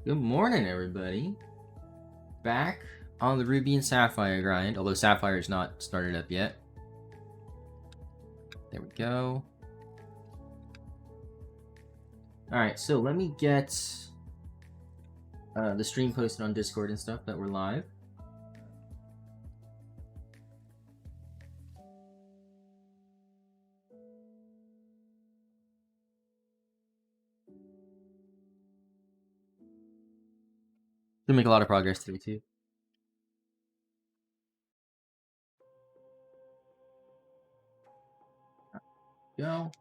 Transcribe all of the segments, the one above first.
Good morning, everybody. Back on the Ruby and Sapphire grind, although Sapphire is not started up yet. There we go. Alright, so let me get the stream posted on Discord and stuff that we're live. Gonna make a lot of progress today, too. Go.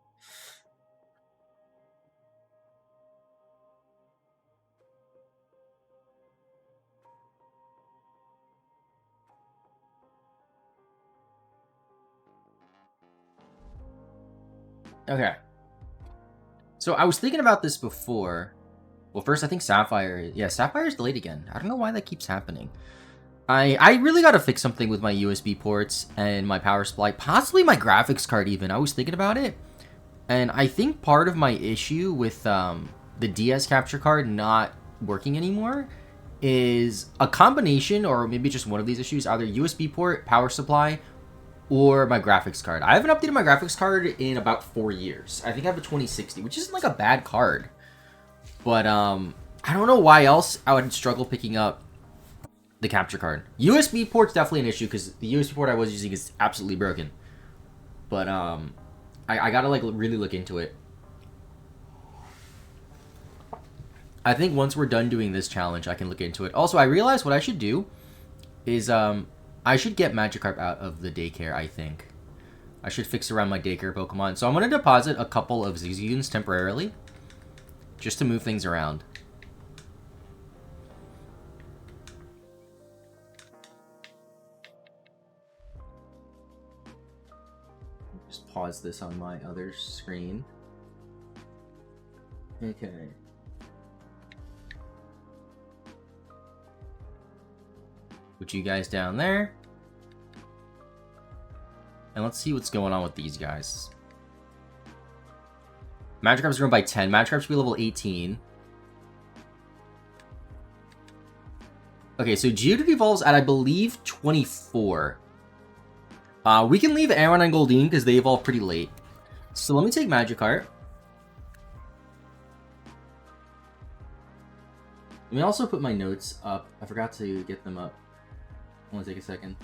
Okay. So I was thinking about this before. Well, first I think Sapphire. Yeah, Sapphire is delayed again. I don't know why that keeps happening. I really gotta fix something with my USB ports and my power supply. Possibly my graphics card even. I was thinking about it. And I think part of my issue with the DS capture card not working anymore is a combination, or maybe just one of these issues, either USB port, power supply, or my graphics card. I haven't updated my graphics card in about 4 years. I think I have a 2060, which isn't like a bad card. But I don't know why else I would struggle picking up the capture card. USB port's definitely an issue because the USB port I was using is absolutely broken. But I gotta like really look into it. I think once we're done doing this challenge, I can look into it. Also, I realized what I should do is I should get Magikarp out of the daycare, I think. I should fix around my daycare Pokemon. So I'm going to deposit a couple of Zigzagoons temporarily, just to move things around. Just pause this on my other screen. Okay. Put you guys down there. And let's see what's going on with these guys. Magikarp's grown by 10. Magikarp should be level 18. Okay, so Geodude evolves at, I believe, 24. We can leave Aron and Goldeen because they evolve pretty late. So let me take Magikarp. Let me also put my notes up. I forgot to get them up. I want to take a second.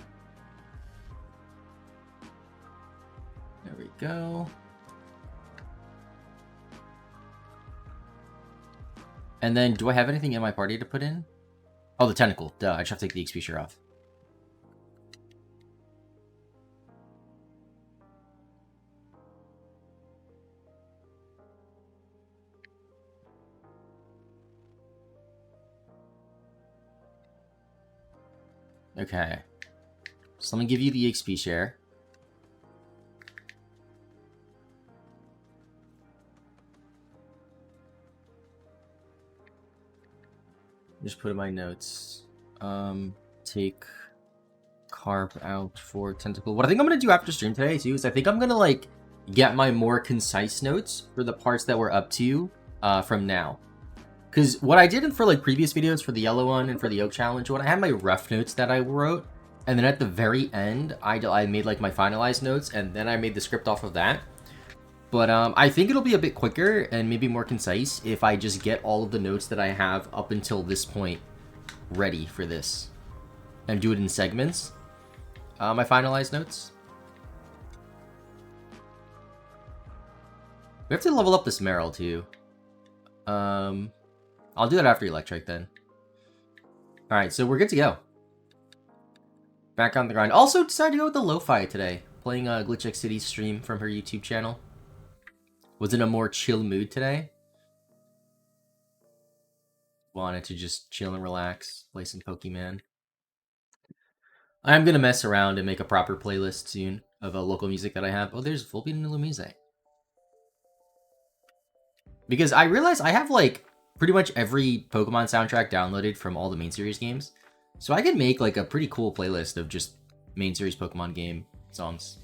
There we go. And then, do I have anything in my party to put in? Oh, the tentacle. Duh, I just have to take the XP share off. Okay. So let me give you the XP share. Just put in my notes. Take Carp out for Tentacle. What I think I'm going to do after stream today, too, is I think I'm going to, like, get my more concise notes for the parts that we're up to from now. Because what I did for, like, previous videos for the yellow one and for the oak challenge one, I had my rough notes that I wrote. And then at the very end, I made, like, my finalized notes, and then I made the script off of that. But I think it'll be a bit quicker and maybe more concise if I just get all of the notes that I have up until this point ready for this. And do it in segments. My finalized notes. We have to level up this Meryl too. I'll do that after Electric then. Alright, so we're good to go. Back on the grind. Also decided to go with the lo-fi today. Playing Glitch X City's stream from her YouTube channel. Was in a more chill mood today. Wanted to just chill and relax, play some Pokemon. I'm gonna mess around and make a proper playlist soon of local music that I have. Oh, there's Volbeat and Illumise. Because I realize I have like pretty much every Pokemon soundtrack downloaded from all the main series games. So I can make like a pretty cool playlist of just main series Pokemon game songs.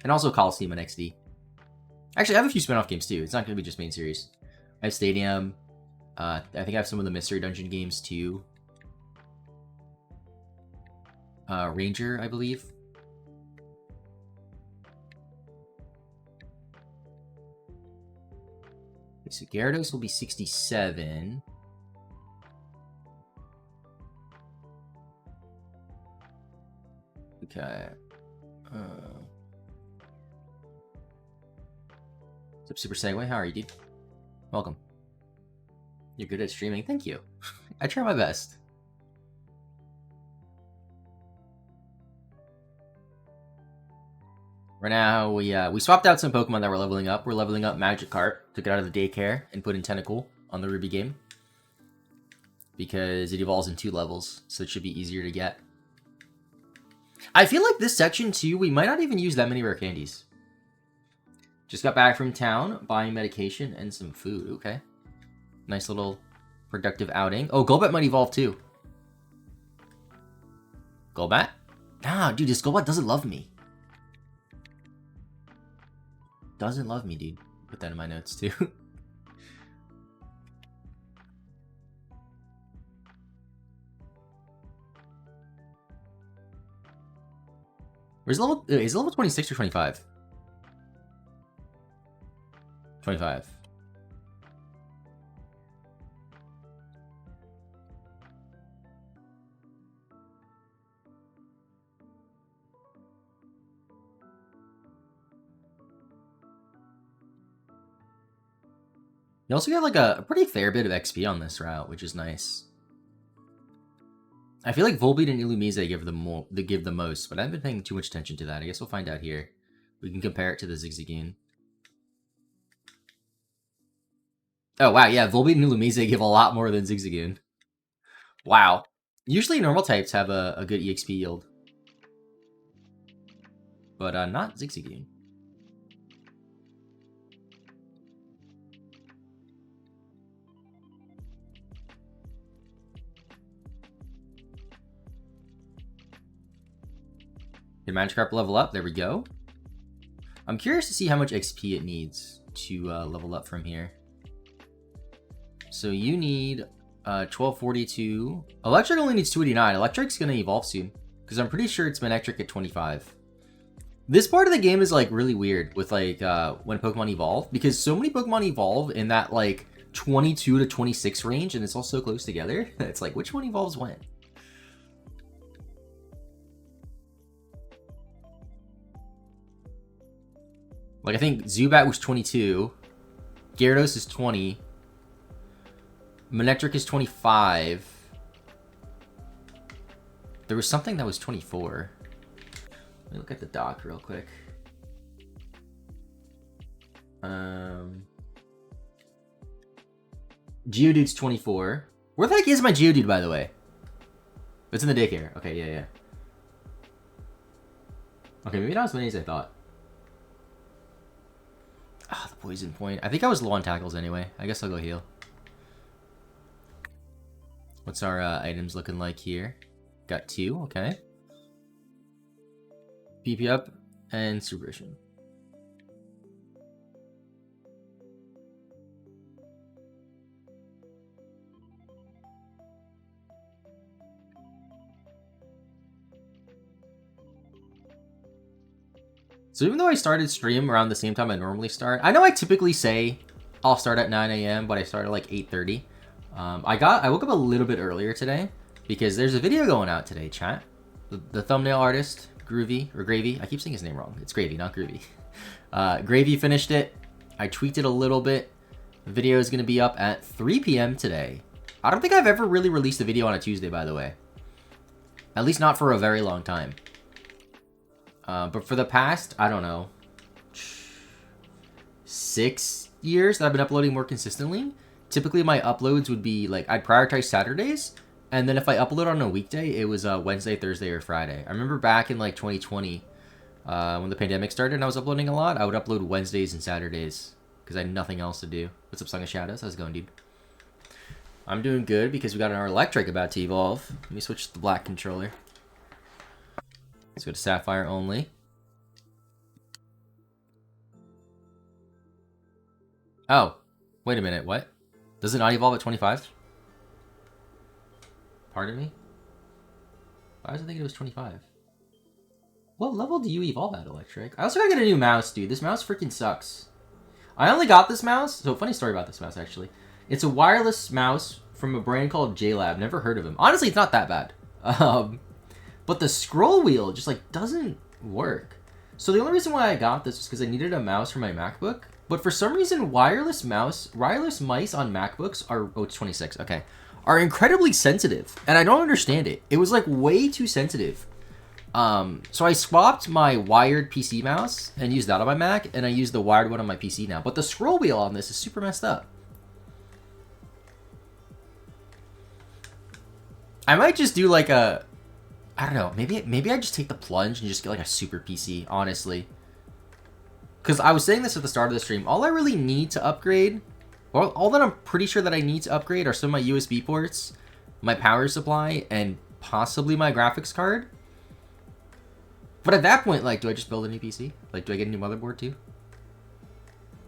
And also Coliseum and XD. Actually, I have a few spin-off games too. It's not going to be just main series. I have Stadium. I think I have some of the Mystery Dungeon games too. Ranger, I believe. Okay, so Gyarados will be 67. Okay. What's up, Super Segway? How are you, dude? Welcome. You're good at streaming. Thank you. I try my best. Right now, we swapped out some Pokemon that were leveling up. We're leveling up Magikarp, took it out of the daycare, and put in Tentacle on the Ruby game. Because it evolves in 2 levels, so it should be easier to get. I feel like this section, too, we might not even use that many rare candies. Just got back from town, buying medication and some food. Okay. Nice little productive outing. Oh, Golbat might evolve, too. Golbat? Nah, dude, this Golbat doesn't love me. Doesn't love me, dude. Put that in my notes, too. Where's level? Is it level 26 or 25? 25. You also get like a pretty fair bit of XP on this route, which is nice. I feel like Volbeat and Illumise give the most, but I haven't been paying too much attention to that. I guess we'll find out here. We can compare it to the Zigzagoon. Oh wow, yeah, Volbeat and Illumise give a lot more than Zigzagoon. Wow. Usually normal types have a good EXP yield. But not Zigzagoon. Did Magikarp level up? There we go. I'm curious to see how much XP it needs to level up from here. So you need 1242. Electric only needs 289. Electric's gonna evolve soon, because I'm pretty sure it's Manectric at 25. This part of the game is like really weird with like when Pokemon evolve, because so many Pokemon evolve in that like 22 to 26 range, and it's all so close together. It's like, which one evolves when? Like, I think Zubat was 22. Gyarados is 20. Manectric is 25. There was something that was 24. Let me look at the doc real quick. Geodude's 24. Where the heck is my Geodude, by the way? It's in the daycare. Okay, yeah. Okay, maybe not as many as I thought. Ah, the poison point. I think I was low on tackles anyway. I guess I'll go heal. What's our items looking like here? Got 2, okay. PP up and Supervision. So even though I started stream around the same time I normally start, I know I typically say I'll start at 9 a.m., but I start at like 8:30. I woke up a little bit earlier today because there's a video going out today, chat. The thumbnail artist, Groovy, or Gravy, I keep saying his name wrong. It's Gravy, not Groovy. Gravy finished it. I tweaked it a little bit. The video is going to be up at 3 p.m. today. I don't think I've ever really released a video on a Tuesday, by the way. At least not for a very long time. But for the past, I don't know, 6 years that I've been uploading more consistently, typically my uploads would be like, I'd prioritize Saturdays, and then if I upload on a weekday, it was Wednesday, Thursday, or Friday. I remember back in like 2020, when the pandemic started and I was uploading a lot, I would upload Wednesdays and Saturdays, because I had nothing else to do. What's up, Song of Shadows? How's it going, dude? I'm doing good because we got our Electric about to evolve. Let me switch to the black controller. Let's go to Sapphire only. Oh, wait a minute, what? Does it not evolve at 25? Pardon me? Why was I thinking it was 25? What level do you evolve at, Electric? I also gotta get a new mouse, dude. This mouse freaking sucks. I only got this mouse. So, funny story about this mouse, actually. It's a wireless mouse from a brand called JLab. Never heard of him. Honestly, it's not that bad. But the scroll wheel just, like, doesn't work. So, the only reason why I got this was because I needed a mouse for my MacBook. But for some reason, wireless mice on MacBooks are... Oh, it's 26. Okay. Are incredibly sensitive. And I don't understand it. It was, like, way too sensitive. So I swapped my wired PC mouse and used that on my Mac, and I use the wired one on my PC now. But the scroll wheel on this is super messed up. I might just do like a... I don't know. Maybe I just take the plunge and just get like a super PC, honestly. Because I was saying this at the start of the stream. All I really need to upgrade, or all that I'm pretty sure that I need to upgrade are some of my USB ports, my power supply, and possibly my graphics card. But at that point, like, do I just build a new PC? Like, do I get a new motherboard too?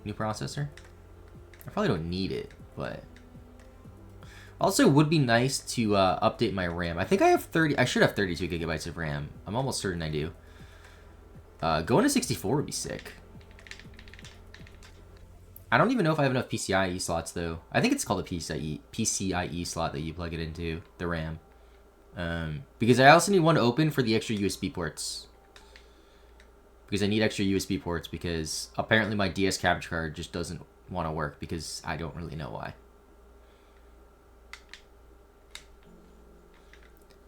New processor? I probably don't need it, but... Also, it would be nice to update my RAM. I think I have 30... I should have 32 gigabytes of RAM. I'm almost certain I do. Going to 64 would be sick. I don't even know if I have enough PCIe slots, though. I think it's called a PCIe slot that you plug it into, the RAM. Because I also need one open for the extra USB ports. Because I need extra USB ports because apparently my DS capture card just doesn't want to work because I don't really know why.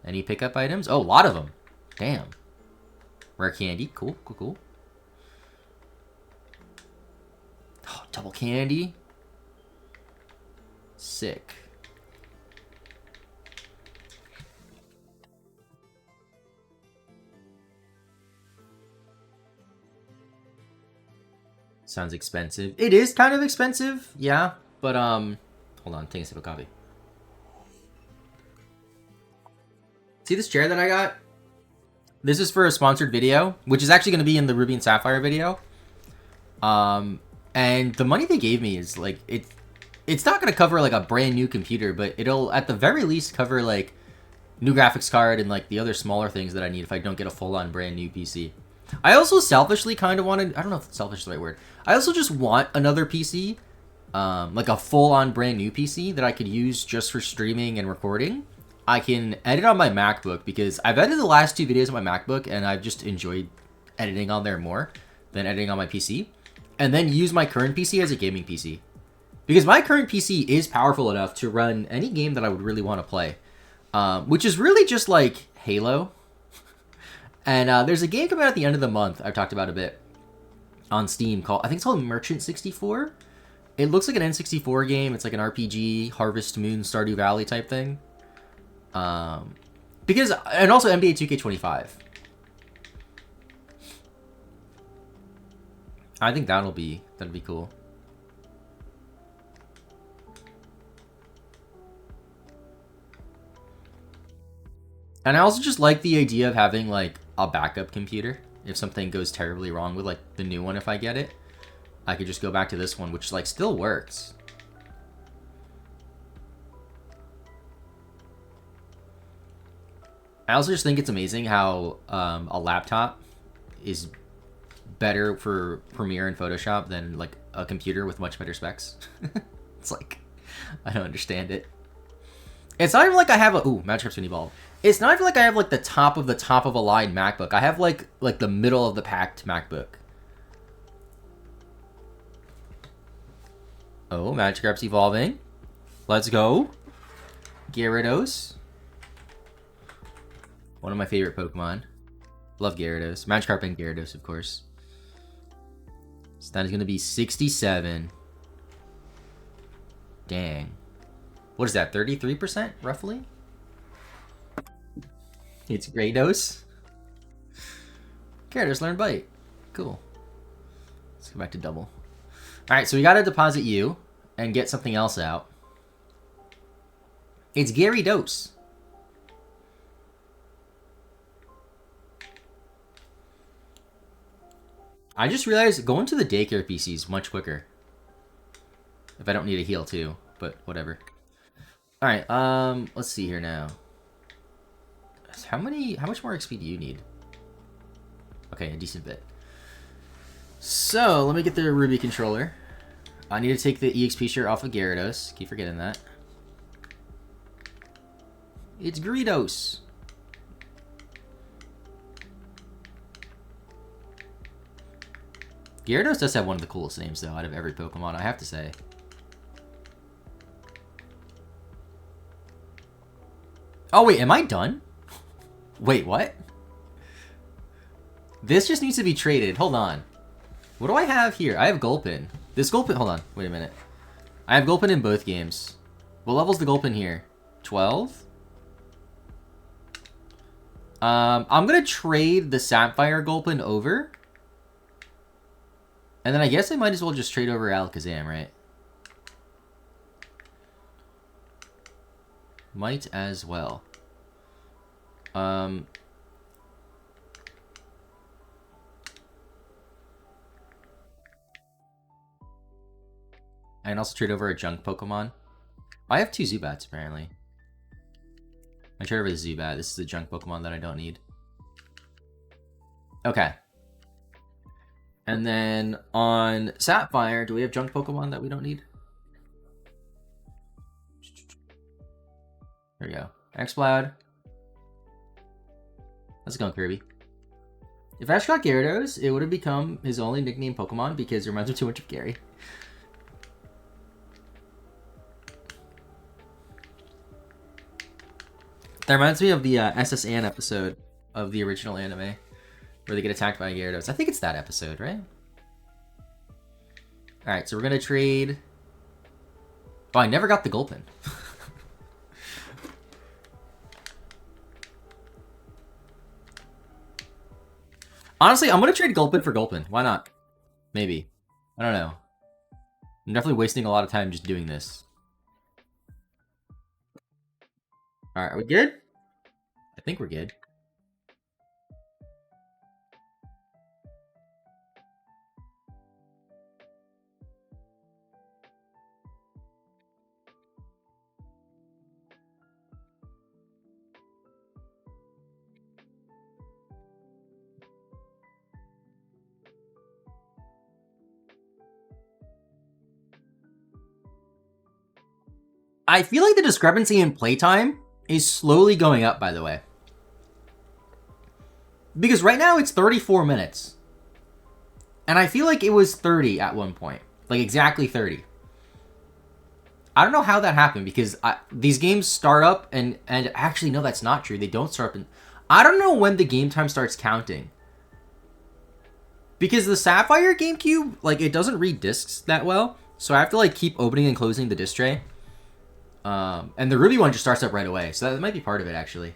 Any pickup items? Oh, a lot of them. Damn. Rare candy. Cool, cool, cool. Oh, double candy. Sick. Sounds expensive. It is kind of expensive, yeah. But, hold on, take a sip of coffee. See this chair that I got? This is for a sponsored video, which is actually going to be in the Ruby and Sapphire video. And the money they gave me is, like, it's not going to cover, like, a brand new computer, but it'll, at the very least, cover, like, new graphics card and, like, the other smaller things that I need if I don't get a full-on brand new PC. I also selfishly kind of wanted... I don't know if selfish is the right word. I also just want another PC. Like a full-on brand new PC that I could use just for streaming and recording. I can edit on my MacBook because I've edited the last 2 videos on my MacBook and I've just enjoyed editing on there more than editing on my PC. And then use my current PC as a gaming PC. Because my current PC is powerful enough to run any game that I would really want to play. Which is really just like Halo. And there's a game coming out at the end of the month I've talked about a bit on Steam called, I think it's called Merchant 64. It looks like an N64 game. It's like an RPG, Harvest Moon, Stardew Valley type thing. And also NBA 2K25. I think that'd be cool. And I also just like the idea of having like a backup computer. If something goes terribly wrong with like the new one, if I get it, I could just go back to this one, which like still works. I also just think it's amazing how a laptop is better for Premiere and Photoshop than like a computer with much better specs. It's like, I don't understand it. It's not even like I have a... Ooh, Magikarp's been evolved. It's not even like I have like the top of a line MacBook. I have like the middle of the packed MacBook. Oh, Magikarp's evolving. Let's go. Gyarados. One of my favorite Pokemon. Love Gyarados. Magikarp and Gyarados, of course. So that is going to be 67. Dang. What is that, 33% roughly? It's Gyarados. Gyarados learned Bite. Cool. Let's go back to double. Alright, so we gotta deposit you and get something else out. It's Gyarados. I just realized going to the daycare PC is much quicker. If I don't need a heal too. but whatever. All right, let's see here now. How much more XP do you need? Okay, a decent bit. So, let me get the Ruby controller. I need to take the EXP share off of Gyarados. Keep forgetting that. It's Gyarados. Gyarados does have one of the coolest names, though, out of every Pokemon, I have to say. Oh, wait, am I done? Wait, what? This just needs to be traded. Hold on. What do I have here? I have Gulpin. This Gulpin... Hold on. Wait a minute. I have Gulpin in both games. What level's the Gulpin here? 12? I'm gonna trade the Sapphire Gulpin over. And then I guess I might as well just trade over Alakazam, right? Might as well. I can also trade over a junk Pokemon. I have 2 Zubats, apparently. I trade over the Zubat. This is a junk Pokemon that I don't need. Okay. And then on Sapphire, do we have junk Pokemon that we don't need? There we go. Exploud. Let's go, Kirby. If Ash got Gyarados, it would have become his only nickname Pokemon because it reminds him too much of Gary. That reminds me of the SS Anne episode of the original anime, where they get attacked by Gyarados. I think it's that episode, right? Alright, so we're going to trade... Oh, I never got the Gulpin. Honestly, I'm going to trade Gulpin for Gulpin. Why not? Maybe. I don't know. I'm definitely wasting a lot of time just doing this. Alright, are we good? I think we're good. I feel like the discrepancy in playtime is slowly going up, by the way. Because right now it's 34 minutes. And I feel like it was 30 at one point. Like exactly 30. I don't know how that happened because these games start up and actually no, that's not true. They don't start up and I don't know when the game time starts counting. Because the Sapphire GameCube, like it doesn't read discs that well. So I have to like keep opening and closing the disc tray. And the Ruby one just starts up right away. So that might be part of it actually.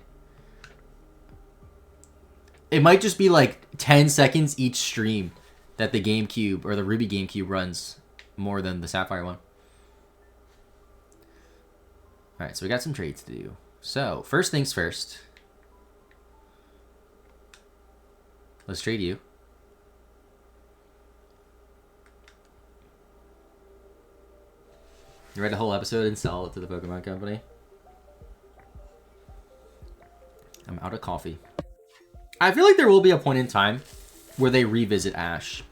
It might just be like 10 seconds each stream that the GameCube or the Ruby GameCube runs more than the Sapphire one. Alright, so we got some trades to do. So, first things first. Let's trade you. You read the whole episode and sell it to the Pokemon Company? I'm out of coffee. I feel like there will be a point in time where they revisit Ash.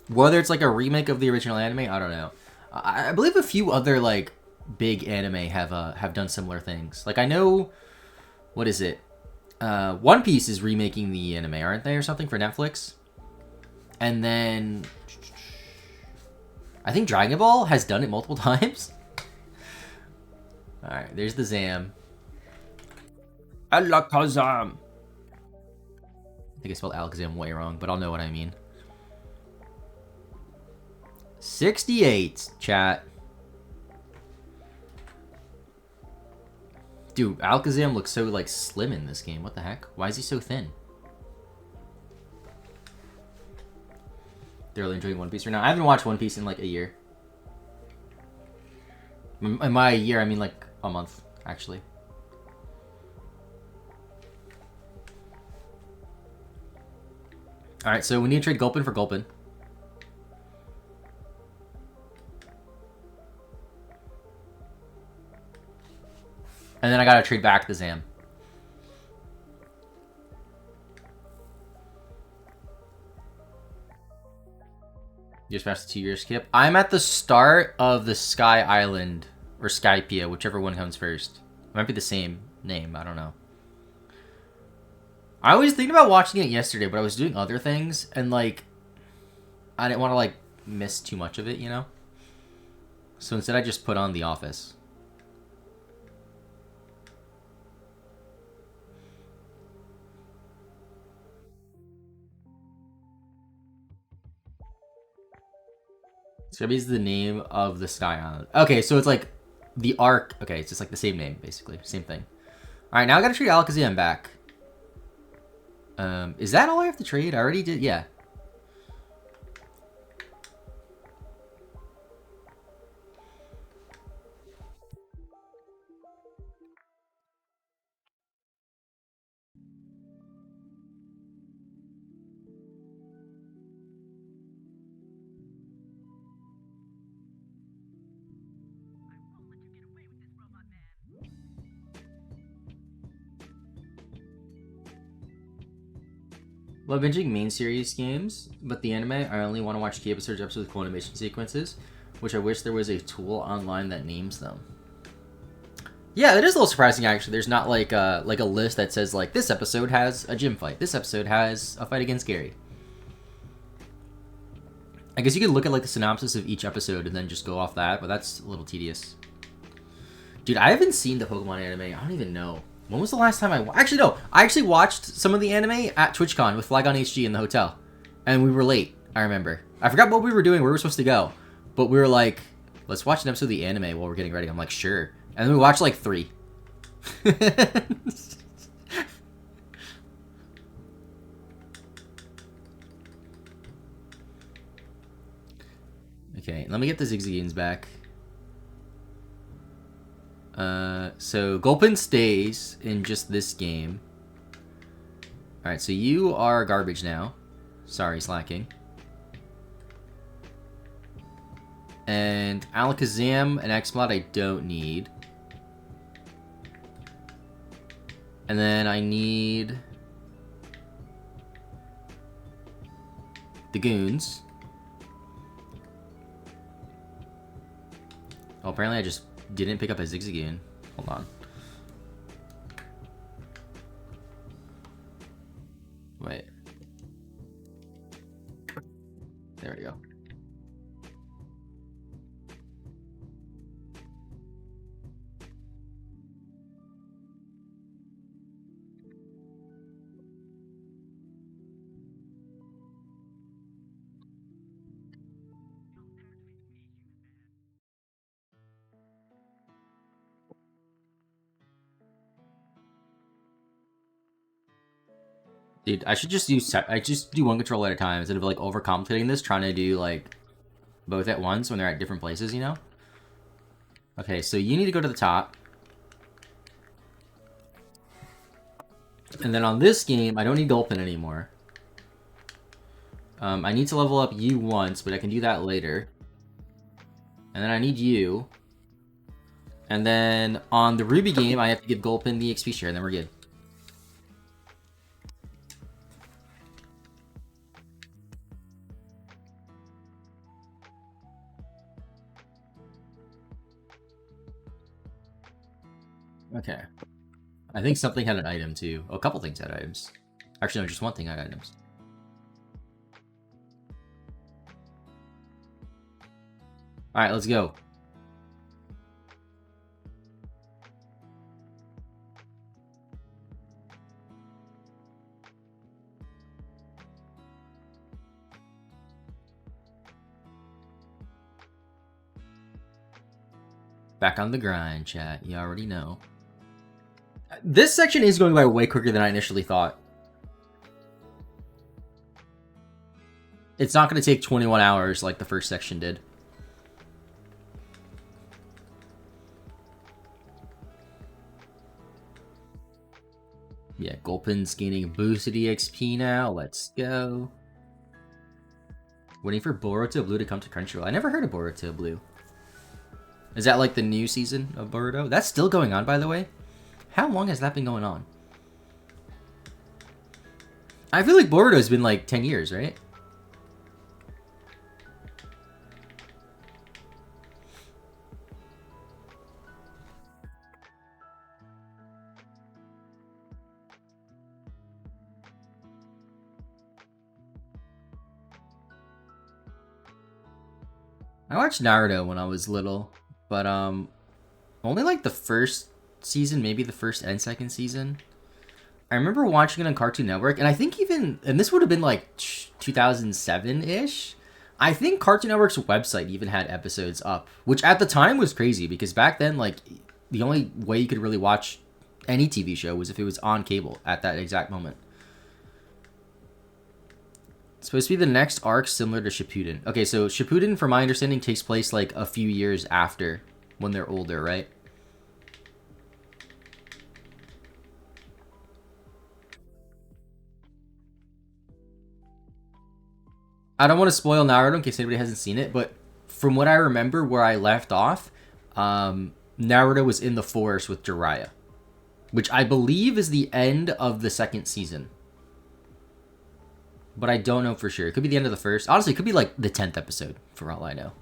Whether it's like a remake of the original anime, I don't know. I believe a few other like big anime have done similar things. Like I know, what is it? One Piece is remaking the anime, aren't they, or something for Netflix? And then I think Dragon Ball has done it multiple times. All right, there's the Zam. Alakazam. I think I spelled Alakazam way wrong, but I'll know what I mean. 68, chat. Dude, Alakazam looks so, like, slim in this game. What the heck? Why is he so thin? They're really enjoying One Piece right now. I haven't watched One Piece in, like, a year. In my year, I mean, like, a month, actually. Alright, so we need to trade Gulpin for Gulpin. And then I gotta trade back the Zam. You just passed the 2-year skip. I'm at the start of the Sky Island, or Skypia, whichever one comes first. It might be the same name, I don't know. I was thinking about watching it yesterday, but I was doing other things, and like, I didn't want to like miss too much of it, you know? So instead I just put on The Office. Skypia is the name of the Sky Island. Okay, so it's like the arc. Okay, it's just like the same name, basically. Same thing. Alright, now I gotta trade Alakazam back. Is that all I have to trade? I already did, yeah. Love binging main series games, but the anime, I only want to watch key episodes with cool animation sequences, which I wish there was a tool online that names them. Yeah, that is a little surprising actually. There's not like a list that says like this episode has a gym fight, this episode has a fight against Gary. I guess you could look at like the synopsis of each episode and then just go off that, but that's a little tedious. Dude, I haven't seen the Pokemon anime. I don't even know. When was the last time actually, no. I actually watched some of the anime at TwitchCon with Flygon HG in the hotel. And we were late, I remember. I forgot what we were doing, where we were supposed to go. But we were like, let's watch an episode of the anime while we're getting ready. I'm like, sure. And then we watched like 3. Okay, let me get the Zigzagoons back. So Gulpin stays in just this game. Alright, so you are garbage now. Sorry, slacking. And Alakazam and Xmod I don't need. And then I need the Goons. Oh, apparently I just didn't pick up a Zigzagoon. Hold on. Wait. There we go. Dude, I should just use I just do one control at a time instead of like overcomplicating this, trying to do like both at once when they're at different places, you know? Okay, so you need to go to the top. And then on this game, I don't need Gulpin anymore. I need to level up you once, but I can do that later. And then I need you. And then on the Ruby game, I have to give Gulpin the XP share, and then we're good. Okay. I think something had an item too. Oh, a couple things had items. Actually, no, just one thing had items. Alright, let's go. Back on the grind, chat. You already know. This section is going by way quicker than I initially thought. It's not going to take 21 hours like the first section did. Yeah, Gulpin's gaining boosted EXP now. Let's go. Waiting for Boruto Blue to come to Crunchyroll. I never heard of Boruto Blue. Is that like the new season of Boruto? That's still going on, by the way? How long has that been going on? I feel like Boruto's been like 10 years, right? I watched Naruto when I was little, but only like the first season, maybe the first and second season. I remember watching it on Cartoon Network, and I think and this would have been like 2007-ish. I think Cartoon Network's website even had episodes up, which at the time was crazy because back then, like, the only way you could really watch any TV show was if it was on cable at that exact moment. It's supposed to be the next arc similar to Shippuden. Okay, so Shippuden, from my understanding, takes place like a few years after when they're older, right? I don't want to spoil Naruto in case anybody hasn't seen it, but from what I remember where I left off, Naruto was in the forest with Jiraiya, which I believe is the end of the second season. But I don't know for sure. It could be the end of the first. Honestly, it could be like the 10th episode, for all I know.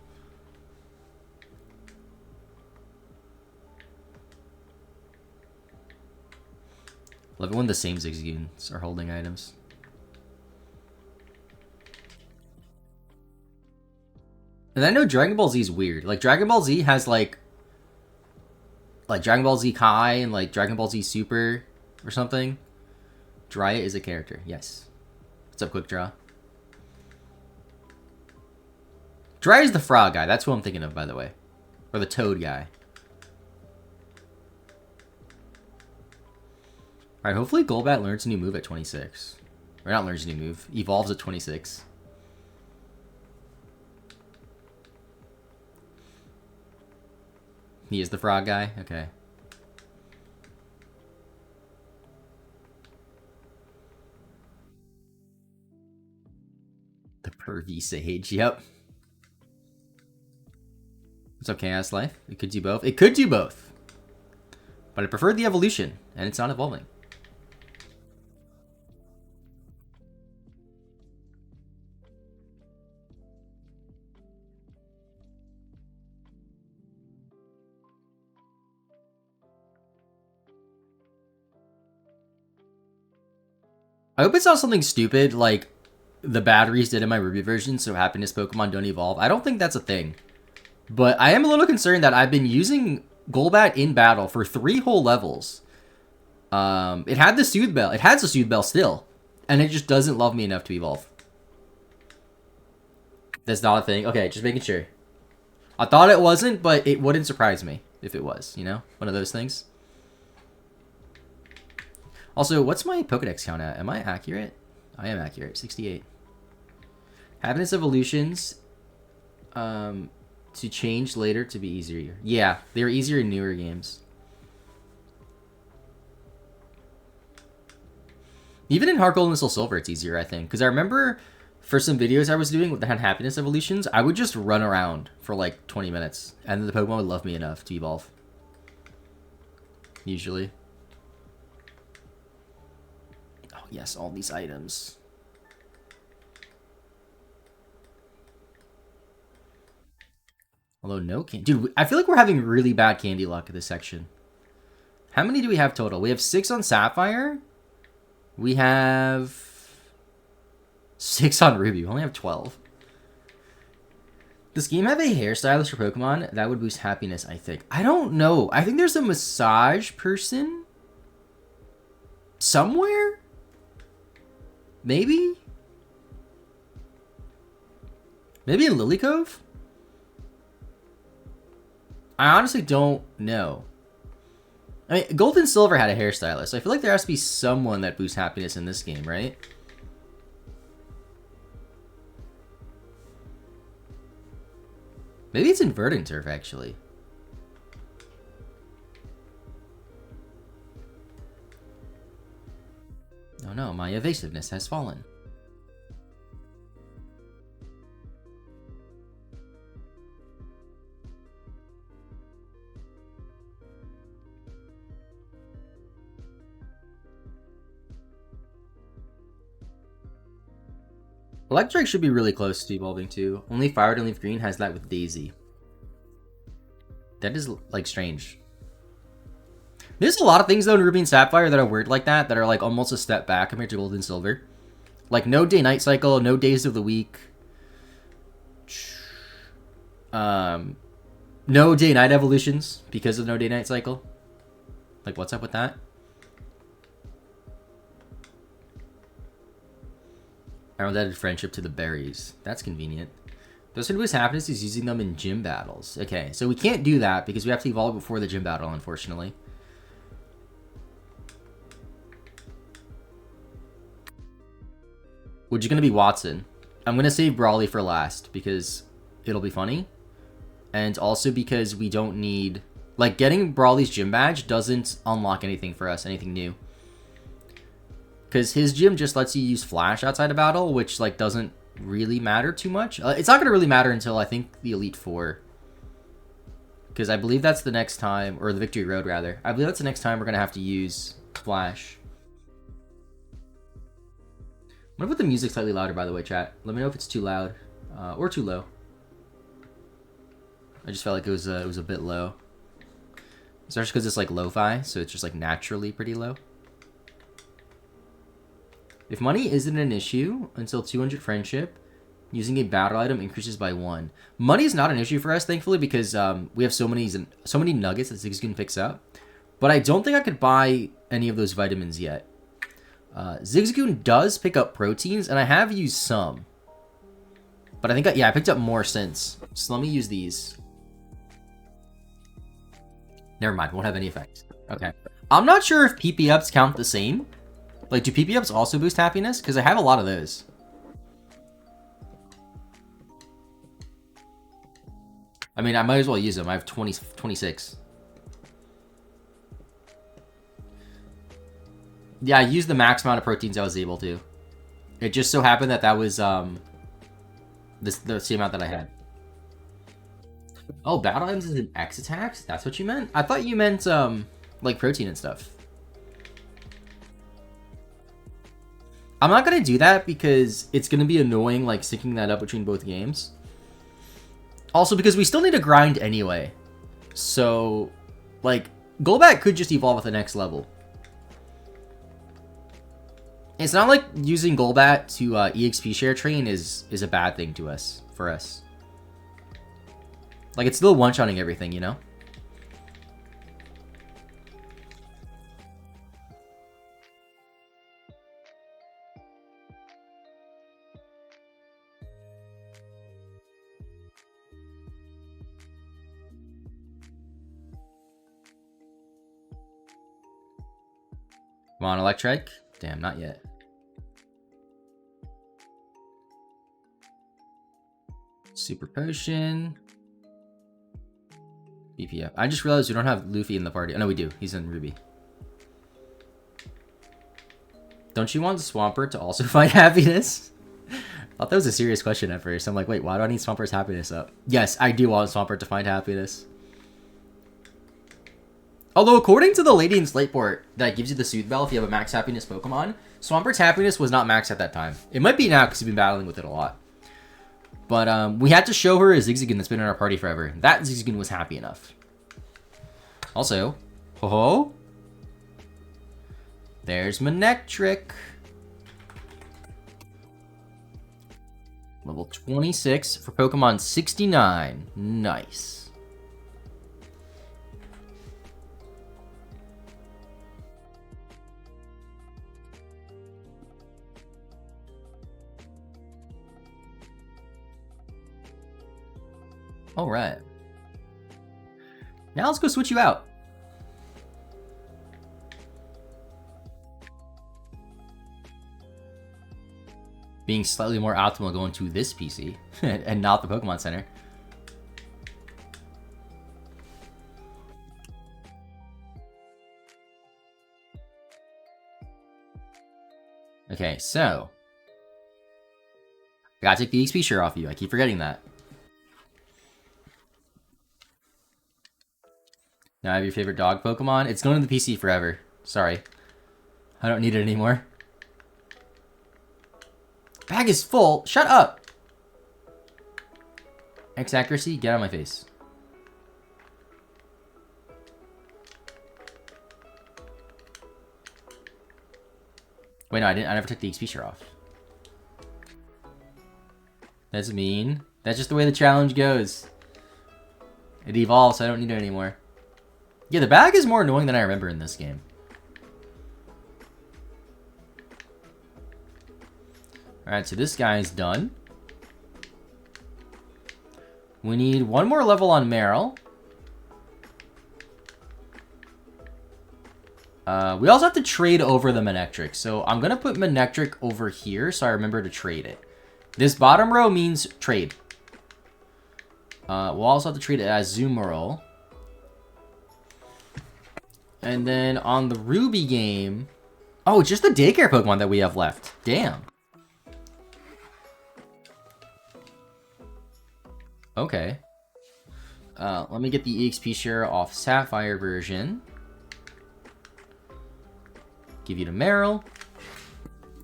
Love it when the same Zigzagoons are holding items. And I know Dragon Ball Z is weird. Like, Dragon Ball Z has like Dragon Ball Z Kai and like Dragon Ball Z Super or something. Jiraiya is a character, yes. What's up, Quick Draw? Jiraiya's the frog guy. That's who I'm thinking of, by the way. Or the toad guy. Alright, hopefully Golbat learns a new move at 26. Or not learns a new move. Evolves at 26. He is the frog guy? Okay. The pervy sage, yep. What's up, Chaos Life? It could do both. It could do both. But I prefer the evolution, and it's not evolving. I hope it's not something stupid like the batteries did in my Ruby version, so happiness Pokemon don't evolve. I don't think that's a thing. But I am a little concerned that I've been using Golbat in battle for 3 whole levels. It had the Soothe Bell. It has the Soothe Bell still. And it just doesn't love me enough to evolve. That's not a thing. Okay, just making sure. I thought it wasn't, but it wouldn't surprise me if it was, you know? One of those things. Also, what's my Pokedex count at? Am I accurate? I am accurate. 68. Happiness evolutions to change later to be easier. Yeah, they're easier in newer games. Even in Heart Gold and Soul Silver, it's easier, I think. Because I remember for some videos I was doing that had happiness evolutions, I would just run around for like 20 minutes. And then the Pokemon would love me enough to evolve. Usually. Oh, yes, all these items. Although no candy. Dude, I feel like we're having really bad candy luck at this section. How many do we have total? We have 6 on Sapphire. We have 6 on Ruby. We only have 12. Does game have a hairstylist for Pokemon? That would boost happiness, I think. I don't know. I think there's a massage person somewhere? Maybe? Maybe in Lily Cove? I honestly don't know. I mean, Gold and Silver had a hairstylist, so I feel like there has to be someone that boosts happiness in this game, right? Maybe it's in Verdant Turf, actually. Oh no, my evasiveness has fallen. Electric should be really close to evolving too. Only Fire and Leaf Green has that with Daisy. That is, like, strange. There's a lot of things, though, in Ruby and Sapphire that are weird like that are, like, almost a step back compared to Gold and Silver. Like, no day-night cycle, no days of the week. No day-night evolutions because of no day-night cycle. Like, what's up with that? Arrow added friendship to the berries. That's convenient. Those who lose happiness is using them in gym battles. Okay, so we can't do that because we have to evolve before the gym battle, unfortunately. Which is going to be Watson. I'm going to save Brawly for last because it'll be funny. And also because we don't need... Like, getting Brawly's gym badge doesn't unlock anything for us, anything new. Because his gym just lets you use Flash outside of battle, which, like, doesn't really matter too much. It's not going to really matter until, I think, the Elite Four. Because I believe that's the next time, or the Victory Road, rather. I believe that's the next time we're going to have to use Flash. I'm going to put the music slightly louder, by the way, chat. Let me know if it's too loud, or too low. I just felt like it was a bit low. Especially because it's, like, lo-fi, so it's just, like, naturally pretty low. If money isn't an issue until 200 friendship, using a battle item increases by 1. Money is not an issue for us, thankfully, because we have so many nuggets that Zigzagoon picks up. But I don't think I could buy any of those vitamins yet. Zigzagoon does pick up proteins, and I have used some. But I think, I picked up more since. So let me use these. Never mind, won't have any effect. Okay. I'm not sure if PP ups count the same. Like, do PP ups also boost happiness? Because I have a lot of those. I mean, I might as well use them. I have 26. Yeah, I used the max amount of proteins I was able to. It just so happened that that was the same amount that I had. Oh, battle items is an X attacks? That's what you meant? I thought you meant like protein and stuff. I'm not gonna do that because it's gonna be annoying, like syncing that up between both games. Also, because we still need to grind anyway. So, like, Golbat could just evolve at the next level. It's not like using Golbat to EXP share train is a bad thing to us, for us. Like, it's still one-shotting everything, you know? Come on, Electric. Damn, not yet. Super Potion. BPF. I just realized we don't have Luffy in the party. Oh, no, we do. He's in Ruby. Don't you want Swampert to also find happiness? I thought that was a serious question at first. I'm like, wait, why do I need Swampert's happiness up? Yes, I do want Swampert to find happiness. Although, according to the lady in Slateport that gives you the Soothe Bell if you have a max happiness Pokemon, Swampert's happiness was not maxed at that time. It might be now because you've been battling with it a lot. But we had to show her a Zigzagoon that's been in our party forever. That Zigzagoon was happy enough. Also, ho-ho. There's Manectric. Level 26 for Pokemon 69. Nice. All right. Now let's go switch you out. Being slightly more optimal going to this PC and not the Pokemon Center. Okay, so I gotta take the XP share off you. I keep forgetting that. Now I have your favorite dog Pokemon. It's going to the PC forever. Sorry. I don't need it anymore. Bag is full. Shut up. X accuracy. Get out of my face. Wait, no, I didn't. I never took the XP share off. That's mean. That's just the way the challenge goes. It evolves, so I don't need it anymore. Yeah, the bag is more annoying than I remember in this game. Alright, so this guy's done. We need one more level on Meryl. We also have to trade over the Manectric. So I'm going to put Manectric over here so I remember to trade it. This bottom row means trade. We'll also have to trade it as Azumarill. And then on the Ruby game... Oh, just the daycare Pokemon that we have left. Damn. Okay. Let me get the EXP share off Sapphire version. Give you to Meryl.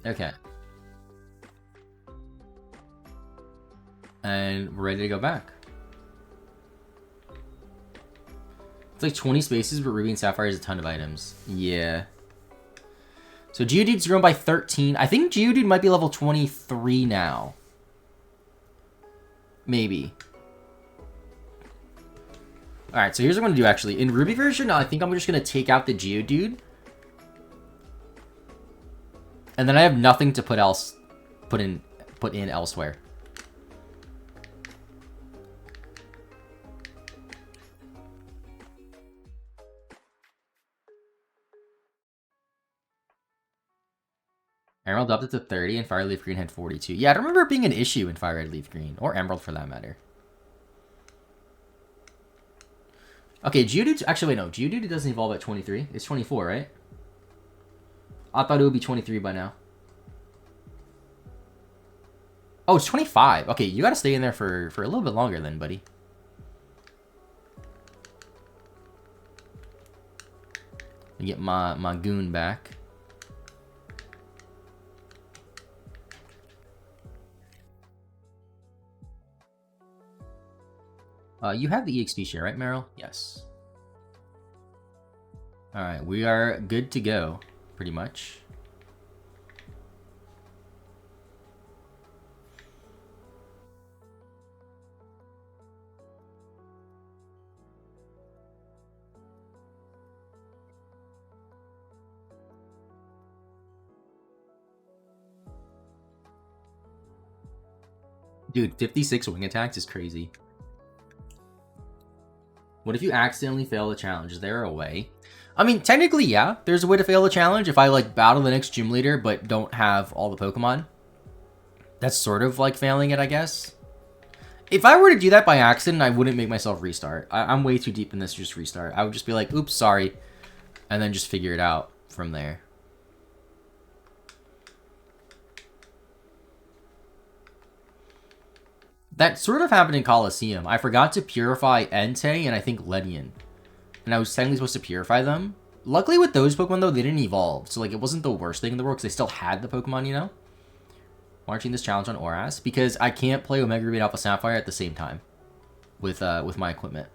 Okay. And we're ready to go back. It's like 20 spaces, but Ruby and Sapphire has a ton of items. Yeah. So Geodude's grown by 13. I think Geodude might be level 23 now. Maybe. Alright, so here's what I'm going to do actually. In Ruby version, I think I'm just going to take out the Geodude. And then I have nothing to put in elsewhere. Emerald upped it to 30 and Fire Leaf Green had 42. Yeah, I don't remember it being an issue in Fire Red Leaf Green. Or Emerald for that matter. Okay, Geodude... Actually, wait, no. Geodude doesn't evolve at 23. It's 24, right? I thought it would be 23 by now. Oh, it's 25. Okay, you gotta stay in there for a little bit longer then, buddy. Let me get my goon back. You have the EXP share, right, Meryl? Yes. Alright, we are good to go, pretty much. Dude, 56 wing attacks is crazy. What if you accidentally fail the challenge? Is there a way? I mean, technically, yeah. There's a way to fail the challenge if I, like, battle the next gym leader but don't have all the Pokemon. That's sort of like failing it, I guess. If I were to do that by accident, I wouldn't make myself restart. I'm way too deep in this to just restart. I would just be like, oops, sorry. And then just figure it out from there. That sort of happened in Coliseum. I forgot to purify Entei and I think Ledian. And I was technically supposed to purify them. Luckily with those Pokemon, though, they didn't evolve. So, like, it wasn't the worst thing in the world because they still had the Pokemon, you know? Launching this challenge on Oras because I can't play Omega Ruby and Alpha Sapphire at the same time with my equipment.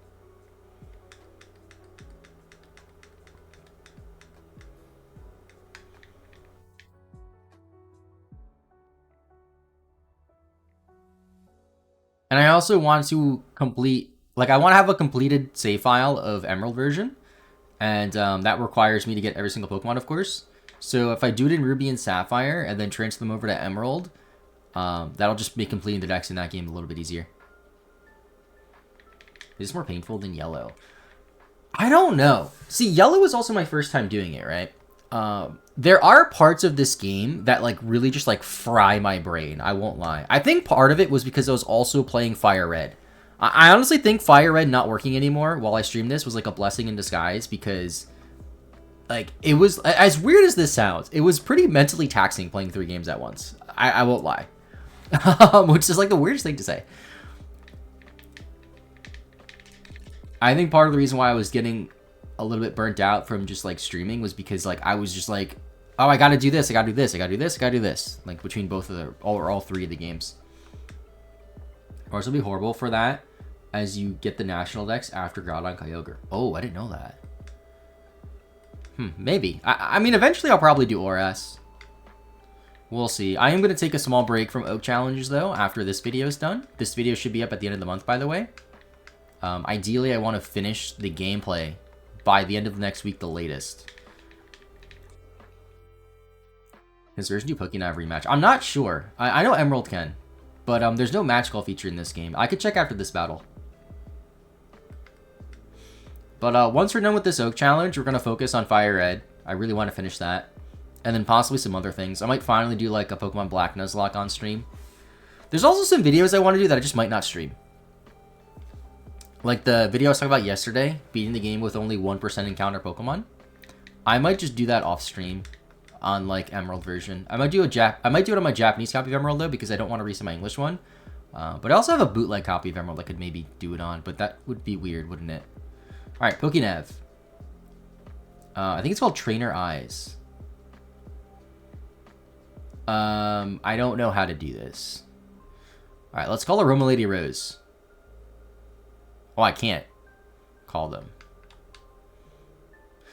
And I also want to complete, like, I want to have a completed save file of Emerald version. And that requires me to get every single Pokemon, of course. So if I do it in Ruby and Sapphire and then transfer them over to Emerald, that'll just make completing the decks in that game a little bit easier. Is this more painful than Yellow? I don't know. See, Yellow was also my first time doing it, right? There are parts of this game that, like, really just, like, fry my brain. I won't lie. I think part of it was because I was also playing Fire Red. I honestly think Fire Red not working anymore while I stream this was, like, a blessing in disguise because, like, it was, as weird as this sounds, it was pretty mentally taxing playing 3 games at once. I won't lie. Which is, like, the weirdest thing to say. I think part of the reason why I was getting a little bit burnt out from just, like, streaming was because, like, I was just, like, Oh, I gotta do this, I gotta do this, I gotta do this, I gotta do this. Like, between both of the, all three of the games. Or else it'll be horrible for that, as you get the national decks after Groudon Kyogre. Oh, I didn't know that. Maybe. I mean, eventually I'll probably do ORS. We'll see. I am going to take a small break from Oak Challenges, though, after this video is done. This video should be up at the end of the month, by the way. Ideally, I want to finish the gameplay by the end of next week, the latest. Because there's new Pokénav rematch. I'm not sure. I know Emerald can. But there's no match call feature in this game. I could check after this battle. But once we're done with this Oak Challenge, we're going to focus on Fire Red. I really want to finish that. And then possibly some other things. I might finally do like a Pokemon Black Nuzlocke on stream. There's also some videos I want to do that I just might not stream. Like the video I was talking about yesterday, beating the game with only 1% encounter Pokemon. I might just do that off stream on like Emerald version. I might do it on my Japanese copy of Emerald though, because I don't want to reset my English one. But I also have a bootleg copy of Emerald I could maybe do it on, but that would be weird, wouldn't it? Alright, Pokénav. I think it's called Trainer Eyes. I don't know how to do this. Alright, let's call her Roma Lady Rose. Oh, I can't call them.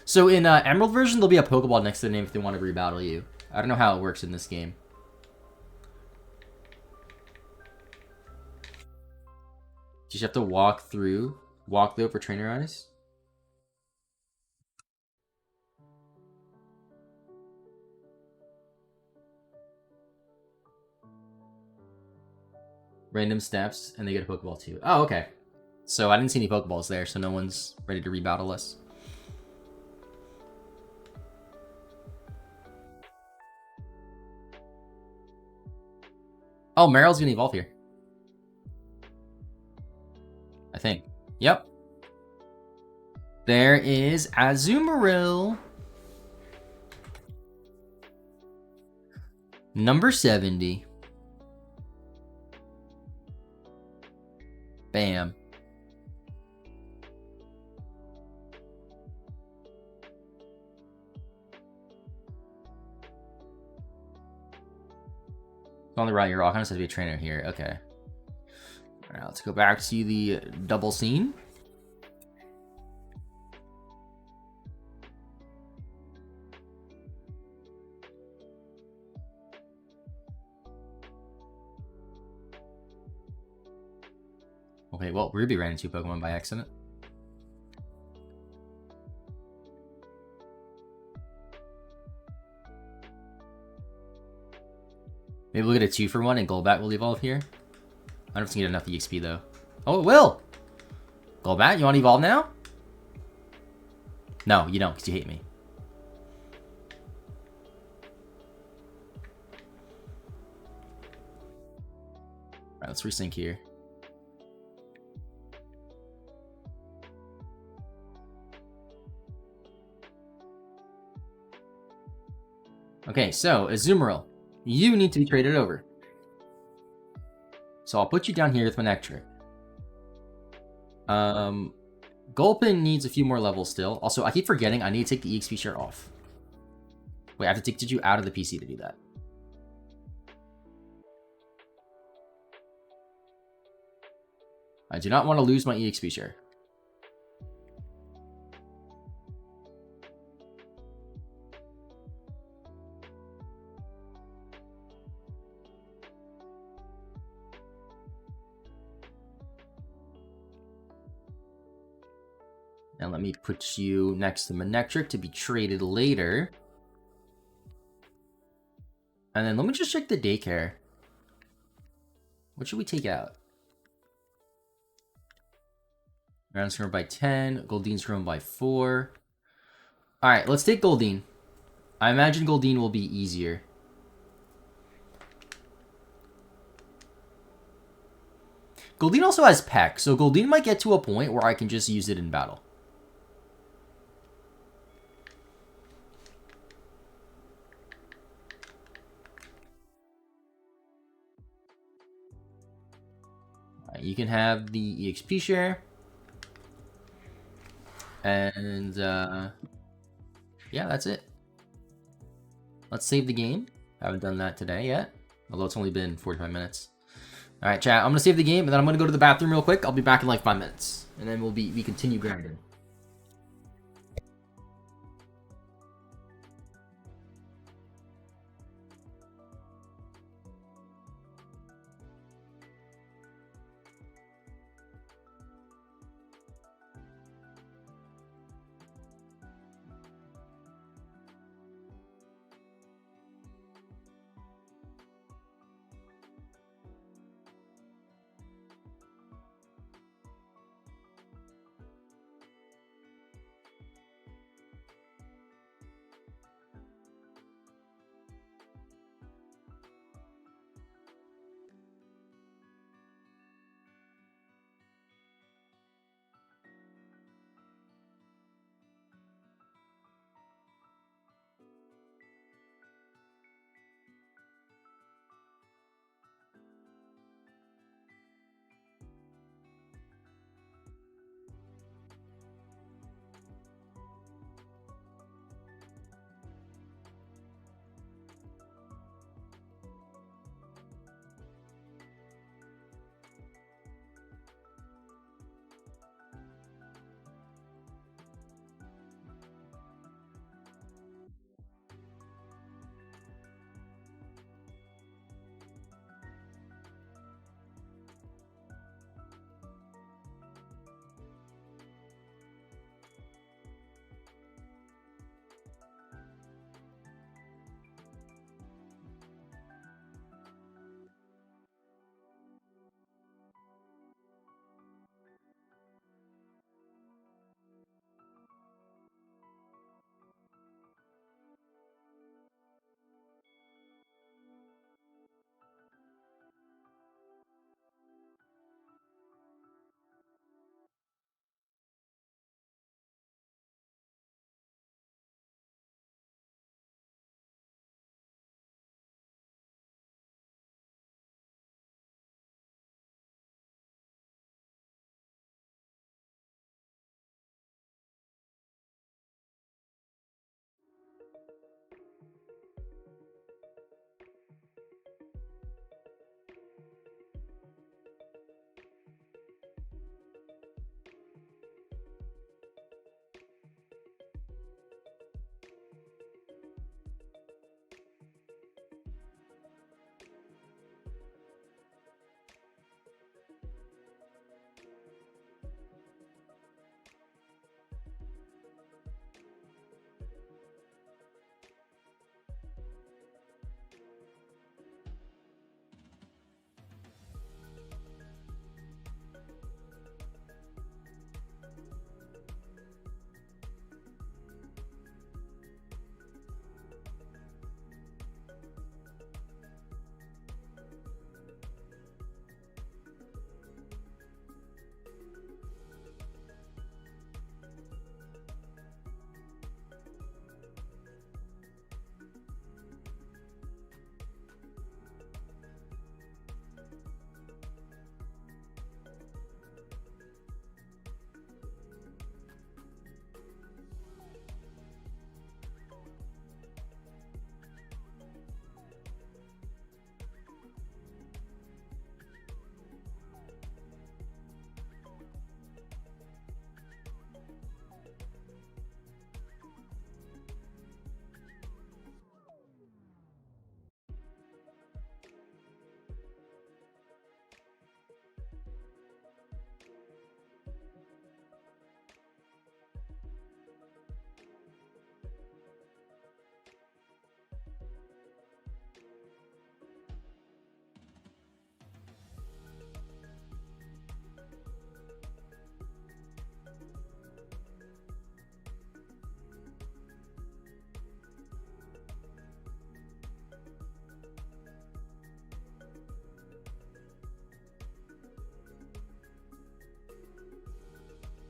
So in Emerald version, there'll be a Pokeball next to the name if they want to rebattle you. I don't know how it works in this game. You just have to walk through for Trainer Eyes. Random steps, and they get a Pokeball too. Oh, okay. So I didn't see any Pokeballs there, so no one's ready to rebattle us. Oh, Meryl's gonna evolve here. I think. Yep. There is Azumarill. Number 70. Bam. On the right, you're all kind of supposed to be a trainer here. Okay. Alright, let's go back to the double scene. Okay, well, Ruby ran into Pokemon by accident. Maybe we'll get a 2-for-1 and Golbat will evolve here. I don't know if it's gonna get enough EXP though. Oh, it will! Golbat, you want to evolve now? No, you don't, because you hate me. Alright, let's resync here. Okay, so, Azumarill. You need to be traded over. So I'll put you down here with Manectric. Gulpin needs a few more levels still. Also, I keep forgetting I need to take the EXP share off. Wait, I have to take you out of the PC to do that. I do not want to lose my EXP share. And let me put you next to Manectric to be traded later. And then let me just check the daycare. What should we take out? Ground's grown by 10. Goldine's grown by 4. Alright, let's take Goldeen. I imagine Goldeen will be easier. Goldeen also has Peck, so Goldeen might get to a point where I can just use it in battle. You can have the EXP share. And, yeah, that's it. Let's save the game. I haven't done that today yet, although it's only been 45 minutes. All right, chat. I'm gonna save the game, and then I'm gonna go to the bathroom real quick. I'll be back in like 5 minutes, and then we continue grinding.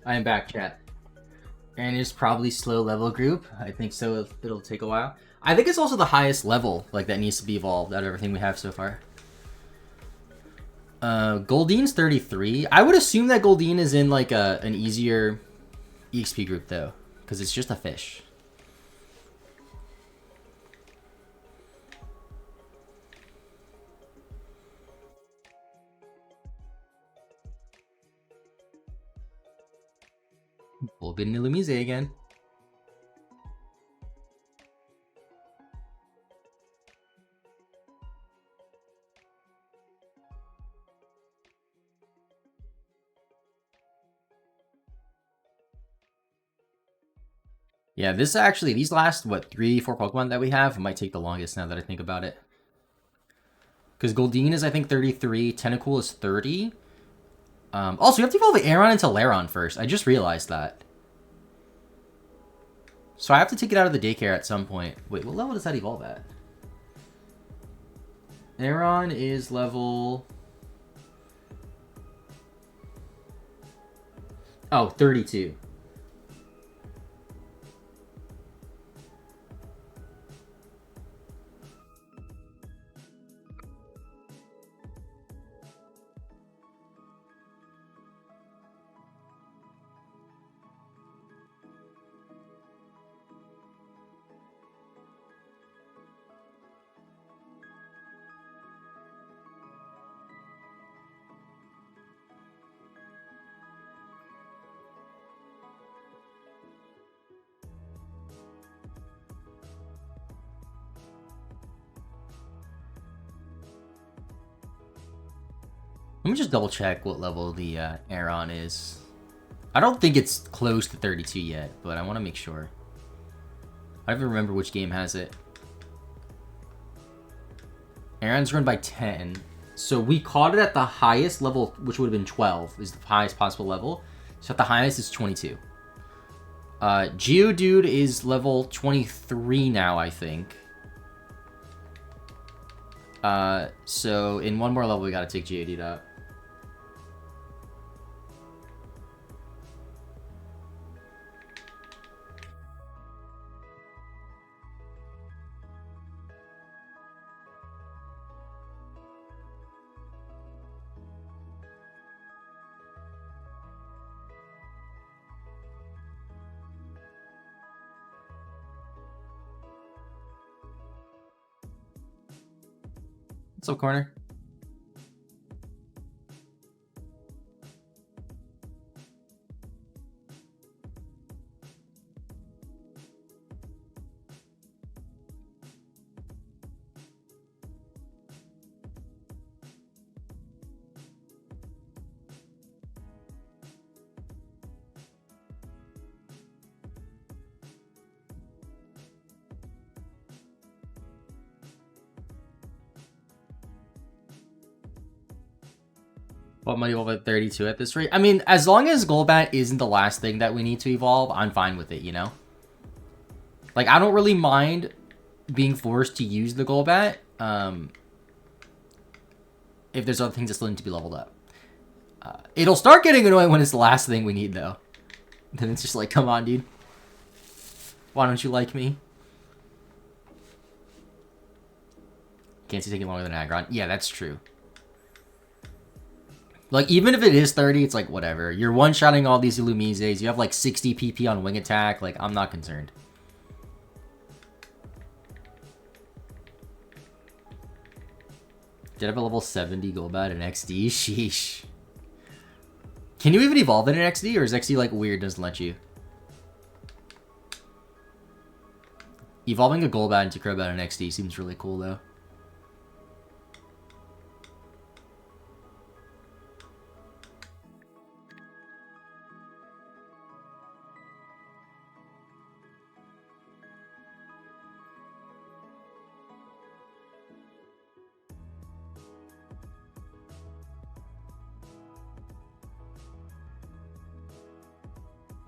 I am back, chat. And it's probably slow level group. I think so. It'll take a while. I think it's also the highest level like that needs to be evolved out of everything we have so far. Goldine's 33. I would assume that Goldine is in like an easier EXP group though, because it's just a fish. Open Illumise again. Yeah, this actually, these last, what, 3-4 Pokemon that we have might take the longest now that I think about it. Because Goldeen is, I think, 33. Tentacool is 30. Also, you have to evolve Aron into Lairon first. I just realized that. So I have to take it out of the daycare at some point. Wait, what level does that evolve at? Aron is level... Oh, 32. Let me just double check what level the Aron is. I don't think it's close to 32 yet, but I want to make sure. I don't even remember which game has it. Aron's run by 10. So we caught it at the highest level, which would have been 12, is the highest possible level. So at the highest is 22. Geodude is level 23 now, I think. So in one more level, we gotta take Geodude up. What's up, Corner? What might evolve at 32 at this rate? I mean, as long as Golbat isn't the last thing that we need to evolve, I'm fine with it, you know? Like, I don't really mind being forced to use the Golbat, if there's other things that still need to be leveled up. It'll start getting annoying when it's the last thing we need, though. Then it's just like, come on, dude. Why don't you like me? Can't see taking longer than Aggron. Yeah, that's true. Like, even if it is 30, it's like, whatever. You're one-shotting all these Illumizes. You have, like, 60 PP on Wing Attack. Like, I'm not concerned. Did I have a level 70 Golbat in XD? Sheesh. Can you even evolve it in XD? Or is XD, like, weird, doesn't let you? Evolving a Golbat into Crobat in XD seems really cool, though.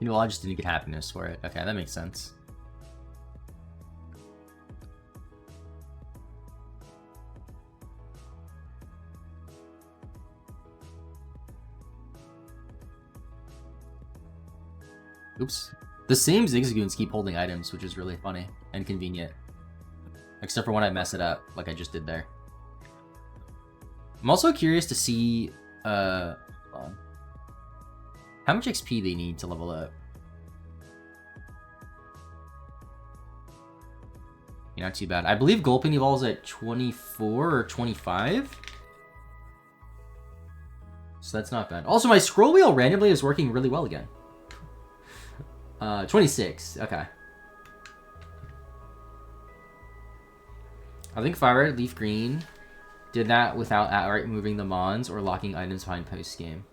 You know, I just didn't get happiness for it. Okay, that makes sense. Oops. The same Zigzagoons keep holding items, which is really funny and convenient. Except for when I mess it up, like I just did there. I'm also curious to see, hold on. How much XP they need to level up. Not too bad. I believe Gulpin evolves at 24 or 25. So that's not bad. Also, my scroll wheel randomly is working really well again. 26. Okay. I think Fire Red, Leaf Green did that without outright moving the Mons or locking items behind post game.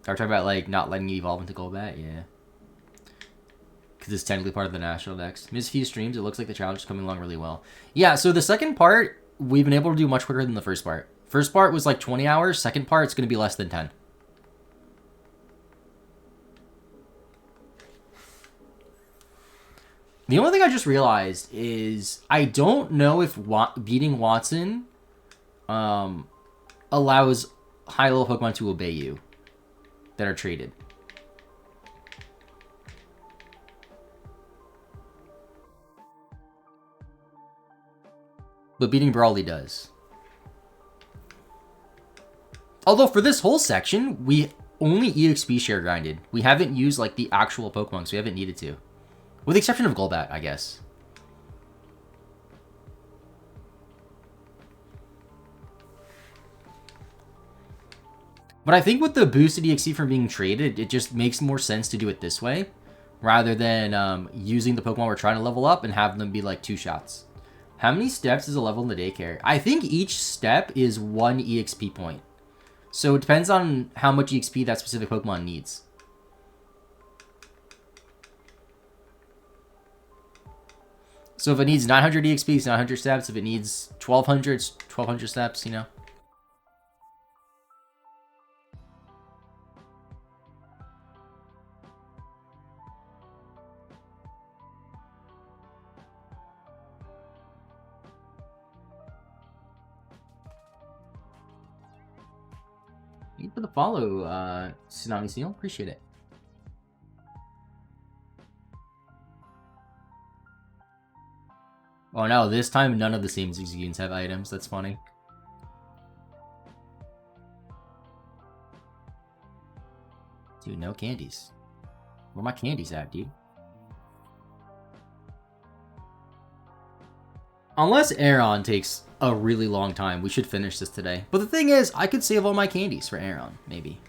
Are we talking about like not letting you evolve into Golbat? Yeah. Because it's technically part of the national decks. Missed few streams, it looks like the challenge is coming along really well. Yeah, so the second part, we've been able to do much quicker than the first part. First part was like 20 hours. Second part, it's going to be less than 10. The only thing I just realized is I don't know if beating Watson allows high-level Pokemon to obey you that are traded. But beating Brawly does. Although for this whole section, we only EXP share grinded. We haven't used like the actual Pokemon, so we haven't needed to. With the exception of Golbat, I guess. But I think with the boosted EXP from being traded, it just makes more sense to do it this way. Rather than using the Pokemon we're trying to level up and have them be like 2 shots. How many steps is a level in the daycare? I think each step is 1 EXP point. So it depends on how much EXP that specific Pokemon needs. So if it needs 900 EXP, it's 900 steps. If it needs 1200, it's 1200 steps, you know? Thank you for the follow, Tsunami Seal. Appreciate it. Oh no, this time none of the same Zigzagoons have items. That's funny. Dude, no candies. Where my candies at, dude? Unless Aeron takes a really long time, we should finish this today. But the thing is, I could save all my candies for Aeron, maybe.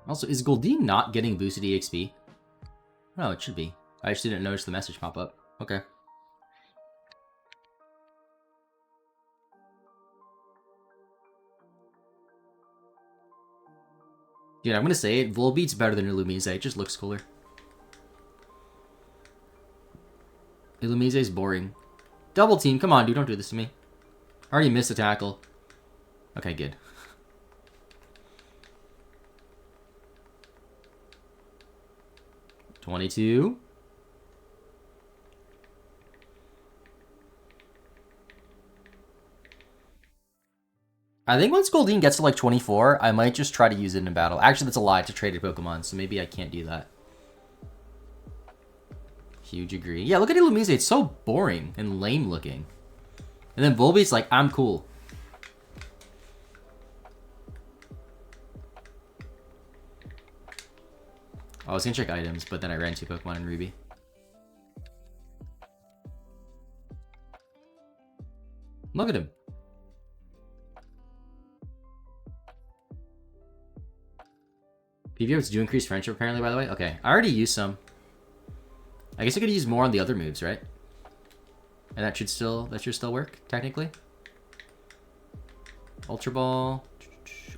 Also, is Goldeen not getting boosted EXP? No, it should be. I just didn't notice the message pop up. Okay. Dude, I'm gonna say it. Volbeat's better than Illumise. It just looks cooler. Illumise's boring. Double team. Come on, dude. Don't do this to me. I already missed a tackle. Okay, good. $22. I think once Goldeen gets to like 24, I might just try to use it in a battle. Actually, that's a lie. It's a traded Pokemon, so maybe I can't do that. Huge agree. Yeah, look at Illumise. It's so boring and lame looking. And then Volbeat's like, I'm cool. I was gonna check items, but then I ran 2 Pokemon in Ruby. Look at him. PVOs do increase friendship, apparently, by the way. Okay, I already used some. I guess I could use more on the other moves, right? And that should still work, technically. Ultra Ball.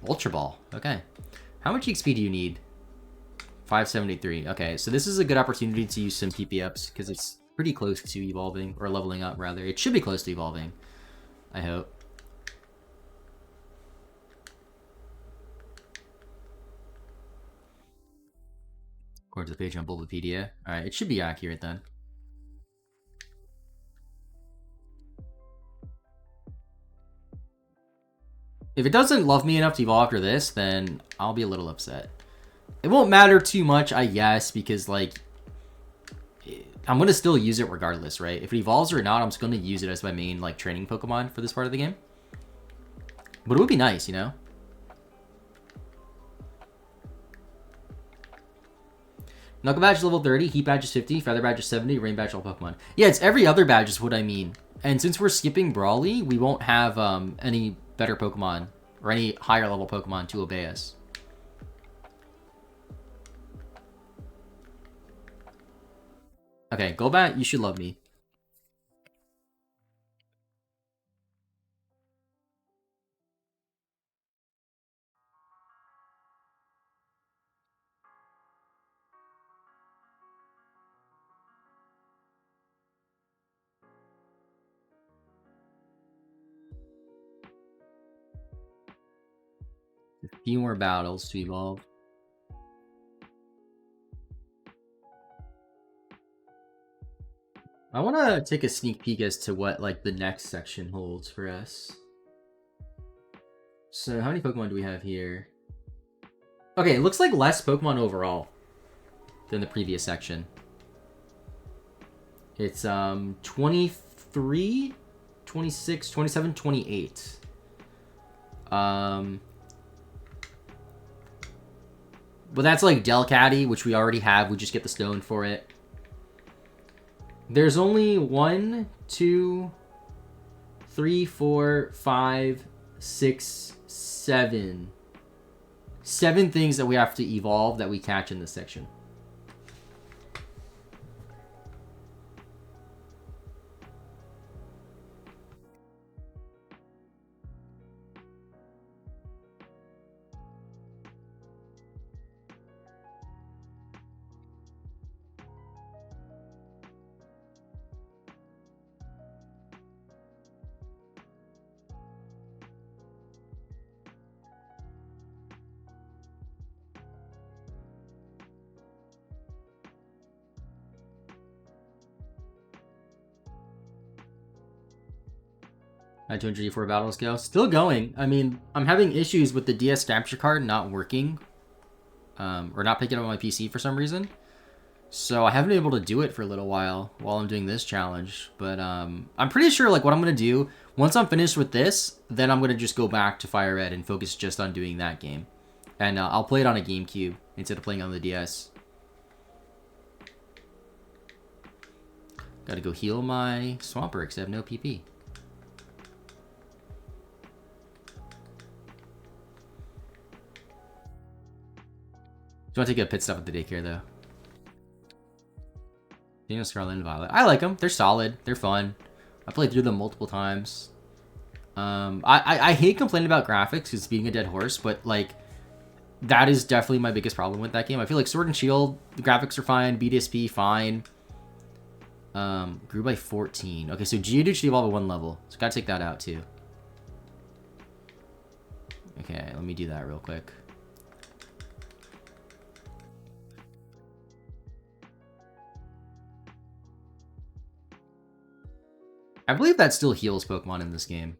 Ultra Ball. Okay. How much XP do you need? 573. Okay, so this is a good opportunity to use some PP ups because it's pretty close to evolving, or leveling up, rather. It should be close to evolving, I hope. According to the page on Bulbapedia. Alright, it should be accurate then. If it doesn't love me enough to evolve after this, then I'll be a little upset. It won't matter too much, I guess, because, like, I'm going to still use it regardless, right? If it evolves or not, I'm just going to use it as my main, like, training Pokemon for this part of the game. But it would be nice, you know? Knuckle Badge is level 30, Heat Badge is 50, Feather Badge is 70, Rain Badge all Pokemon. Yeah, it's every other badge is what I mean. And since we're skipping Brawly, we won't have any better Pokemon or any higher level Pokemon to obey us. Okay, Golbat, you should love me. A few more battles to evolve. I want to take a sneak peek as to what like the next section holds for us. So how many Pokemon do we have here? Okay, it looks like less Pokemon overall than the previous section. It's 23, 26, 27, 28. But that's like Delcatty, which we already have. We just get the stone for it. There's only 1, 2, 3, 4, 5, 6, 7. 7 things that we have to evolve that we catch in this section. At 284 battles go. Still going. I mean, I'm having issues with the DS capture card not working. Or not picking up on my PC for some reason. So I haven't been able to do it for a little while I'm doing this challenge. But I'm pretty sure like what I'm going to do, once I'm finished with this, then I'm going to just go back to Fire Red and focus just on doing that game. And I'll play it on a GameCube instead of playing on the DS. Gotta go heal my Swampert because I have no PP. Do you want to take a pit stop at the daycare, though? Daniel, Scarlet, and Violet. I like them. They're solid. They're fun. I played through them multiple times. I hate complaining about graphics because it's beating a dead horse, but, like, that is definitely my biggest problem with that game. I feel like Sword and Shield, the graphics are fine. BDSP, fine. Grew by 14. Okay, so Geodude should evolve at 1 level. So gotta take that out, too. Okay, let me do that real quick. I believe that still heals Pokemon in this game.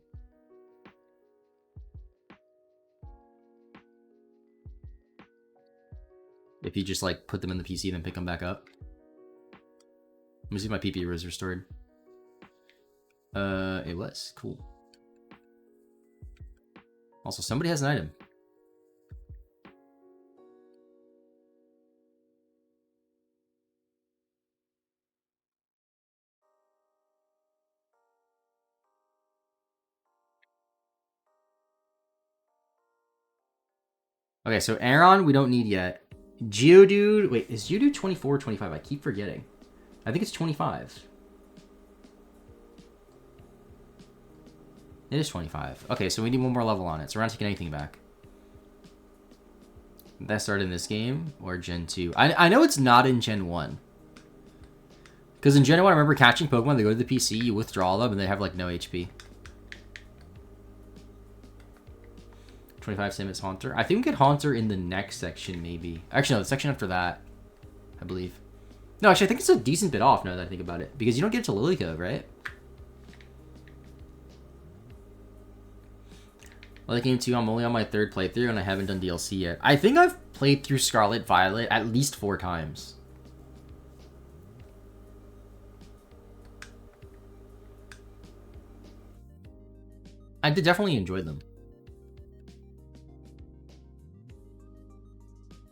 If you just, like, put them in the PC and then pick them back up. Let me see if my PP was restored. It was. Cool. Also, somebody has an item. Okay, so Aron, we don't need yet. Geodude, wait, is Geodude 24 or 25? I keep forgetting. I think it's 25. It is 25. Okay, so we need 1 more level on it, so we're not taking anything back. Did that start in this game or Gen 2? I know it's not in Gen 1. Because in Gen 1, I remember catching Pokemon, they go to the PC, you withdraw them, and they have, like, no HP. 25 same as Haunter. I think we get Haunter in the next section, maybe. Actually, no, the section after that, I believe. No, actually, I think it's a decent bit off now that I think about it. Because you don't get to Lily Cove, right? Lily Game 2, I'm only on my 3rd playthrough, and I haven't done DLC yet. I think I've played through Scarlet Violet at least 4 times. I did definitely enjoy them.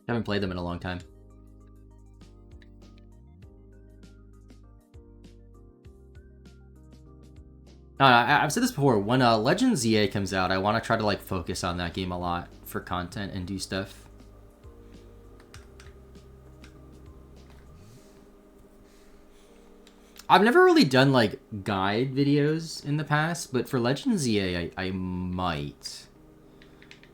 Haven't played them in a long time. I've said this before. When Legends ZA comes out, I want to try to like focus on that game a lot for content and do stuff. I've never really done like guide videos in the past, but for Legends ZA, I might.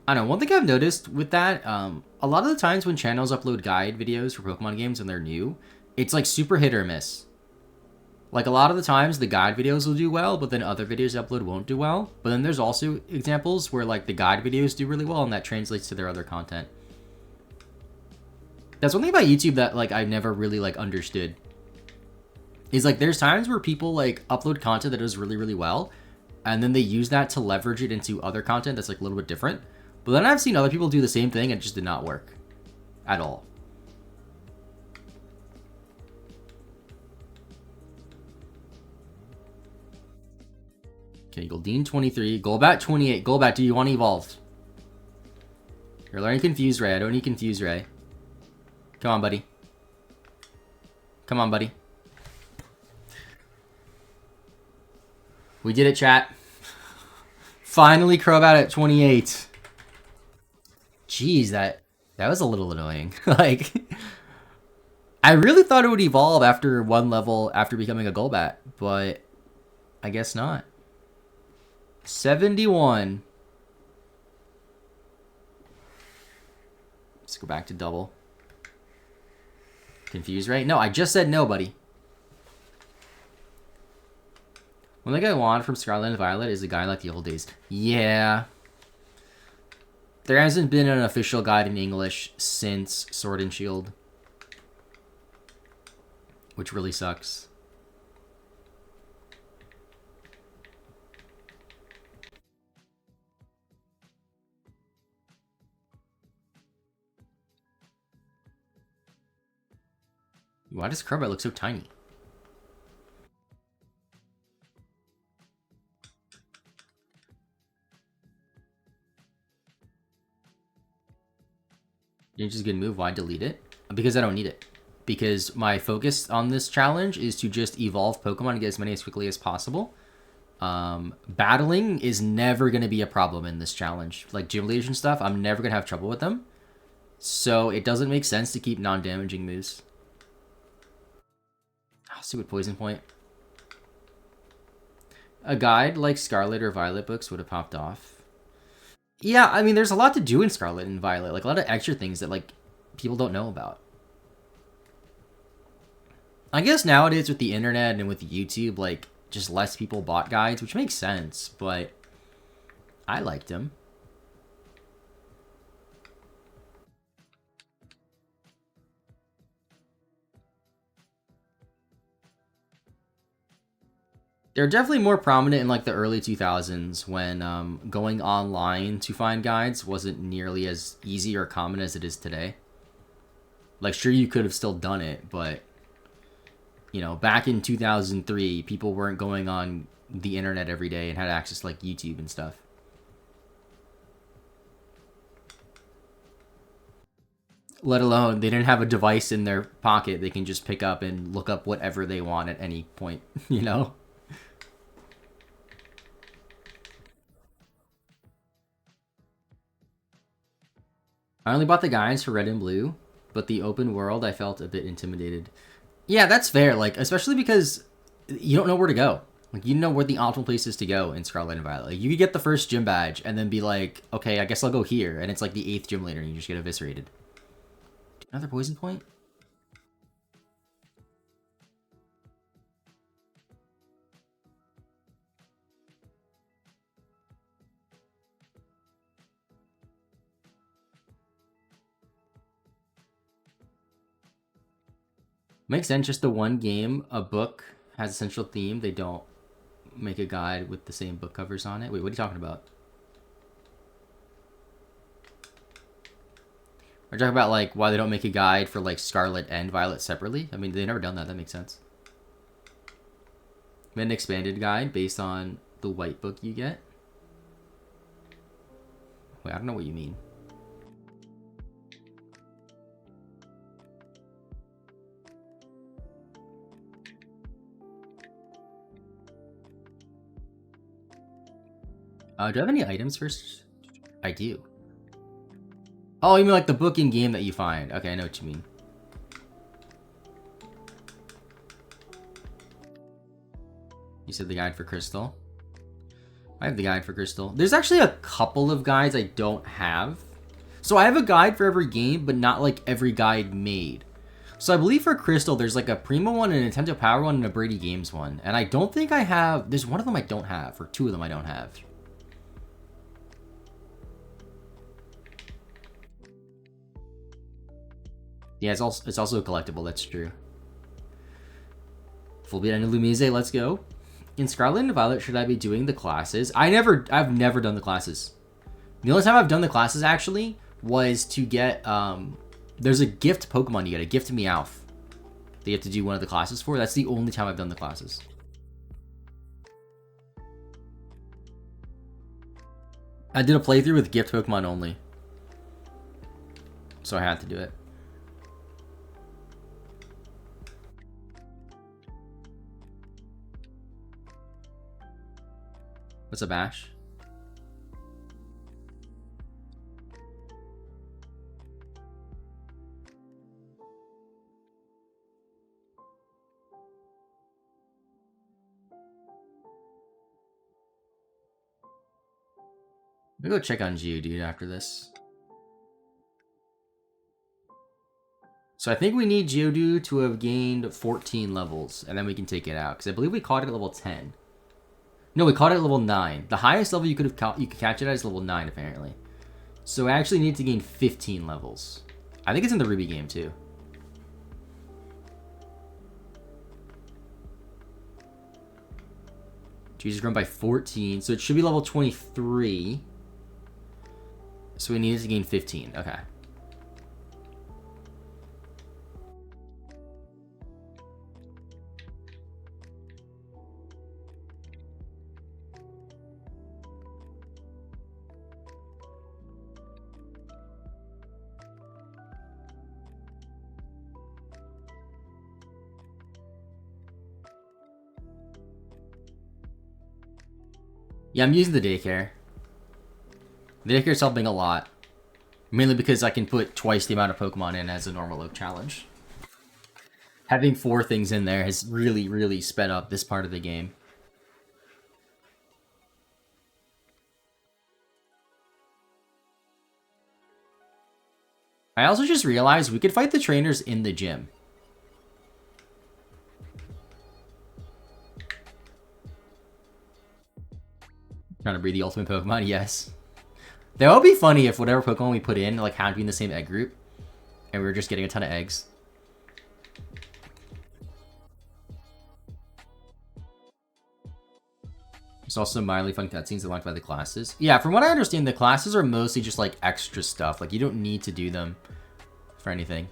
I don't know. One thing I've noticed with that, a lot of the times when channels upload guide videos for Pokemon games and they're new, it's like super hit or miss. Like a lot of the times the guide videos will do well, but then other videos upload won't do well. But then there's also examples where like the guide videos do really well and that translates to their other content. That's one thing about YouTube that like I've never really like understood. Is like there's times where people like upload content that does really, really well, and then they use that to leverage it into other content that's like a little bit different. But then I've seen other people do the same thing and it just did not work at all. Okay, Goldeen 23, Golbat 28. Golbat, do you want to evolve? You're learning Confuse Ray. I don't need Confuse Ray. Come on, buddy. Come on, buddy. We did it, chat. Finally, Crobat at 28. Jeez, that was a little annoying. Like, I really thought it would evolve after one level after becoming a Golbat, but I guess not. 71. Let's go back to double. Confused, right? No, I just said no, buddy. One thing I want from Scarlet and Violet is a guide like the old days. Yeah. There hasn't been an official guide in English since Sword and Shield. Which really sucks. Why does Crobat look so tiny? Ninja's a good move. Why delete it? Because I don't need it. Because my focus on this challenge is to just evolve Pokemon and get as many as quickly as possible. Battling is never going to be a problem in this challenge. Like gym leaders and stuff, I'm never going to have trouble with them. So it doesn't make sense to keep non-damaging moves. Oh, stupid Poison Point. A guide like Scarlet or Violet books would have popped off. Yeah, I mean, there's a lot to do in Scarlet and Violet. Like, a lot of extra things that, like, people don't know about. I guess nowadays with the internet and with YouTube, like, just less people bought guides, which makes sense, but I liked them. They're definitely more prominent in, like, the early 2000s when going online to find guides wasn't nearly as easy or common as it is today. Like, sure, you could have still done it, but, you know, back in 2003, people weren't going on the internet every day and had access to, like, YouTube and stuff. Let alone, they didn't have a device in their pocket they can just pick up and look up whatever they want at any point, you know? I only bought the guides for Red and Blue, but the open world I felt a bit intimidated. Yeah, that's fair, like, especially because you don't know where to go. Like, you know where the optimal place is to go in Scarlet and Violet. Like, you could get the first gym badge and then be like, okay, I guess I'll go here. And it's like the 8th gym leader and you just get eviscerated. Another Poison Point? Makes sense, just the one game, a book has a central theme. They don't make a guide with the same book covers on it. Wait, what are you talking about? Are you talking about, like, why they don't make a guide for, like, Scarlet and Violet separately? I mean, they've never done that. That makes sense. An expanded guide based on the white book you get? Wait, I don't know what you mean. Do I have any items first? I do. Oh, you mean like the book in game that you find. Okay, I know what you mean. You said the guide for Crystal. I have the guide for Crystal. There's actually a couple of guides I don't have. So I have a guide for every game, but not like every guide made. So I believe for Crystal, there's like a Primo one, a Nintendo Power one, and a Brady Games one. And I don't think I have... There's one of them I don't have, or two of them I don't have. Yeah, it's also a collectible, that's true. Full beat and Lumise, let's go. In Scarlet and Violet, should I be doing the classes? I've never done the classes. The only time I've done the classes, actually, was to get, there's a gift Pokemon you get, a gift Meowth that you have to do one of the classes for. That's the only time I've done the classes. I did a playthrough with gift Pokemon only. So I had to do it. What's up, Ash? I'm gonna go check on Geodude after this. So I think we need Geodude to have gained 14 levels, and then we can take it out. Because I believe we caught it at level 10. No, we caught it at level 9. The highest level you could catch it at is level 9, apparently. So we actually need to gain 15 levels. I think it's in the Ruby game, too. Geodude's grown by 14, so it should be level 23. So we needed to gain 15. Okay. Yeah, I'm using the daycare. The daycare's helping a lot. Mainly because I can put twice the amount of Pokemon in as a normal oak challenge. Having 4 things in there has really, really sped up this part of the game. I also just realized we could fight the trainers in the gym. Trying to breed the ultimate Pokemon, yes. That would be funny if whatever Pokemon we put in, like, had to be in the same egg group. And we were just getting a ton of eggs. There's also mildly fun cutscenes unlocked by the classes. Yeah, from what I understand, the classes are mostly just, like, extra stuff. Like, you don't need to do them for anything.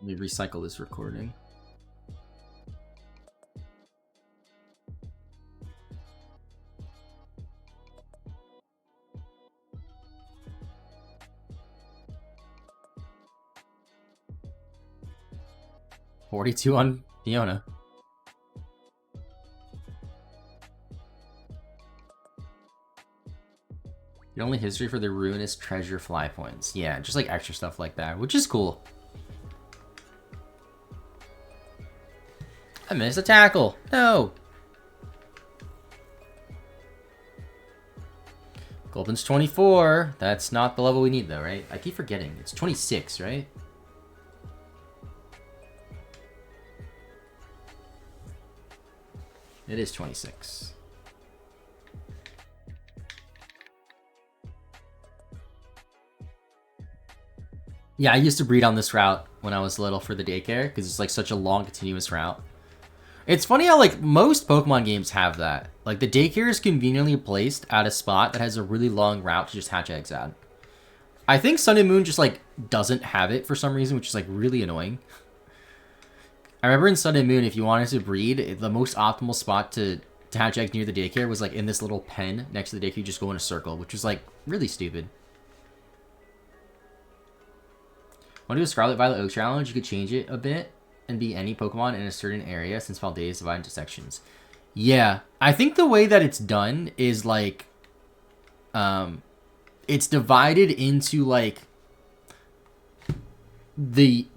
Let me recycle this recording. $42 on Fiona. The only history for the ruinous treasure fly points. Yeah, just like extra stuff like that, which is cool. I missed a tackle. No. Gulpin's 24. That's not the level we need though, right? I keep forgetting. It's 26, right? It is 26. Yeah, I used to breed on this route when I was little for the daycare because it's like such a long continuous route. It's funny how like most Pokemon games have that. Like the daycare is conveniently placed at a spot that has a really long route to just hatch eggs at. I think Sun and Moon just like doesn't have it for some reason, which is like really annoying. I remember in Sun and Moon, if you wanted to breed, the most optimal spot to hatch eggs near the daycare was like in this little pen next to the daycare. You just go in a circle, which was like really stupid. Want to do a Scarlet Violet Oak challenge? You could change it a bit and be any Pokemon in a certain area since Paldea is divided into sections. Yeah, I think the way that it's done is like, it's divided into like the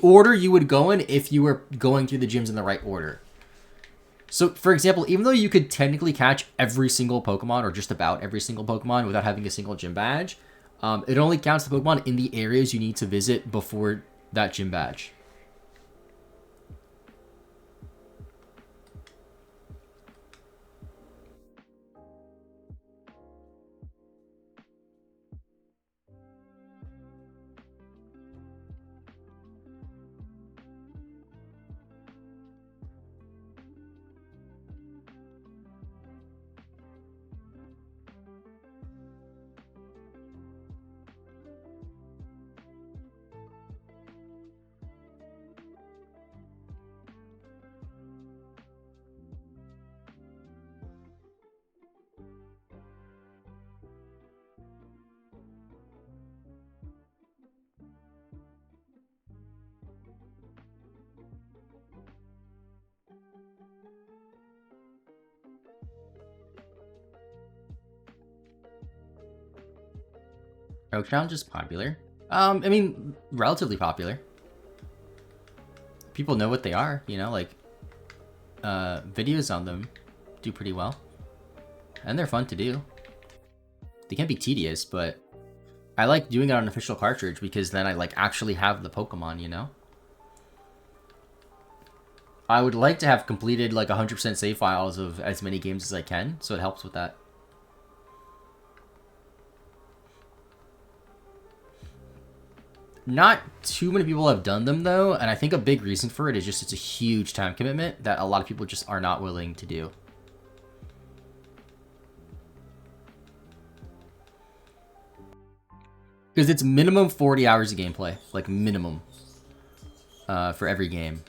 order you would go in if you were going through the gyms in the right order. So, for example, even though you could technically catch every single Pokemon or just about every single Pokemon without having a single gym badge, it only counts the Pokemon in the areas you need to visit before that gym badge. Oak challenge is popular. I mean, relatively popular. People know what they are, you know, like, videos on them do pretty well. And they're fun to do. They can be tedious, but I like doing it on an official cartridge because then I, like, actually have the Pokemon, you know? I would like to have completed, like, 100% save files of as many games as I can, so it helps with that. Not too many people have done them, though, and I think a big reason for it is just it's a huge time commitment that a lot of people just are not willing to do. Because it's minimum 40 hours of gameplay, like minimum, for every game.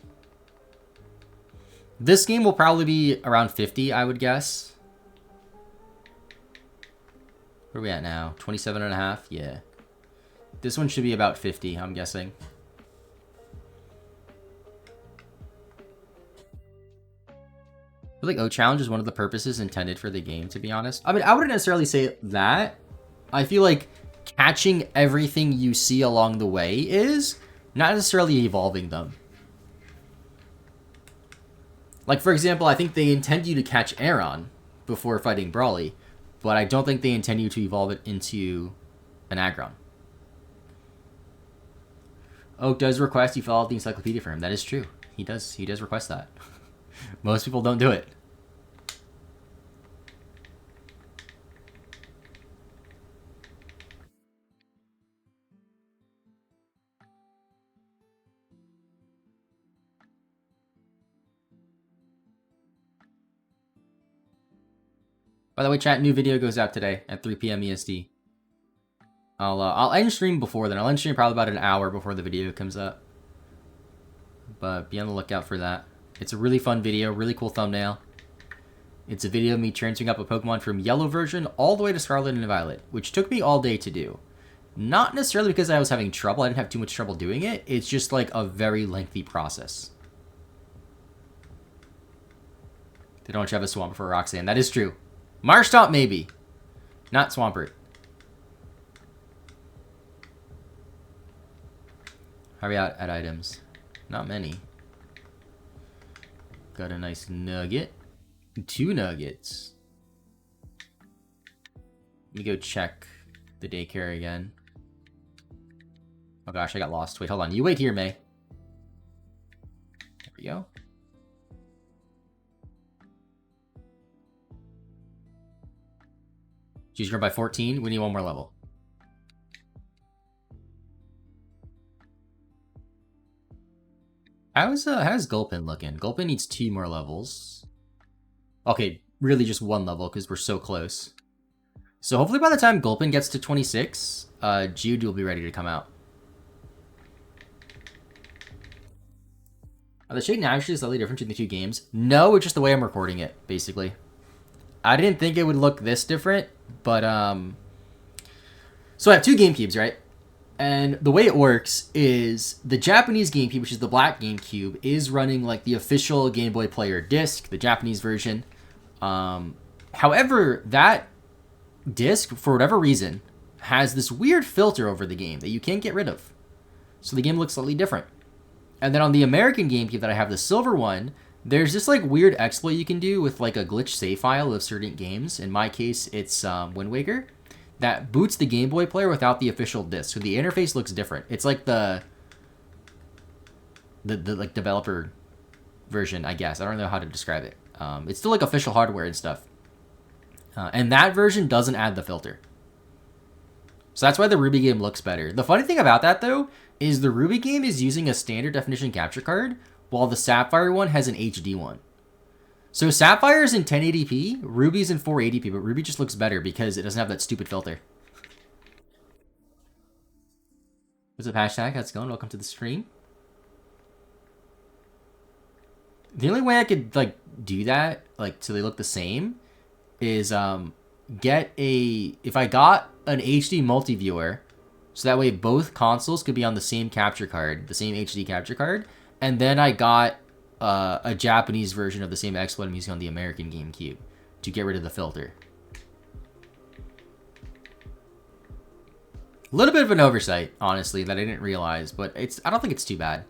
This game will probably be around 50, I would guess. Where are we at now? 27 and a half? Yeah. This one should be about 50, I'm guessing. I feel like O Challenge is one of the purposes intended for the game, to be honest. I mean, I wouldn't necessarily say that. I feel like catching everything you see along the way is, not necessarily evolving them. Like, for example, I think they intend you to catch Aron before fighting Brawly, but I don't think they intend you to evolve it into an Aggron. Oak does request you fill out the encyclopedia for him. That is true. He does request that. Most people don't do it. By the way, chat, new video goes out today at 3 p.m. EST. I'll end stream before then. I'll end stream probably about an hour before the video comes up. But be on the lookout for that. It's a really fun video, really cool thumbnail. It's a video of me transferring up a Pokemon from Yellow version all the way to Scarlet and Violet, which took me all day to do. Not necessarily because I was having trouble. I didn't have too much trouble doing it. It's just like a very lengthy process. They don't have a Swampert for Roxanne. That is true. Marshtomp, maybe. Not Swampert. How are we at items? Not many. Got a nice nugget. 2 nuggets. Let me go check the daycare again. Oh gosh, I got lost. Wait, hold on. You wait here, May. There we go. She's grown by 14. We need 1 more level. How's Gulpin looking? Gulpin needs 2 more levels. Okay, really just 1 level because we're so close. So hopefully by the time Gulpin gets to 26, Jude will be ready to come out. Are the shade naturally slightly different between the two games? No, it's just the way I'm recording it, basically. I didn't think it would look this different, but so I have two GameCubes, right? And the way it works is the Japanese GameCube, which is the black GameCube, is running like the official Game Boy Player disc, the Japanese version. However, that disc, for whatever reason, has this weird filter over the game that you can't get rid of. So the game looks slightly different. And then on the American GameCube that I have, the silver one, there's this like weird exploit you can do with like a glitch save file of certain games. In my case, it's Wind Waker. That boots the Game Boy Player without the official disc. So the interface looks different. It's like the like developer version, I guess. I don't know how to describe it. It's still like official hardware and stuff. And that version doesn't add the filter. So that's why the Ruby game looks better. The funny thing about that, though, is the Ruby game is using a standard definition capture card, while the Sapphire one has an HD one. So Sapphire is in 1080p, Ruby's in 480p, but Ruby just looks better because it doesn't have that stupid filter. What's up, hashtag? How's it going? Welcome to the stream. The only way I could like do that, like so they look the same, is get a if I got an HD multi-viewer, so that way both consoles could be on the same capture card, the same HD capture card, and then I got a Japanese version of the same exploit I'm using on the American GameCube to get rid of the filter. A little bit of an oversight, honestly, that I didn't realize, but I don't think it's too bad.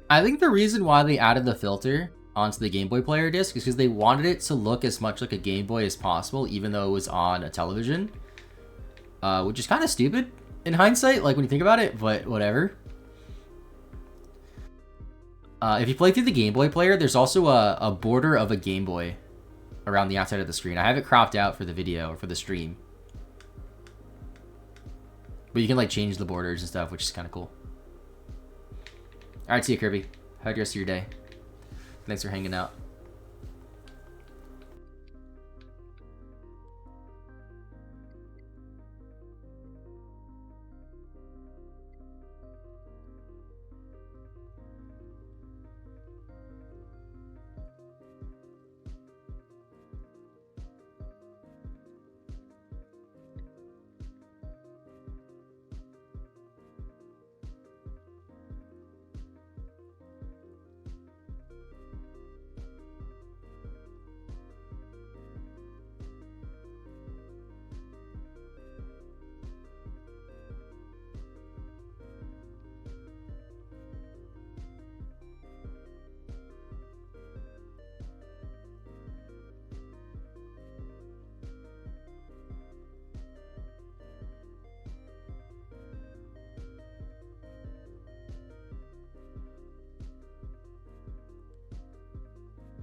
I think the reason why they added the filter onto the Game Boy Player disc is because they wanted it to look as much like a Game Boy as possible, even though it was on a television. Which is kind of stupid in hindsight, like when you think about it, but whatever. If you play through the Game Boy Player, there's also a border of a Game Boy around the outside of the screen. I have it cropped out for the video, or for the stream. But you can like change the borders and stuff, which is kind of cool. Alright, see you, Kirby. Have the rest of your day. Thanks for hanging out.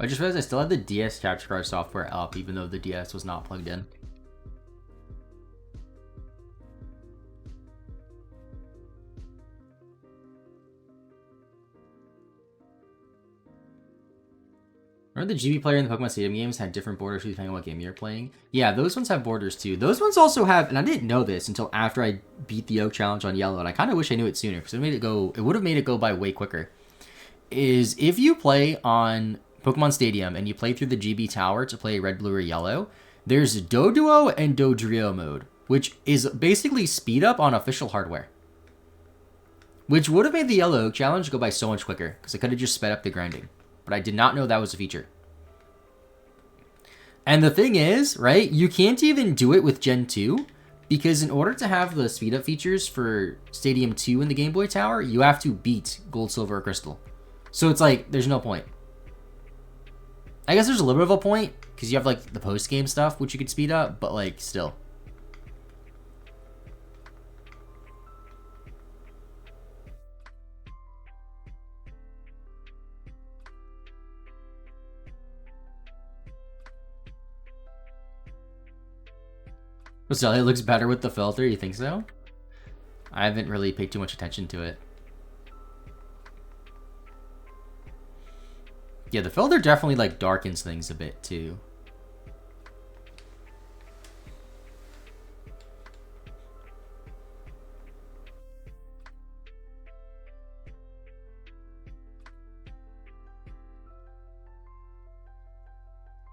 I just realized I still had the DS capture card software up, even though the DS was not plugged in. Remember the GB player in the Pokemon Stadium games had different borders depending on what game you're playing? Yeah, those ones have borders too. Those ones also have, and I didn't know this until after I beat the Oak Challenge on Yellow, and I kind of wish I knew it sooner because it would have made it go by way quicker. Is if you play on Pokemon Stadium and you play through the GB Tower to play Red, Blue, or Yellow, there's Doduo and Dodrio mode, which is basically speed up on official hardware. Which would have made the Yellow Oak Challenge go by so much quicker because I could have just sped up the grinding. But I did not know that was a feature. And the thing is, right, you can't even do it with Gen 2 because in order to have the speed up features for Stadium 2 in the Game Boy Tower, you have to beat Gold, Silver, or Crystal. So it's like, there's no point. I guess there's a little bit of a point because you have like the post-game stuff, which you could speed up, but like still. So it looks better with the filter, you think so? I haven't really paid too much attention to it. Yeah, the filter definitely like darkens things a bit too.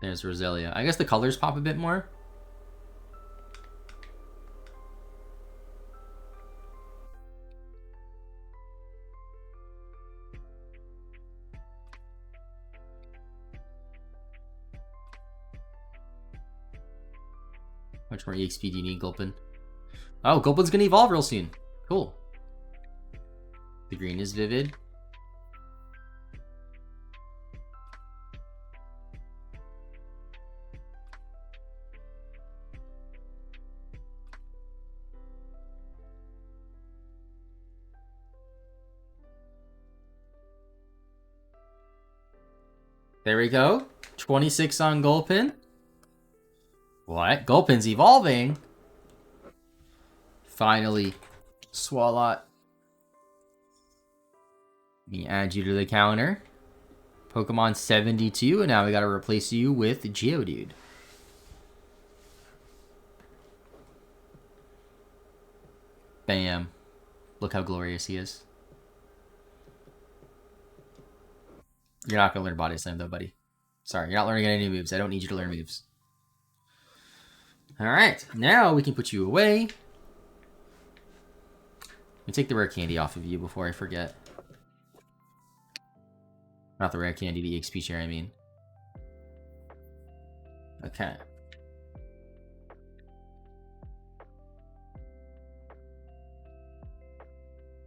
There's Roselia. I guess the colors pop a bit more. How much more EXP do you need, Gulpin? Oh, Gulpin's gonna evolve real soon. Cool. The green is vivid. There we go. 26 on Gulpin. What? Gulpin's evolving. Finally. Swalot. Let me add you to the counter. Pokemon 72, and now we gotta replace you with Geodude. Bam. Look how glorious he is. You're not gonna learn Body Slam though, buddy. Sorry, you're not learning any moves. I don't need you to learn moves. Alright, now we can put you away. Let me take the rare candy off of you before I forget. Not the rare candy, the EXP share, I mean. Okay.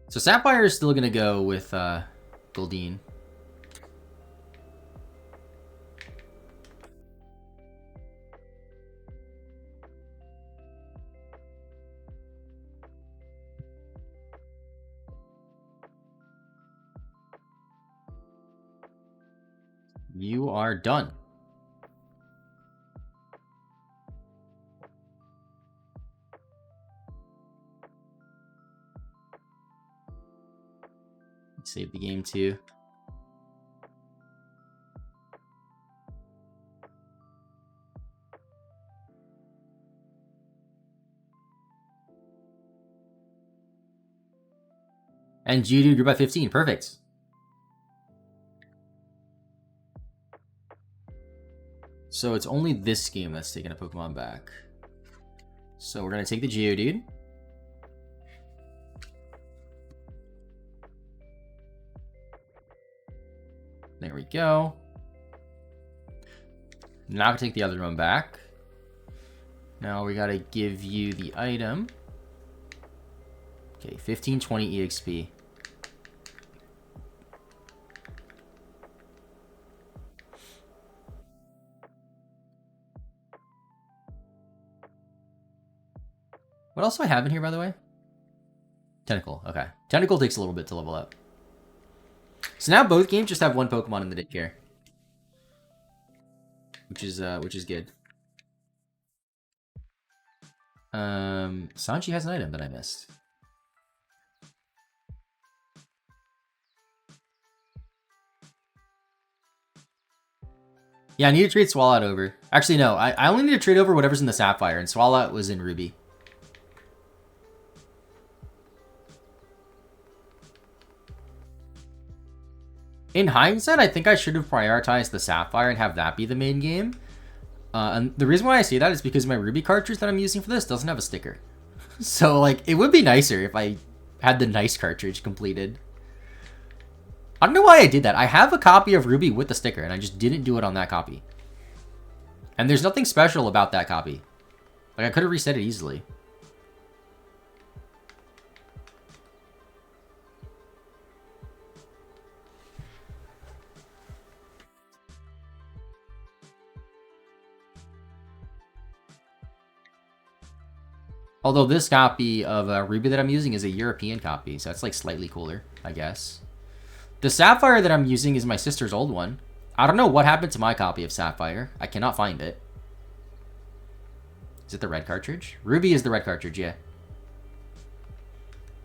So Sapphire is still gonna go with Goldeen. You are done. Save the game too. And Geodude grew by 15. Perfect. So it's only this game that's taking a Pokemon back. So we're going to take the Geodude. There we go. Now I can take the other one back. Now we got to give you the item. Okay, 1520 EXP. What else do I have in here, by the way? Tentacle. Okay. Tentacle takes a little bit to level up. So now both games just have one Pokemon in the daycare. Which is good. Sanji has an item that I missed. Yeah, I need to trade Swalot over. Actually, no. I only need to trade over whatever's in the Sapphire, and Swalot was in Ruby. In hindsight, I think I should have prioritized the Sapphire and have that be the main game. And the reason why I say that is because my Ruby cartridge that I'm using for this doesn't have a sticker. So, like, it would be nicer if I had the nice cartridge completed. I don't know why I did that. I have a copy of Ruby with the sticker, and I just didn't do it on that copy. And there's nothing special about that copy. Like, I could have reset it easily. Although this copy of Ruby that I'm using is a European copy, so that's like slightly cooler, I guess. The Sapphire that I'm using is my sister's old one. I don't know what happened to my copy of Sapphire. I cannot find it. Is it the red cartridge? Ruby is the red cartridge, yeah.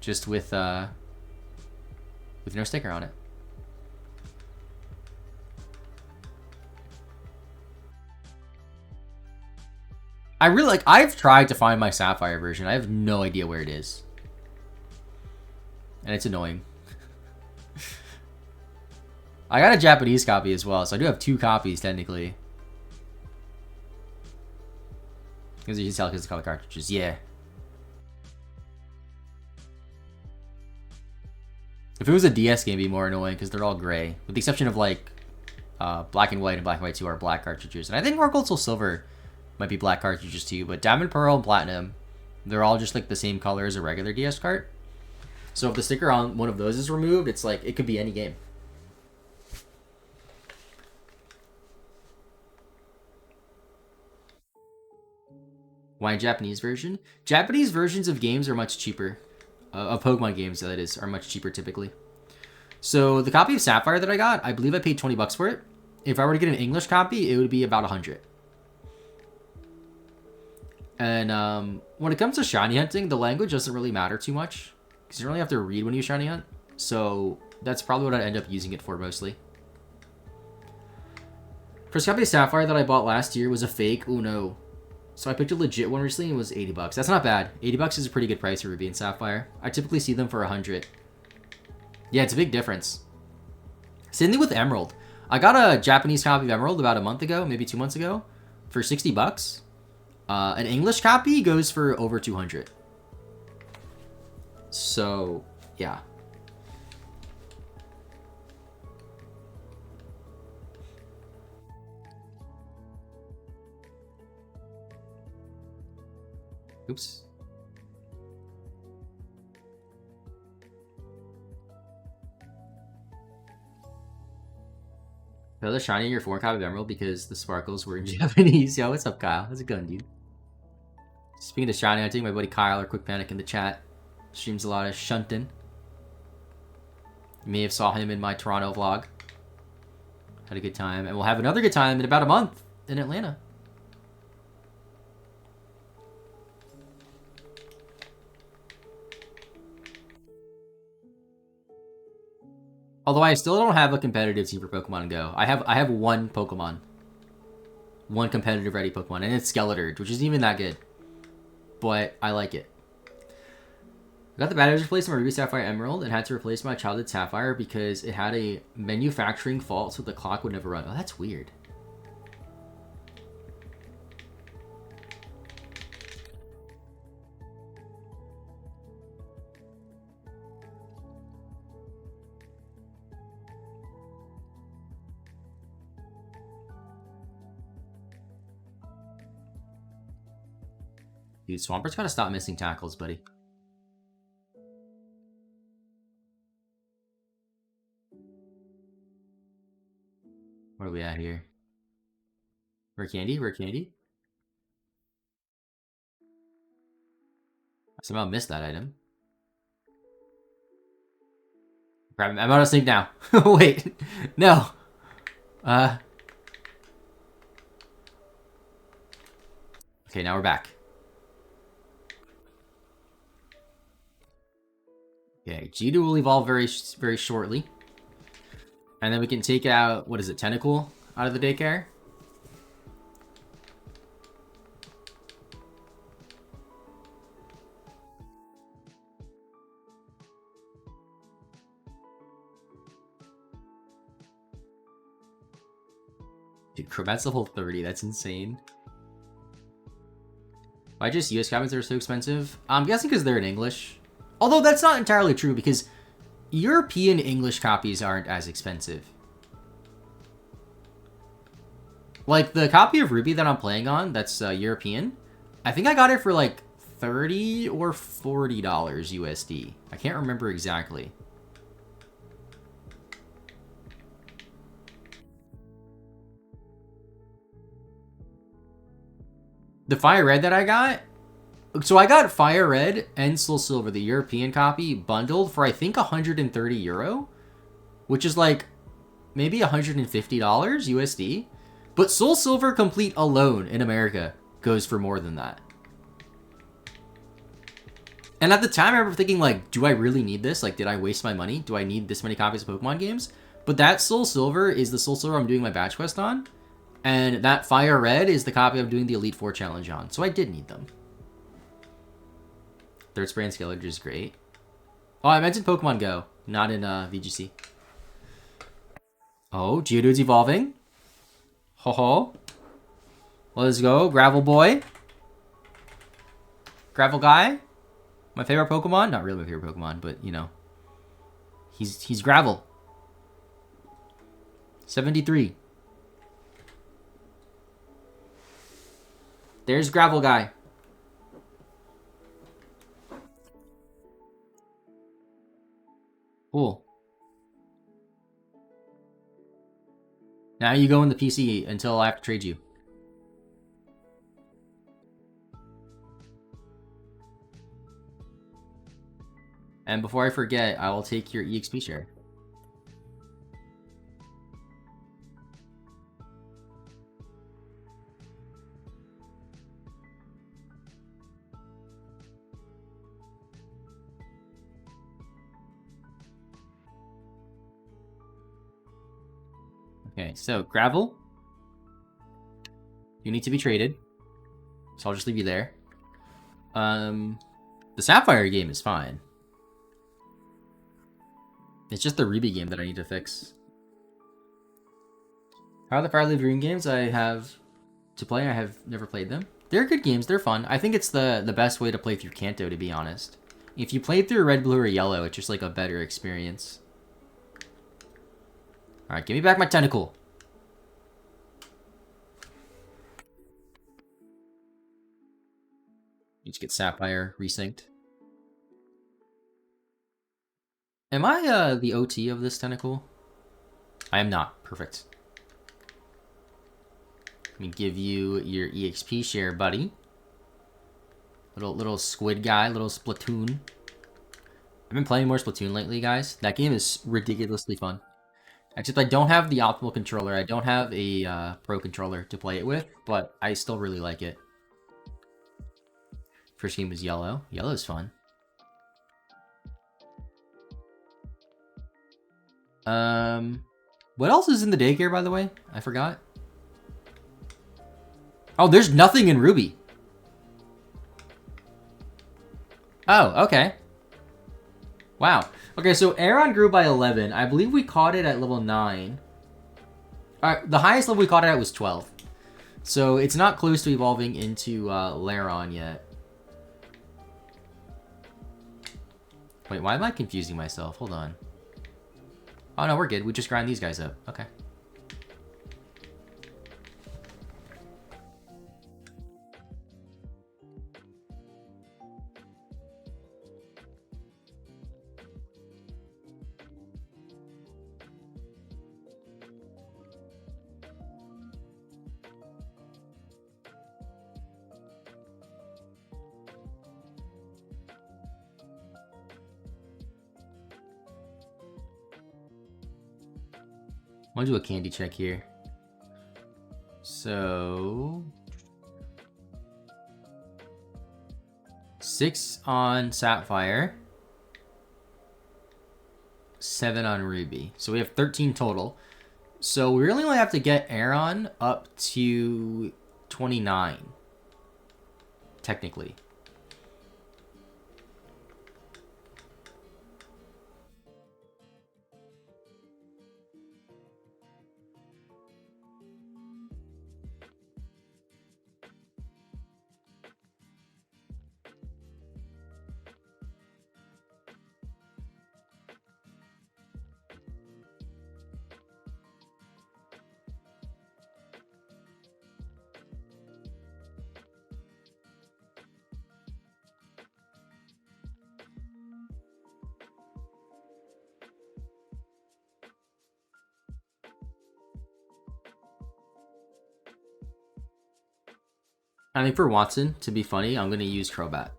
Just with no sticker on it. I really like. I've tried to find my Sapphire version. I have no idea where it is, and it's annoying. I got a Japanese copy as well, so I do have 2 copies technically. Because you can tell because it's color cartridges. Yeah. If it was a DS game, it'd be more annoying because they're all gray, with the exception of like Black and White and Black and White 2 are black cartridges, and I think More Gold Soul Silver might be black cartridges too. But Diamond, Pearl, and Platinum, they're all just like the same color as a regular DS cart. So if the sticker on one of those is removed, it's like it could be any game. Why Japanese version? Japanese versions of games are much cheaper. Of Pokemon games, that is, are much cheaper typically. So the copy of Sapphire that I got, I believe I paid 20 bucks for it. If I were to get an English copy, it would be about 100. And when it comes to shiny hunting, the language doesn't really matter too much, because you don't really have to read when you shiny hunt. So that's probably what I'd end up using it for mostly. First copy of Sapphire that I bought last year was a fake Uno. So I picked a legit one recently and it was 80 bucks. That's not bad. 80 bucks is a pretty good price for Ruby and Sapphire. I typically see them for 100. Yeah, it's a big difference. Same thing with Emerald. I got a Japanese copy of Emerald about a month ago, maybe 2 months ago, for 60 bucks. An English copy goes for over 200. So, yeah. Oops. Another shiny in your foreign copy of Emerald because the sparkles were in Japanese. Yo, what's up, Kyle? How's it going, dude? Speaking of shiny hunting, my buddy Kyle or Quick Panic in the chat streams a lot of shunting. You may have saw him in my Toronto vlog. Had a good time, and we'll have another good time in about a month in Atlanta. Although I still don't have a competitive team for Pokemon Go. I have one Pokemon. One competitive ready Pokemon, and it's Skeleturd, which isn't even that good. But I like it. I got the batteries replaced in my Ruby Sapphire Emerald and had to replace my childhood Sapphire because it had a manufacturing fault so the clock would never run. Oh, that's weird. Dude, Swampert's gotta stop missing tackles, buddy. Where are we at here? Rare candy? Rare candy? I somehow missed that item. Crap, I'm out of sync now. Wait. No. Okay, now we're back. Okay, G2 will evolve very shortly. And then we can take out, what is it, Tentacool out of the daycare? Dude, Crobat's level 30, that's insane. Why just US copies are so expensive? I'm guessing because they're in English. Although that's not entirely true because European English copies aren't as expensive. Like the copy of Ruby that I'm playing on, that's European. I think I got it for like $30 or $40 USD. I can't remember exactly. The Fire Red that I got, so I got Fire Red and Soul Silver, the European copy, bundled for I think 130 euro, which is like maybe $150 USD. But Soul Silver Complete alone in America goes for more than that. And at the time, I remember thinking like, do I really need this? Like, did I waste my money? Do I need this many copies of Pokemon games? But that Soul Silver is the Soul Silver I'm doing my batch quest on. And that Fire Red is the copy I'm doing the Elite Four challenge on, so I did need them. Third Spray and Scalar is great. Oh, I mentioned Pokemon Go, not in VGC. Oh, Geodude's evolving. Ho ho. Let's go, Gravel Boy. Gravel Guy. My favorite Pokemon? Not really my favorite Pokemon, but you know. He's Gravel. 73. There's Gravel Guy. Cool. Now you go in the PC until I have to trade you. And before I forget, I will take your EXP share. Okay, so Gravel, you need to be traded. So I'll just leave you there. The Sapphire game is fine. It's just the Ruby game that I need to fix. How are the Fire Leaf Green games I have to play? I have never played them. They're good games. They're fun. I think it's the best way to play through Kanto, to be honest. If you played through Red, Blue, or Yellow, it's just like a better experience. Alright, give me back my tentacle. You just get Sapphire resynced. Am I the OT of this tentacle? I am not. Perfect. Let me give you your EXP share, buddy. Little squid guy, little Splatoon. I've been playing more Splatoon lately, guys. That game is ridiculously fun. Except I don't have the optimal controller. I don't have a pro controller to play it with, but I still really like it. First game was Yellow. Yellow is fun. What else is in the daycare, by the way? I forgot. Oh, there's nothing in Ruby. Oh, okay. Wow. Okay, so Aeron grew by 11. I believe we caught it at level 9. Alright, the highest level we caught it at was 12. So it's not close to evolving into Lairon yet. Wait, why am I confusing myself? Hold on. Oh no, we're good. We just grind these guys up. Okay. I'll do a candy check here. So 6 on Sapphire, 7 on Ruby. So we have 13 total. So we really only have to get Aeron up to 29, technically. I think for Watson, to be funny, I'm going to use Crobat.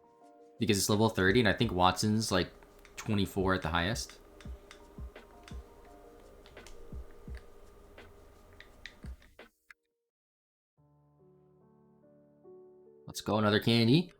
Because it's level 30, and I think Watson's like 24 at the highest. Let's go, another candy.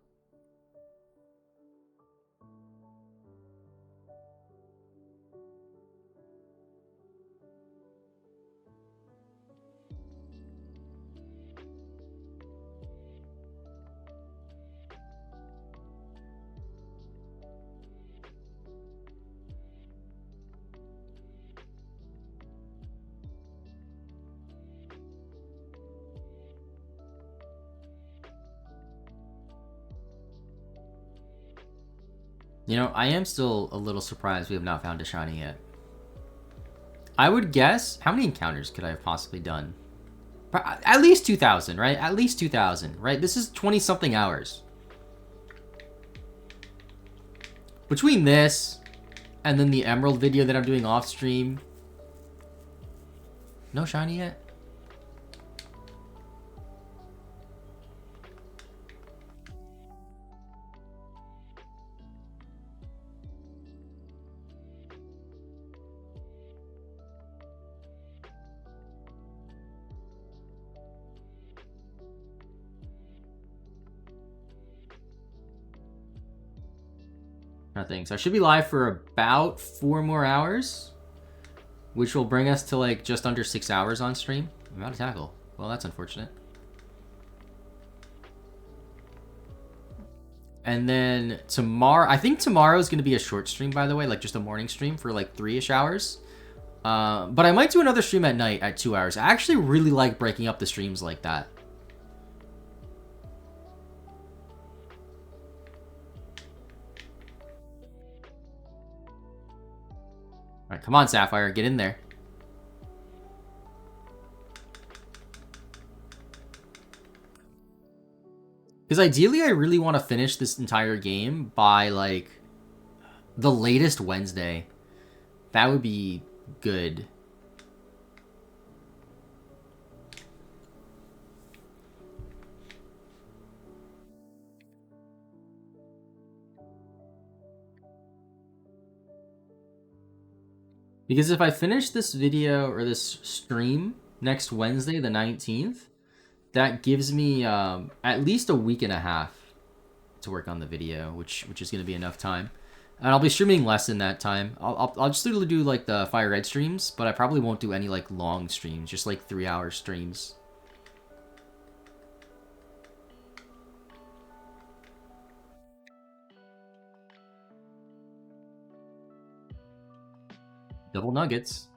You know, I am still a little surprised we have not found a shiny yet. I would guess, how many encounters could I have possibly done? At least 2,000, right? At least 2,000, right? This is 20-something hours. Between this and then the Emerald video that I'm doing off stream. No shiny yet? Nothing. So I should be live for about 4 more hours, which will bring us to like just under 6 hours on stream. I'm out of tackle. Well, that's unfortunate. And then tomorrow, I think tomorrow is going to be a short stream, by the way, like just a morning stream for like 3-ish hours. But I might do another stream at night at 2 hours. I actually really like breaking up the streams like that. All right, come on, Sapphire, get in there. Because ideally, I really want to finish this entire game by, like, the latest Wednesday. That would be good. Because if I finish this video or this stream next Wednesday, the 19th, that gives me at least a week and a half to work on the video, which is going to be enough time. And I'll be streaming less in that time. I'll just literally do like the Fire Red streams, but I probably won't do any like long streams, just like 3-hour streams. Double nuggets.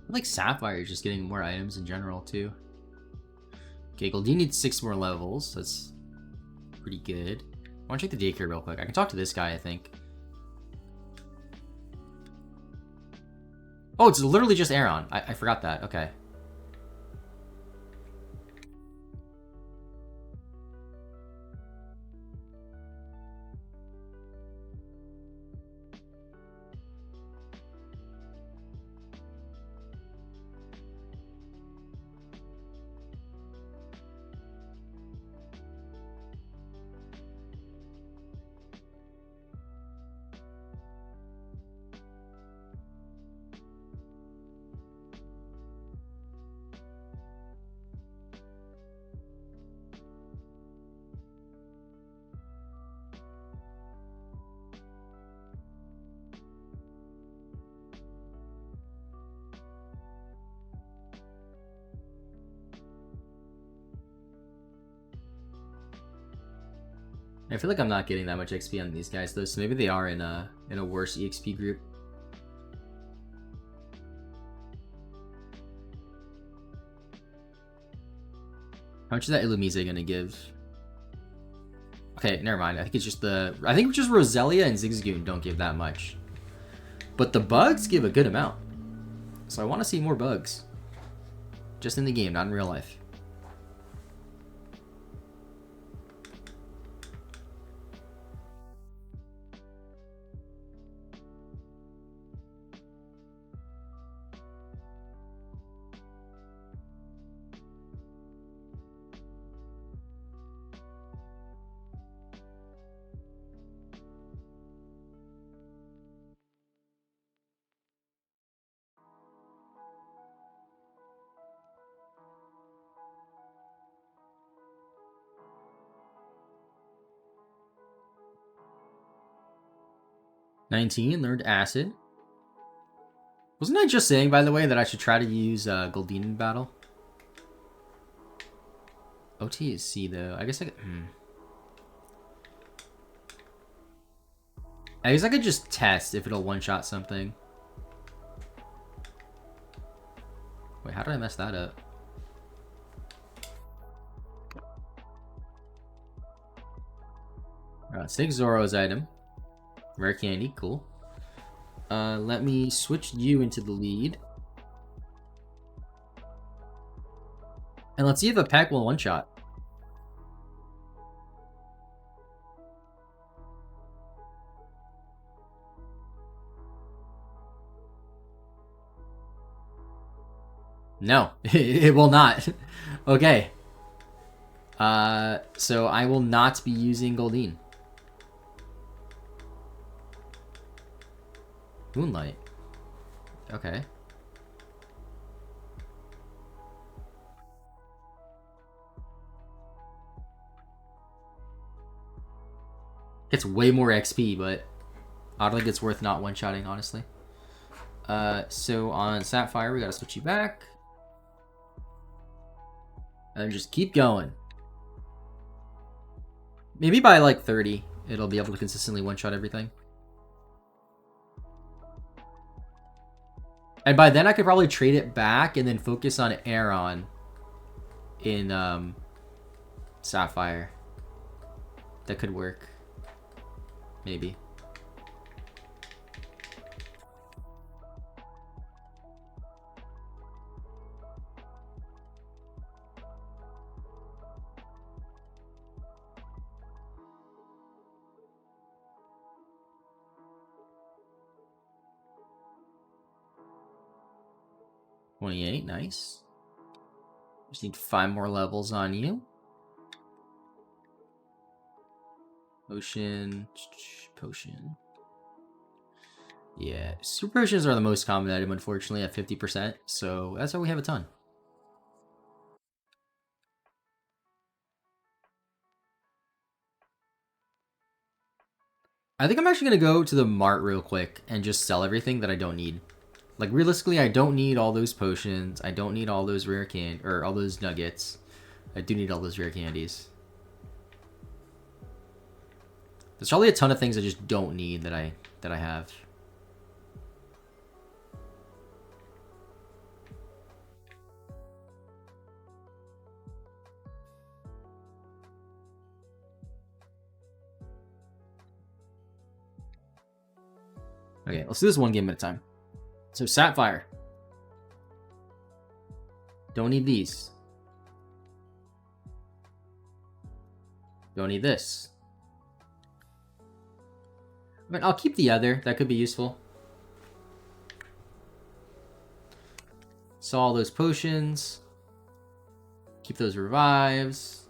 I like Sapphire is just getting more items in general, too. Okay, Goldie needs 6 more levels. That's pretty good. I want to check the daycare real quick. I can talk to this guy, I think. Oh, it's literally just Aaron. I forgot that. Okay. I feel like I'm not getting that much XP on these guys though, so maybe they are in a worse EXP group. How much is that Illumise gonna give? Okay, never mind. I think it's just Roselia and Zigzagoon don't give that much. But the bugs give a good amount. So I want to see more bugs. Just in the game, not in real life. 19, learned Acid. Wasn't I just saying, by the way, that I should try to use Goldeen in battle? OT is C, though. I guess I could... I guess I could just test if it'll one-shot something. Wait, how did I mess that up? Take Zoro's item. Rare candy, cool. Let me switch you into the lead. And let's see if a pack will one-shot. No, it will not. Okay. So I will not be using Goldeen. Moonlight. Okay. Gets way more XP, but I don't think it's worth not one-shotting, honestly. So on Sapphire, we gotta switch you back. And just keep going. Maybe by like 30, it'll be able to consistently one-shot everything. And by then, I could probably trade it back and then focus on Aeron in Sapphire. That could work. Maybe. $28, nice. Just need 5 more levels on you. Potion. Yeah, super potions are the most common item, unfortunately, at 50%. So that's why we have a ton. I think I'm actually going to go to the mart real quick and just sell everything that I don't need. Like, realistically, I don't need all those potions. I don't need all those rare or all those nuggets. I do need all those rare candies. There's probably a ton of things I just don't need that I have. Okay, let's do this one game at a time. So, Sapphire. Don't need these. Don't need this. I mean, I'll keep the other. That could be useful. So all those potions. Keep those revives.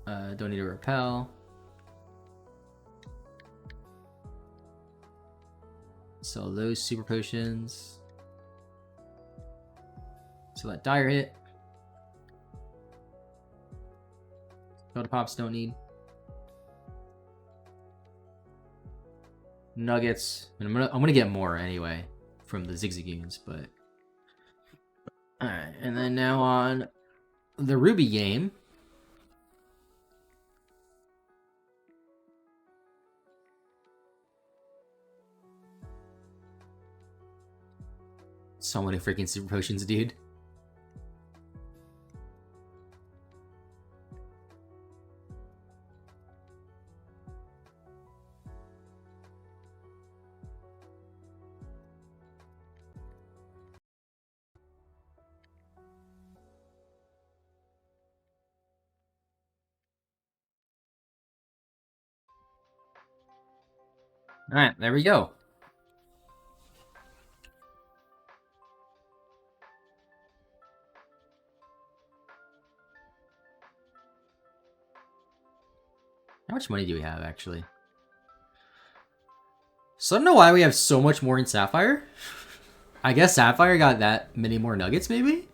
Don't need a repel. So those super potions. So that dire hit. Soda pops don't need. Nuggets. And I'm gonna get more anyway from the Zigzagoons, but alright, and then now on the Ruby game. So many freaking super potions, dude. Alright, there we go. How much money do we have, actually? So I don't know why we have so much more in Sapphire. I guess Sapphire got that many more nuggets, maybe?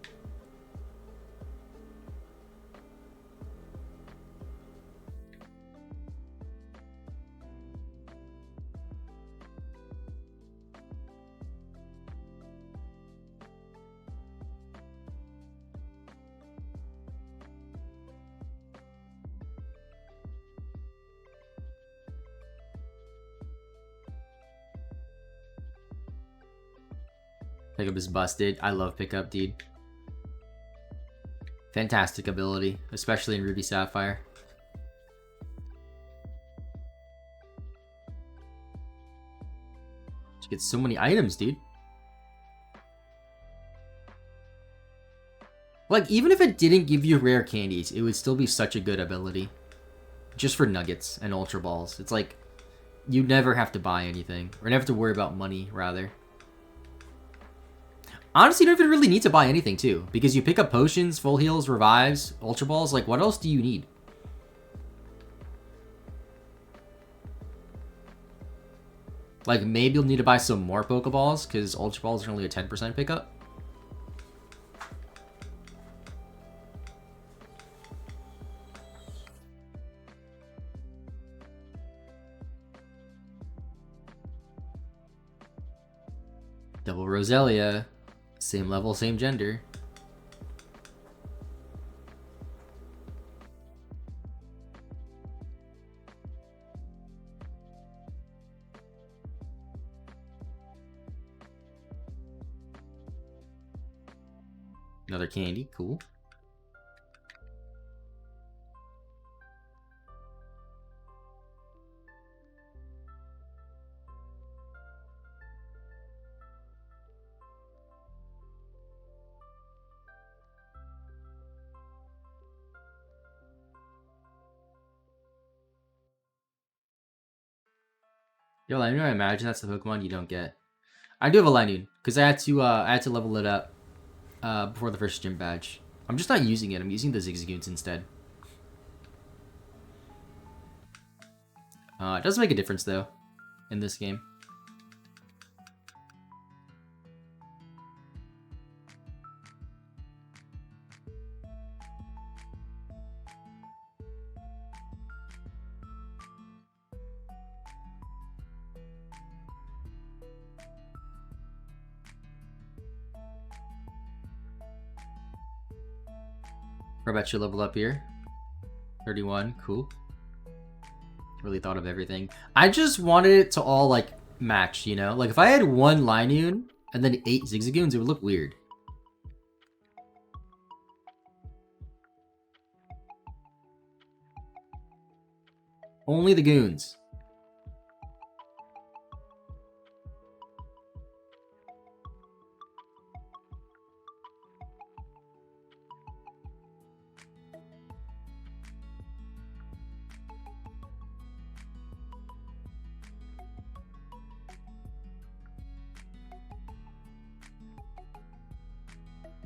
Pickup is busted. I love pickup, dude. Fantastic ability, especially in Ruby Sapphire. You get so many items, dude. Like, even if it didn't give you rare candies, it would still be such a good ability. Just for nuggets and ultra balls. It's like, you never have to buy anything. Or never have to worry about money, rather. Honestly, you don't even really need to buy anything, too. Because you pick up potions, full heals, revives, ultra balls. Like, what else do you need? Like, maybe you'll need to buy some more Pokeballs, because ultra balls are only a 10% pickup. Double Roselia. Same level, same gender. Another candy, cool. Yo, Linoon, I imagine that's the Pokemon you don't get. I do have a Linoon, because I had to level it up before the first gym badge. I'm just not using it. I'm using the Zigzagoons instead. It does make a difference though in this game. What about you level up here? 31, cool. Really thought of everything. I just wanted it to all, like, match, you know? Like, if I had one Linoon and then 8 Zigzagoons, it would look weird. Only the goons.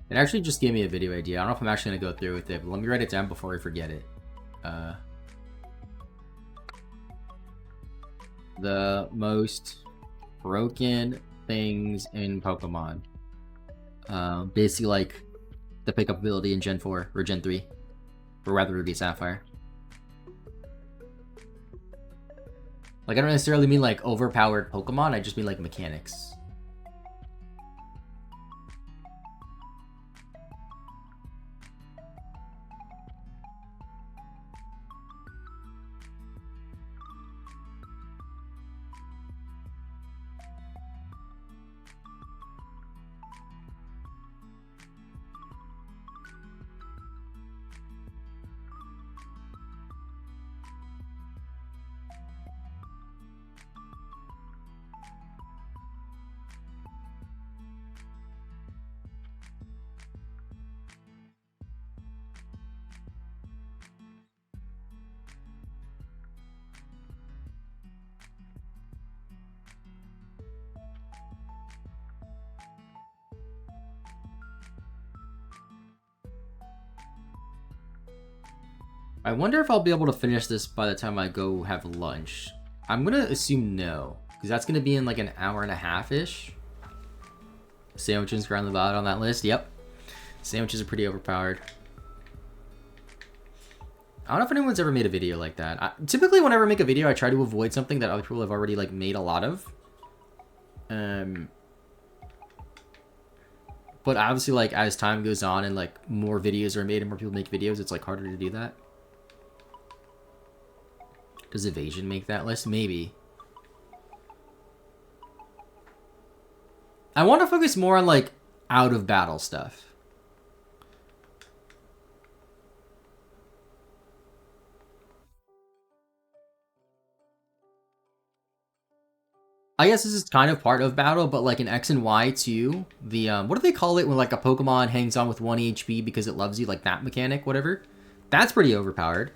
It actually just gave me a video idea. I don't know if I'm actually going to go through with it, but let me write it down before I forget it. The most broken things in Pokemon. Basically like the pickup ability in Gen 4 or Gen 3. Or rather Ruby Sapphire. Like, I don't necessarily mean like overpowered Pokemon, I just mean like mechanics. I wonder if I'll be able to finish this by the time I go have lunch. I'm gonna assume no, because that's gonna be in like an hour and a half-ish. Sandwiches ground the bottom on that list, yep. Sandwiches are pretty overpowered. I don't know if anyone's ever made a video like that. Typically, whenever I make a video, I try to avoid something that other people have already like made a lot of. But obviously, like, as time goes on and like more videos are made and more people make videos, it's like harder to do that. Does evasion make that list? Maybe. I want to focus more on, like, out-of-battle stuff. I guess this is kind of part of battle, but like in X and Y too, the what do they call it when like a Pokemon hangs on with 1 HP because it loves you, like that mechanic, whatever? That's pretty overpowered.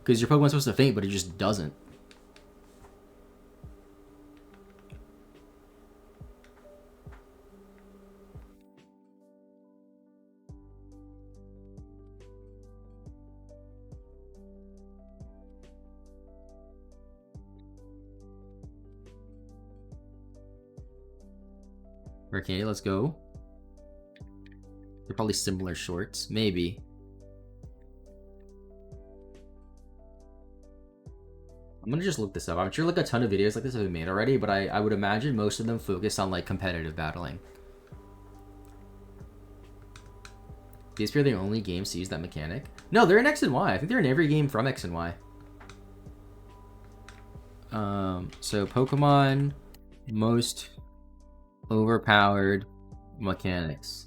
Because your Pokemon's supposed to faint, but it just doesn't. Okay, let's go. They're probably similar shorts. Maybe. I'm gonna just look this up. I'm sure like a ton of videos like this have been made already, but I would imagine most of them focus on like competitive battling. PSP are the only games to use that mechanic. No, they're in X and Y. I think they're in every game from X and Y. So Pokemon most overpowered mechanics.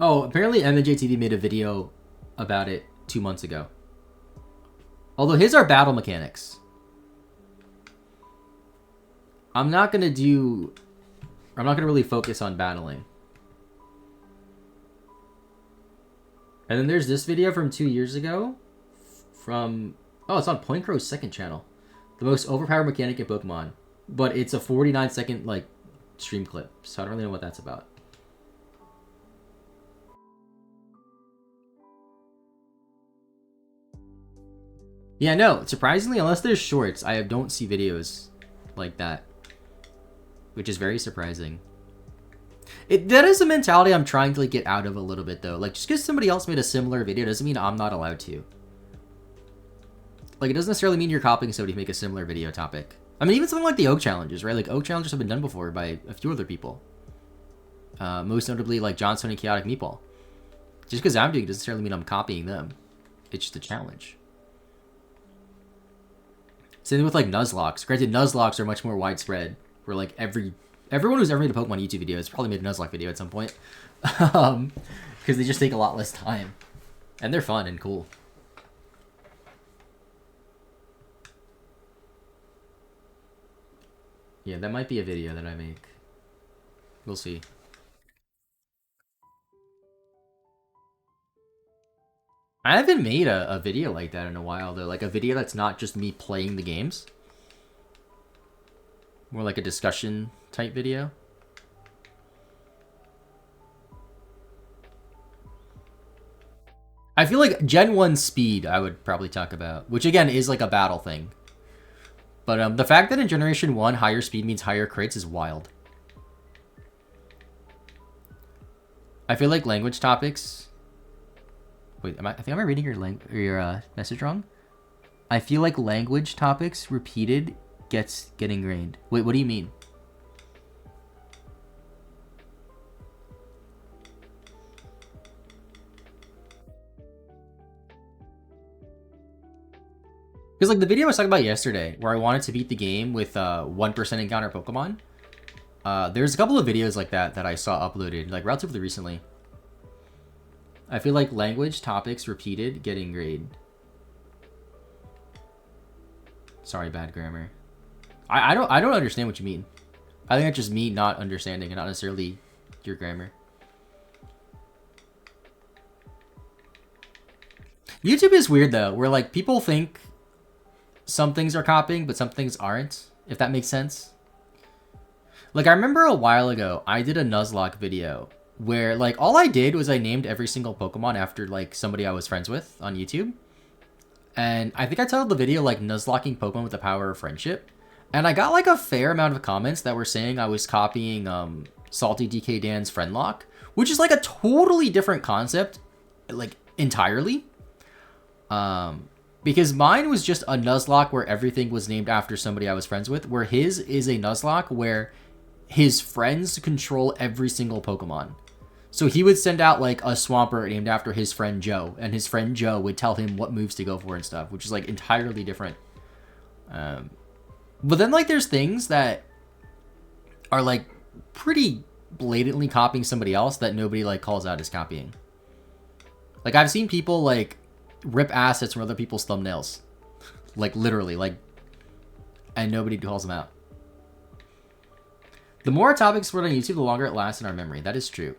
Oh, apparently MNJTV made a video about it 2 months ago. Although his are battle mechanics. I'm not gonna really focus on battling. And then there's this video from 2 years ago. Oh, it's on Point Crow's second channel. The most overpowered mechanic in Pokemon. But it's a 49-second, like, stream clip. So I don't really know what that's about. Yeah, no. Surprisingly, unless there's shorts, I don't see videos like that. Which is very surprising. That is a mentality I'm trying to like, get out of a little bit, though. Like, just because somebody else made a similar video doesn't mean I'm not allowed to. Like, it doesn't necessarily mean you're copying somebody to make a similar video topic. I mean, even something like the Oak Challenges, right? Like, Oak Challenges have been done before by a few other people. Most notably, like, Johnstone and Chaotic Meatball. Just because I'm doing it doesn't necessarily mean I'm copying them. It's just a challenge. Same with, like, Nuzlocke. Granted, Nuzlocke are much more widespread. Where, like, everyone who's ever made a Pokemon YouTube video has probably made a Nuzlocke video at some point. Because they just take a lot less time. And they're fun and cool. Yeah, that might be a video that I make. We'll see. I haven't made a video like that in a while, though. Like, a video that's not just me playing the games. More like a discussion type video. I feel like Gen 1 speed I would probably talk about. Which, again, is like a battle thing. But the fact that in Generation 1, higher speed means higher crits is wild. I feel like language topics... Wait, am I reading your message wrong? I feel like language topics repeated get ingrained. Wait, what do you mean? Because like the video I was talking about yesterday, where I wanted to beat the game with 1% encounter Pokemon, there's a couple of videos like that I saw uploaded like relatively recently. I feel like language topics repeated get ingrained. Sorry, bad grammar. I don't understand what you mean. I think that's just me not understanding and not necessarily your grammar. YouTube is weird though, where like people think some things are copying, but some things aren't, if that makes sense. Like I remember a while ago, I did a Nuzlocke video where like all I did was I named every single Pokemon after like somebody I was friends with on YouTube. And I think I titled the video like Nuzlocking Pokemon with the Power of Friendship. And I got like a fair amount of comments that were saying I was copying Salty DK Dan's Friendlock, which is like a totally different concept, like entirely. Because mine was just a Nuzlocke where everything was named after somebody I was friends with, where his is a Nuzlocke where his friends control every single Pokemon. So he would send out like a Swampert named after his friend Joe, and his friend Joe would tell him what moves to go for and stuff, which is like entirely different. But then like there's things that are like pretty blatantly copying somebody else that nobody like calls out as copying. Like I've seen people like rip assets from other people's thumbnails. Like literally, like, and nobody calls them out. The more our topics spread on YouTube, the longer it lasts in our memory. That is true.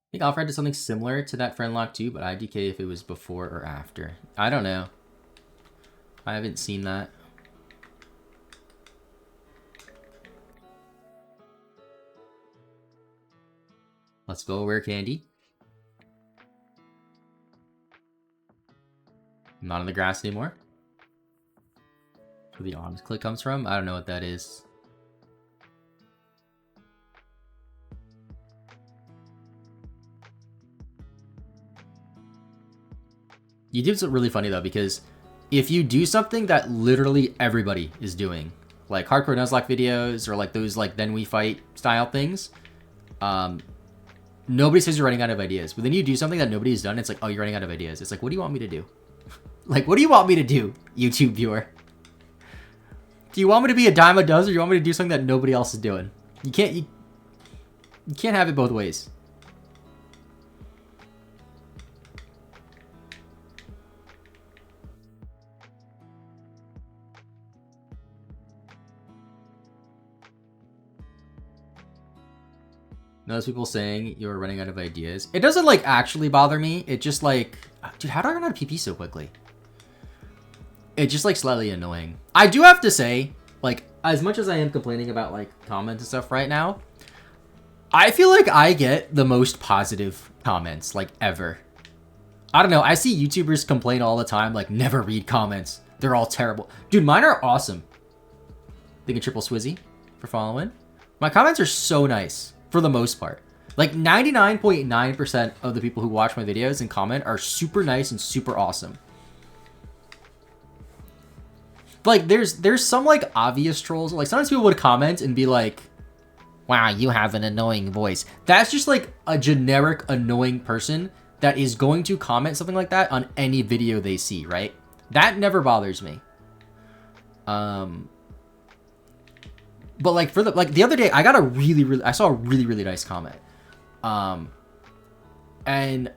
I think Alfred did something similar to that friend lock too, but IDK if it was before or after. I don't know. I haven't seen that. Let's go wear candy. I'm not on the grass anymore. Where the honest click comes from? I don't know what that is. YouTube's really funny though, because if you do something that literally everybody is doing, like hardcore Nuzlocke videos or like those like then we fight style things, nobody says you're running out of ideas. But then you do something that nobody's done, it's like, oh, you're running out of ideas. It's like, what do you want me to do? Like, what do you want me to do, YouTube viewer? Do you want me to be a dime a dozen, or do you want me to do something that nobody else is doing? You can't have it both ways. Those people saying you're running out of ideas. It doesn't like actually bother me. It just like, dude, how do I run out of PP so quickly? It's just like slightly annoying. I do have to say, like, as much as I am complaining about like comments and stuff right now, I feel like I get the most positive comments like ever. I don't know. I see YouTubers complain all the time, like never read comments. They're all terrible. Dude, mine are awesome. Thank you, Triple Swizzy, for following. My comments are so nice. For the most part. Like 99.9% of the people who watch my videos and comment are super nice and super awesome. Like there's some like obvious trolls. Like sometimes people would comment and be like, wow, you have an annoying voice. That's just like a generic annoying person that is going to comment something like that on any video they see, right? That never bothers me. But like for the other day, I got I saw a really nice comment, and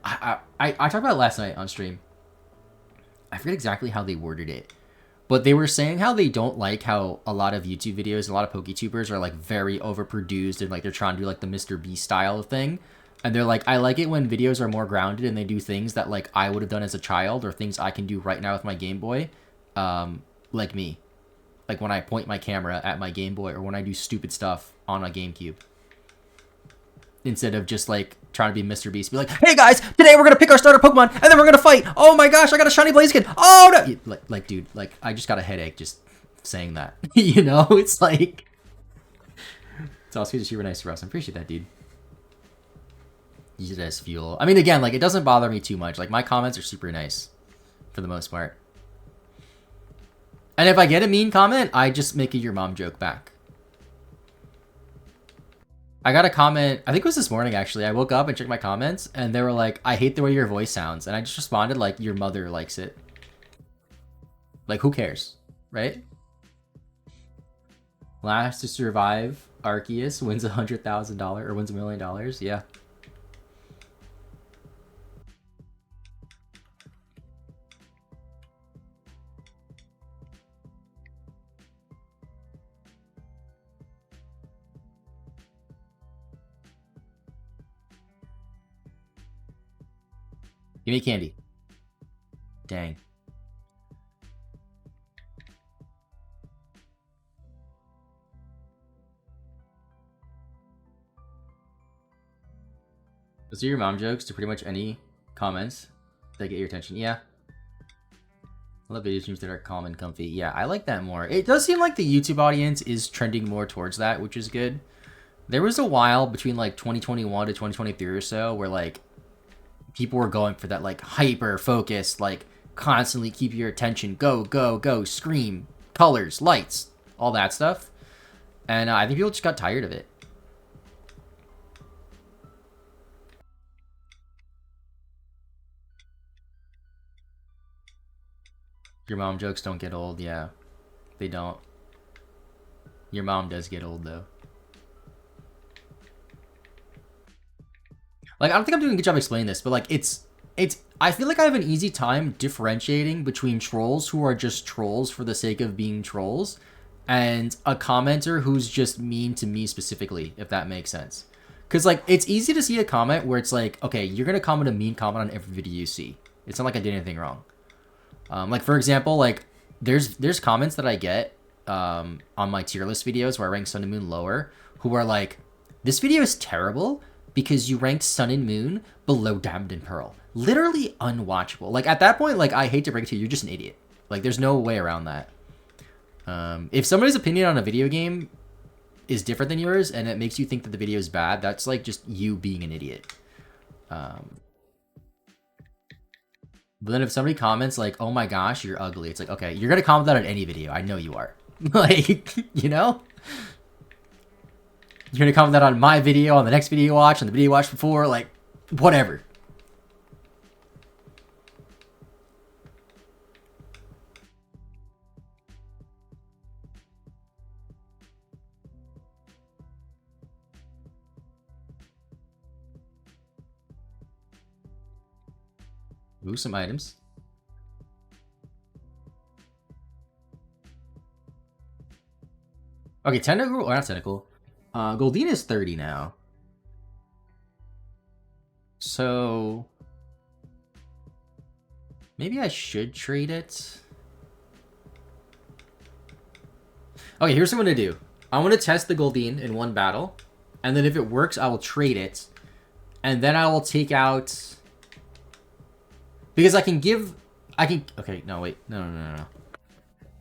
I talked about it last night on stream. I forget exactly how they worded it, but they were saying how they don't like how a lot of YouTube videos, a lot of PokeTubers are like very overproduced and like they're trying to do like the Mr. Beast style of thing, and they're like, I like it when videos are more grounded and they do things that like I would have done as a child or things I can do right now with my Game Boy, like me. Like when I point my camera at my Game Boy or when I do stupid stuff on my GameCube. Instead of just like trying to be Mr. Beast. Be like, hey guys, today we're going to pick our starter Pokemon and then we're going to fight. Oh my gosh, I got a shiny Blaziken. Oh no. Like dude, like I just got a headache just saying that. You know, it's like. It's also super nice for us. I appreciate that, dude. Use it as fuel. I mean, again, like it doesn't bother me too much. Like my comments are super nice for the most part. And if I get a mean comment, I just make a your mom joke back. I got a comment, I think it was this morning actually. I woke up and checked my comments and they were like, I hate the way your voice sounds. And I just responded like, your mother likes it. Like, who cares, right? Last to survive, Arceus wins $100,000 or wins $1 million. Yeah. Give me candy. Dang. Those are your mom jokes to pretty much any comments that get your attention. Yeah. I love video streams that are calm and comfy. Yeah, I like that more. It does seem like the YouTube audience is trending more towards that, which is good. There was a while between like 2021 to 2023 or so where like people were going for that like hyper focused, like constantly keep your attention, go, go, go, scream, colors, lights, all that stuff. And I think people just got tired of it. Your mom jokes don't get old. Yeah, they don't. Your mom does get old though. Like, I don't think I'm doing a good job explaining this, but like, I feel like I have an easy time differentiating between trolls who are just trolls for the sake of being trolls and a commenter who's just mean to me specifically, if that makes sense. Because, like, it's easy to see a comment where it's like, okay, you're going to comment a mean comment on every video you see. It's not like I did anything wrong. Like, for example, like, there's comments that I get on my tier list videos where I rank Sun and Moon lower who are like, this video is terrible because you ranked Sun and Moon below Diamond and Pearl. Literally unwatchable. Like, at that point, like, I hate to break it to you, you're just an idiot. Like, there's no way around that. If somebody's opinion on a video game is different than yours and it makes you think that the video is bad, that's like just you being an idiot. But then if somebody comments like, oh my gosh, you're ugly, it's like, okay, you're gonna comment that on any video. I know you are. Like, you know? You're gonna comment that on my video, on the next video you watch, on the video you watched before, like, whatever. Ooh, some items. Okay, tentacle, or not tentacle. Goldine is 30 now. So maybe I should trade it. Okay, here's what I'm gonna do. I'm gonna test the Goldine in one battle, and then if it works, I will trade it, and then I will take out, because I can. Okay, no, wait, no,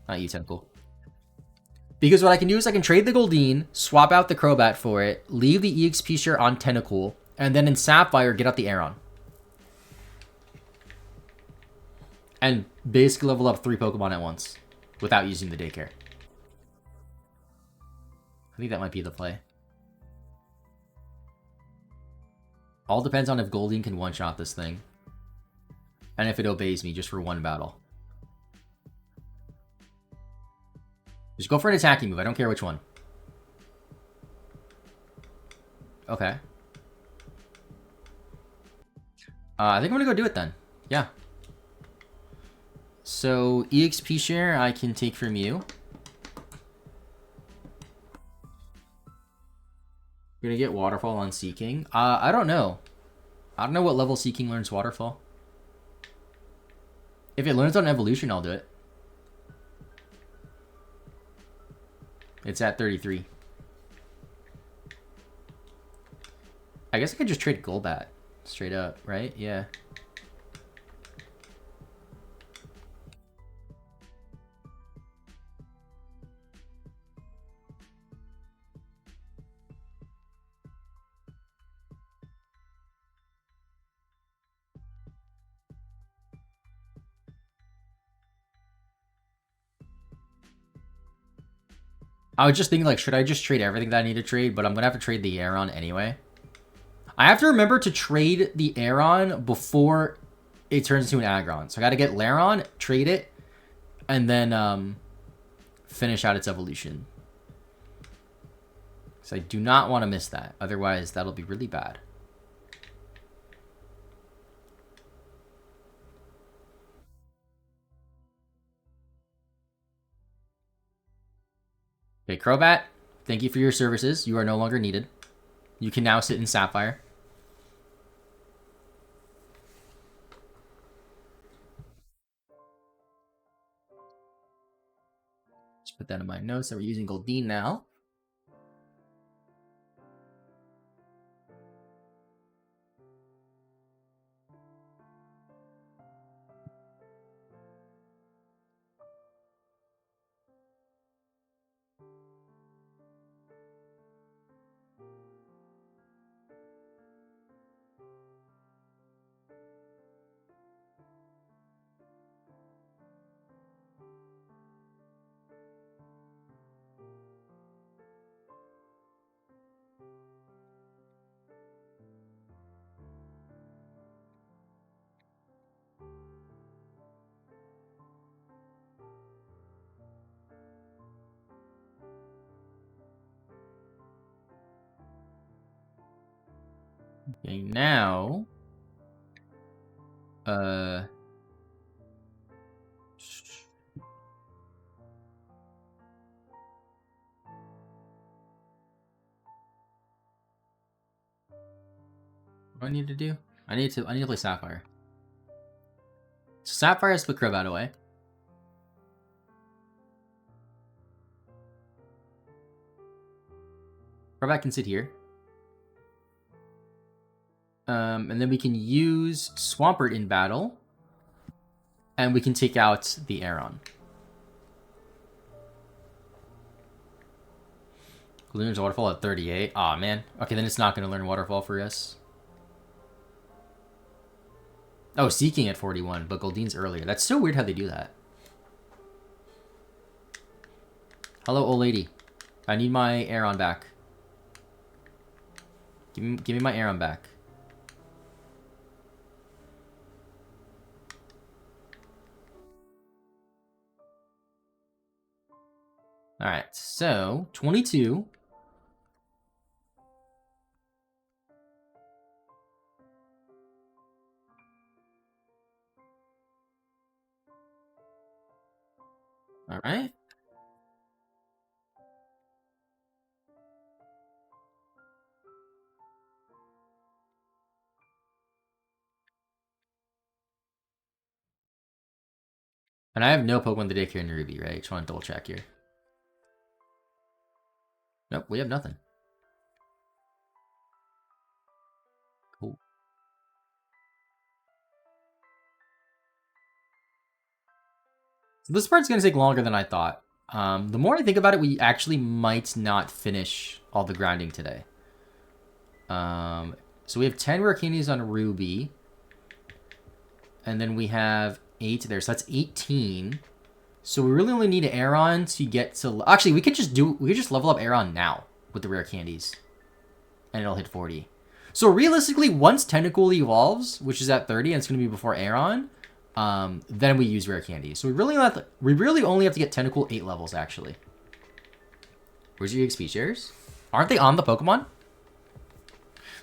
not you, Tentacle. Because what I can do is I can trade the Goldine, swap out the Crobat for it, leave the EXP share on Tentacle, and then in Sapphire, get out the Aeron. And basically level up 3 Pokemon at once, without using the daycare. I think that might be the play. All depends on if Goldine can one-shot this thing. And if it obeys me just for one battle. Just go for an attacking move. I don't care which one. Okay. I think I'm gonna go do it then. Yeah. So, EXP share I can take from you. You're gonna get Waterfall on Seeking. I don't know. I don't know what level Seeking learns Waterfall. If it learns on Evolution, I'll do it. It's at 33. I guess I could just trade Golbat. Straight up, right? Yeah. I was just thinking, like, should I just trade everything that I need to trade? But I'm going to have to trade the Aeron anyway. I have to remember to trade the Aeron before it turns into an Aggron. So I got to get Lairon, trade it, and then finish out its evolution. So I do not want to miss that. Otherwise, that'll be really bad. Okay, Crobat, thank you for your services. You are no longer needed. You can now sit in Sapphire. Just put that in my notes that we're using Goldine now. Okay, now... What do I need to do? I need to play Sapphire. So Sapphire has to put Crobat away. Crobat can sit here. And then we can use Swampert in battle. And we can take out the Aeron. Learns Waterfall at 38. Aw, man. Okay, then it's not going to learn Waterfall for us. Oh, Seeking at 41, but Goldine's earlier. That's so weird how they do that. Hello, old lady. I need my Aeron back. Give me my Aeron back. Alright, so 22. Alright. And I have no Pokemon the Daycare in Ruby, right? Just want to double check here. Nope, we have nothing. Cool. So this part's going to take longer than I thought. The more I think about it, we actually might not finish all the grinding today. So we have 10 rare candies on Ruby. And then we have 8 there, so that's 18. So we really only need Aeron to get to... Actually, we could just level up Aeron now with the rare candies. And it'll hit 40. So realistically, once Tentacool evolves, which is at 30, and it's going to be before Aeron, then we use rare candies. So we really only have to get Tentacool 8 levels, actually. Where's your EXP shares? Aren't they on the Pokemon?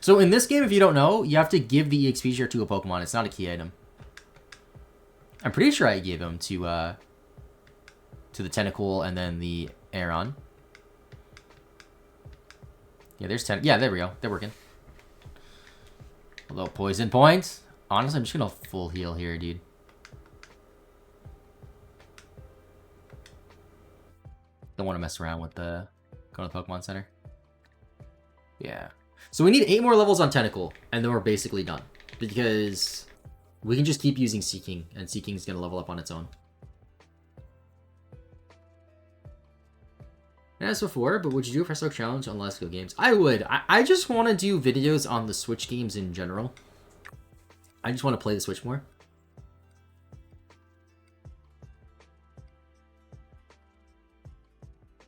So in this game, if you don't know, you have to give the EXP share to a Pokemon. It's not a key item. I'm pretty sure I gave them to the Tentacool and then the Aeron. Yeah, there's 10. Yeah, there we go. They're working. A little poison point. Honestly, I'm just gonna full heal here, dude. Don't want to mess around with the going to the Pokemon Center. Yeah. So we need 8 more levels on Tentacool, and then we're basically done. Because we can just keep using Seeking, and Seeking's gonna level up on its own. As before, but would you do a Press Start Challenge on Let's Go games? I would. I just want to do videos on the Switch games in general. I just want to play the Switch more.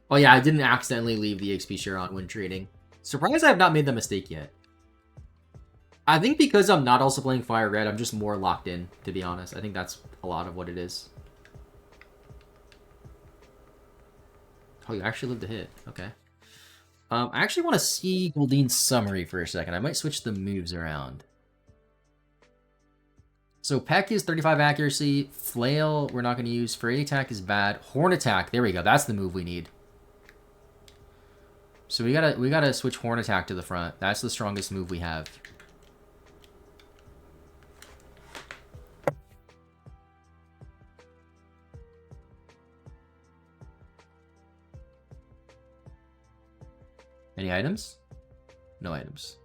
Oh yeah, I didn't accidentally leave the XP share on when trading. Surprised I have not made the mistake yet. I think because I'm not also playing Fire Red, I'm just more locked in, to be honest. I think that's a lot of what it is. Oh, you actually lived a hit. Okay. I actually want to see Goldine's summary for a second. I might switch the moves around. So Peck is 35 accuracy. Flail, we're not going to use. Fairy Attack is bad. Horn Attack, there we go. That's the move we need. So we gotta switch Horn Attack to the front. That's the strongest move we have. Any items? No items.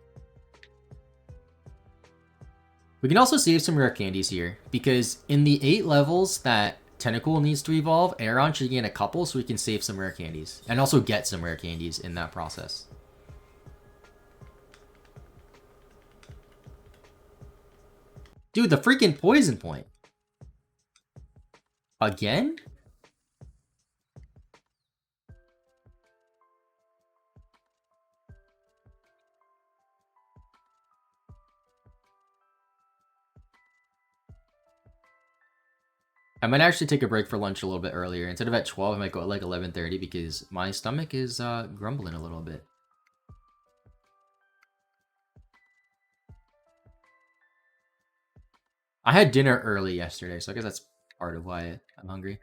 We can also save some rare candies here, because in the 8 levels that Tentacool needs to evolve, Aeron should gain a couple, so we can save some rare candies. And also get some rare candies in that process. Dude, the freaking poison point. Again? I might actually take a break for lunch a little bit earlier. Instead of at 12, I might go at like 11:30 because my stomach is grumbling a little bit. I had dinner early yesterday, so I guess that's part of why I'm hungry.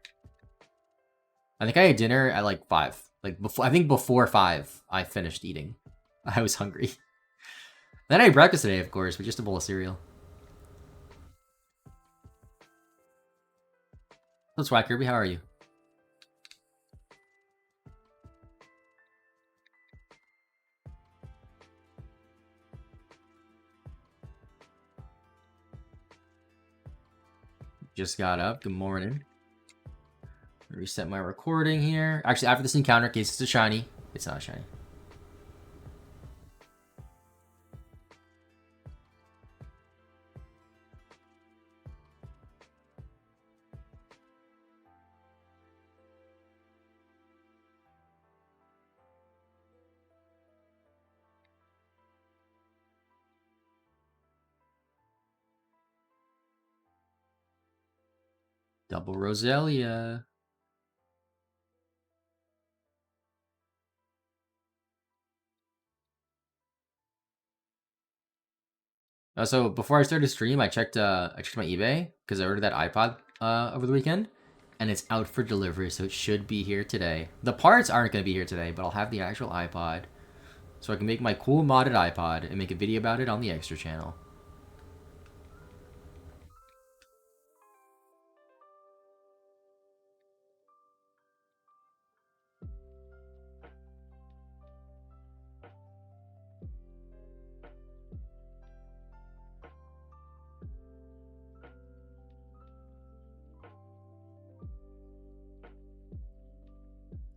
I think I had dinner at like 5. Like before, I think before 5, I finished eating. I was hungry. Then I had breakfast today, of course, with just a bowl of cereal. That's why, Kirby. How are you? Just got up. Good morning. Reset my recording here. Actually, after this encounter, in case it's a shiny. It's not a shiny. Double Roselia. So before I started stream, I checked my eBay because I ordered that iPod over the weekend, and it's out for delivery, so it should be here today. The parts aren't going to be here today, but I'll have the actual iPod, so I can make my cool modded iPod and make a video about it on the extra channel.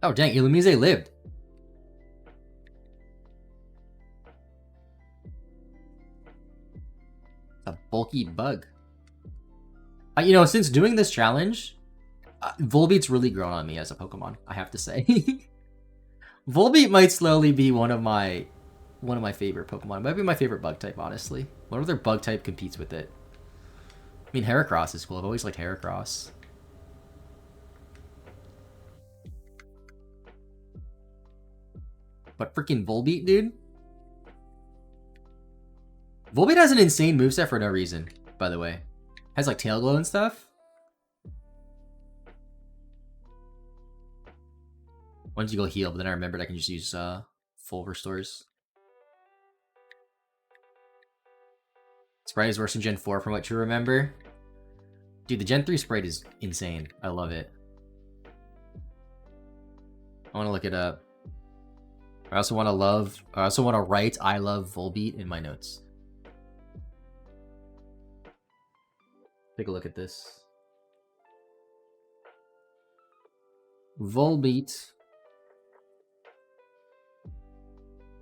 Oh dang, Illumise lived. A bulky bug. You know, since doing this challenge, Volbeat's really grown on me as a Pokemon, I have to say. Volbeat might slowly be one of my favorite Pokemon. It might be my favorite bug type, honestly. What other bug type competes with it? I mean, Heracross is cool. I've always liked Heracross. But freaking Volbeat, dude. Volbeat has an insane moveset for no reason, by the way. Has like Tail Glow and stuff. Once you go heal, but then I remembered I can just use full restores. Sprite is worse than Gen 4 from what you remember. Dude, the Gen 3 Sprite is insane. I love it. I want to look it up. I also want to write I love Volbeat in my notes. Take a look at this. Volbeat.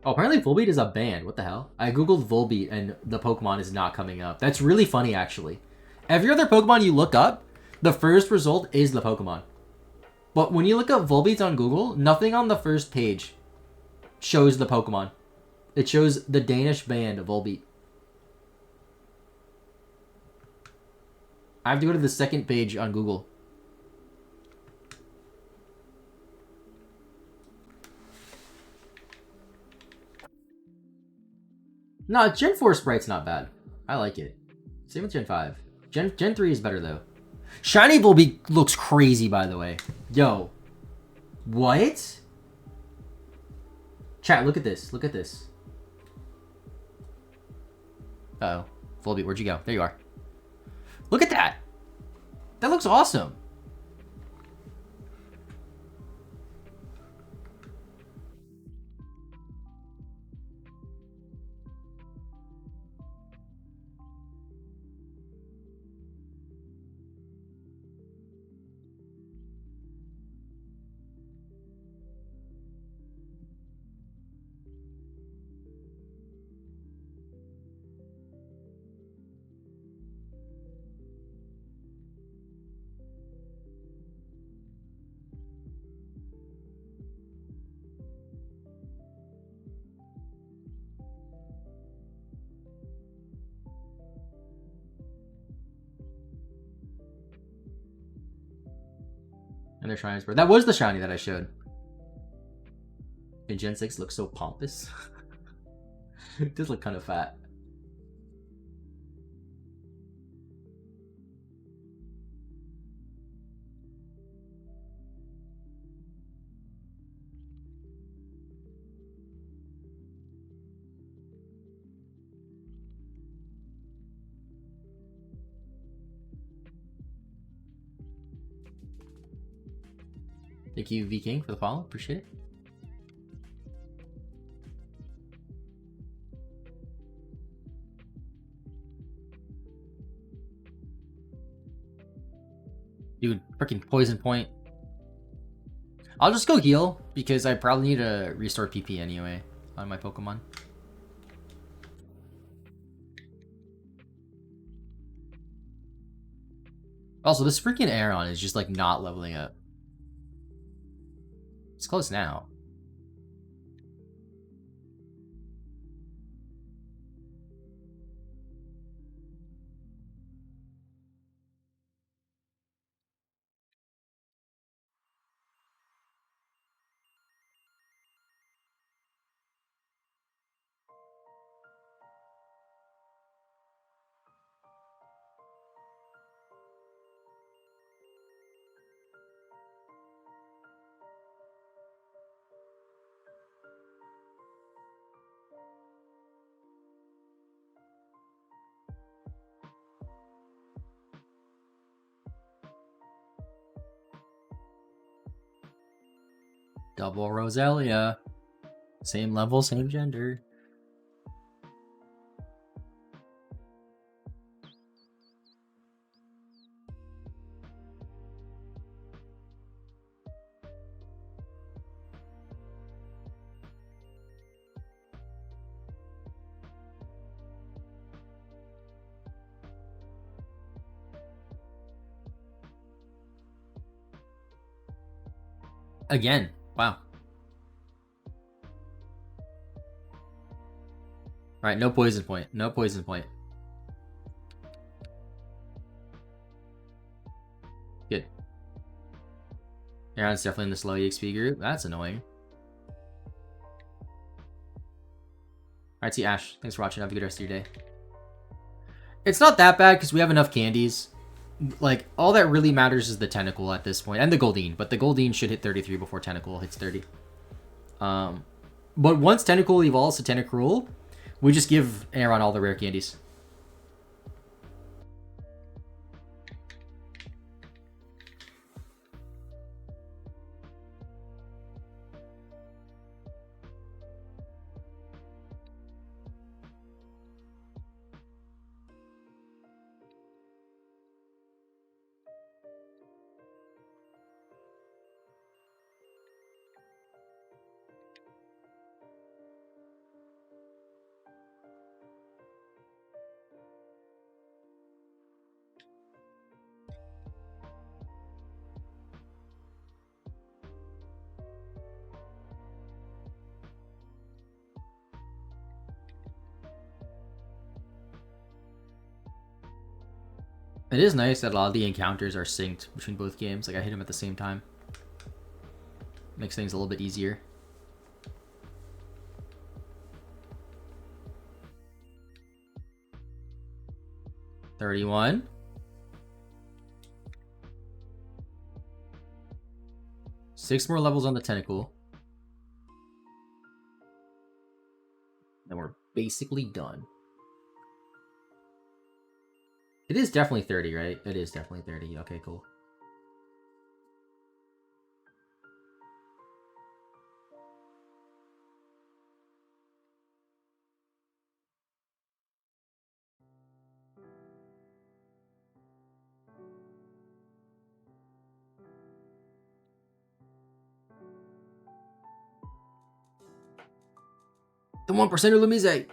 Oh, apparently Volbeat is a band. What the hell? I googled Volbeat and the Pokemon is not coming up. That's really funny, actually. Every other Pokemon you look up, the first result is the Pokemon. But when you look up Volbeat on Google, nothing on the first page shows the Pokemon. It shows the Danish band Volbeat. I have to go to the second page on Google. No, Gen 4 Sprite's not bad. I like it. Same with Gen 5. Gen 3 is better, though. Shiny Volbeat looks crazy, by the way. Yo. What? Chat, look at this. Look at this. Uh-oh. Volbeat, where'd you go? There you are. Look at that. That looks awesome. And they're trying to... That was the shiny that I showed. And Gen 6 looks so pompous. It does look kind of fat. Thank you, V King, for the follow. Appreciate it. Dude, freaking poison point. I'll just go heal because I probably need to restore PP anyway on my Pokemon. Also, this freaking Aeron is just like not leveling up. It's close now. Double Roselia. Same level, same gender. Again. Wow. Alright, no poison point. No poison point. Good. Aeron's definitely in the slow EXP group. That's annoying. Alright, see Ash. Thanks for watching. Have a good rest of your day. It's not that bad because we have enough candies. Like, all that really matters is the Tentacle at this point. And the Goldeen. But the Goldeen should hit 33 before Tentacle hits 30. But once Tentacle evolves to Tentacruel, we just give Aeron all the rare candies. It is nice that a lot of the encounters are synced between both games. Like, I hit them at the same time. Makes things a little bit easier. $31. Six more levels on the Tentacle. Then we're basically done. It is definitely 30, right? It is definitely 30. Okay, cool. The 1% of Lumise.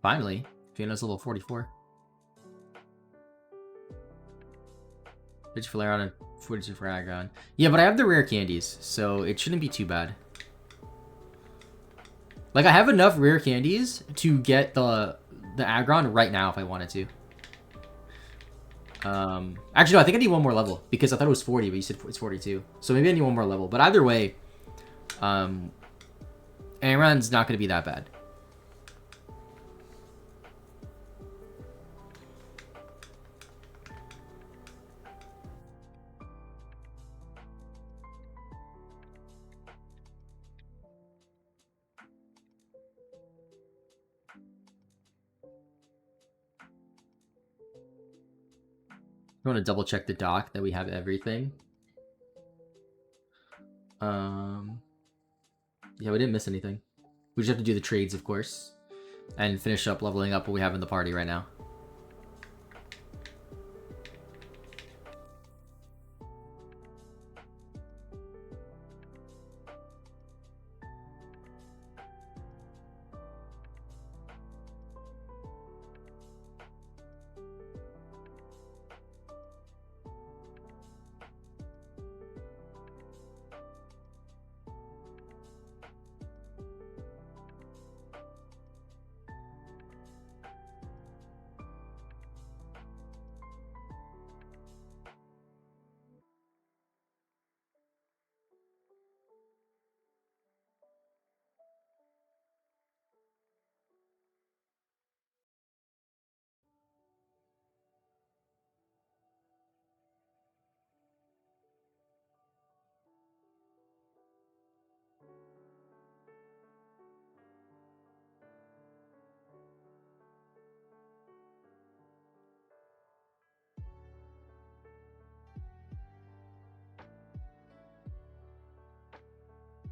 Finally, Fiona's level 44. 50 for Lairon and 42 for Aggron. Yeah, but I have the rare candies, so it shouldn't be too bad. Like, I have enough rare candies to get the Aggron right now if I wanted to. Actually, no, I think I need one more level because I thought it was 40, but you said it's 42. So maybe I need one more level. But either way, Aaron's not going to be that bad. I want to double check the doc that we have everything. Yeah, we didn't miss anything. We just have to do the trades, of course, and finish up leveling up what we have in the party right now.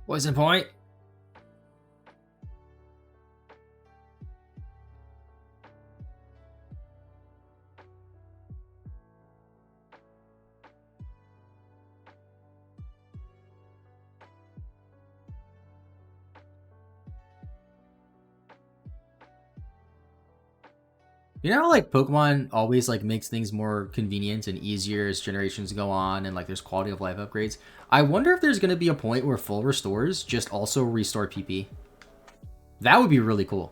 Poison point. You know how, like, Pokemon always, like, makes things more convenient and easier as generations go on and, like, there's quality of life upgrades? I wonder if there's going to be a point where full restores just also restore PP. That would be really cool.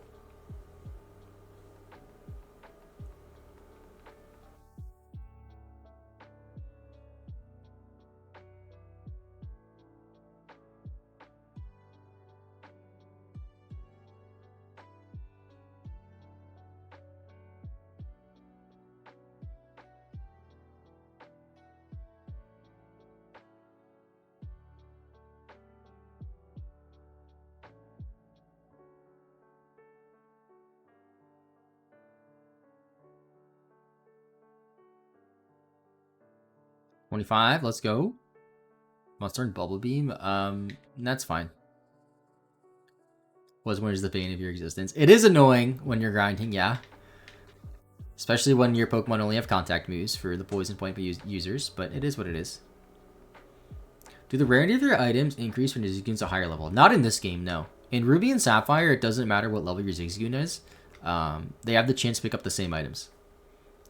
$25, let's go. Monster and Bubble Beam. That's fine. When is the bane of your existence? It is annoying when you're grinding, yeah. Especially when your Pokemon only have contact moves for the Poison Point users, but it is what it is. Do the rarity of your items increase when your Zigzagoon's a higher level? Not in this game, no. In Ruby and Sapphire, it doesn't matter what level your Zigzagoon is. They have the chance to pick up the same items.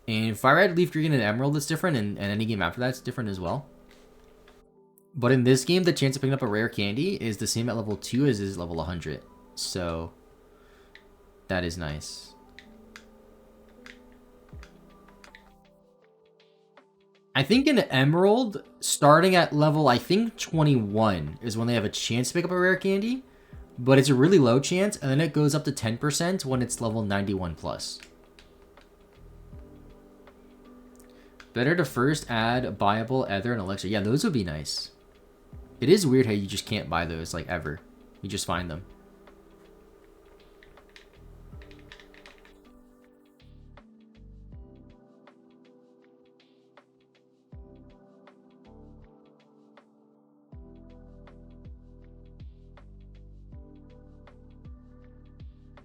In Fire Red, Leaf Green, and Emerald, it's different, and any game after that's different as well. But in this game, the chance of picking up a rare candy is the same at level 2 as is level 100. So, that is nice. I think in Emerald, starting at level, I think 21 is when they have a chance to pick up a rare candy. But it's a really low chance, and then it goes up to 10% when it's level 91 plus. Better to first add buyable Ether and Elixir. Yeah, those would be nice. It is weird how you just can't buy those, like, ever. You just find them.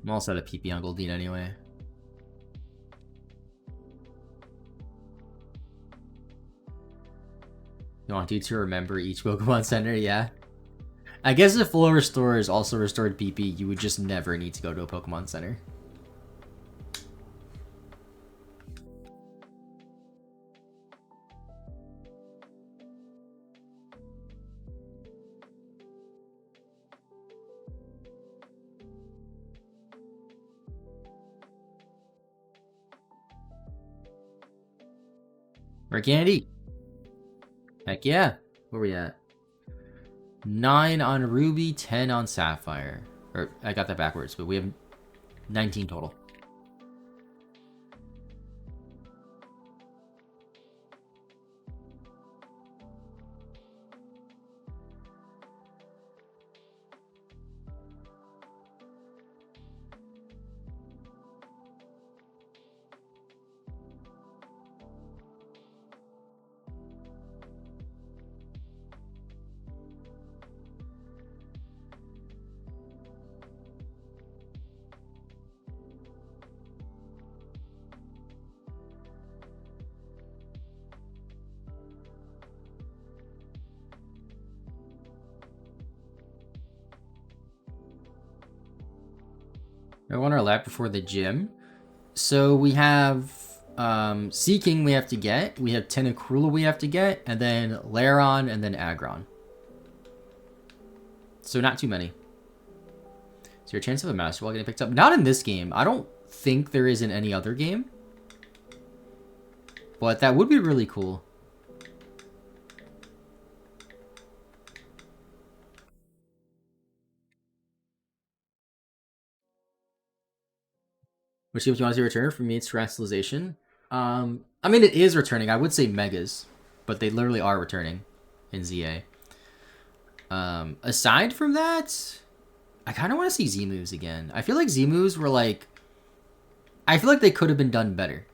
I'm also at a PP on Goldeen anyway. You want you to remember each Pokemon Center, yeah. I guess if full restores also restored PP, you would just never need to go to a Pokemon Center. Rare candy. Heck yeah. Where we at? 9 on Ruby, 10 on Sapphire. Or, I got that backwards, but we have 19 total. I want our lap before the gym. So we have Sea King we have to get. We have Tentacruel we have to get. And then Laron and then Aggron. So not too many. So your chance of a Master Ball getting picked up. Not in this game. I don't think there is in any other game. But that would be really cool. Which games do you want to see return? For me, it's Terrestrialization. I mean, it is returning. I would say Megas, but they literally are returning in ZA. Aside from that, I kind of want to see Z moves again. I feel like Z moves were like... I feel like they could have been done better.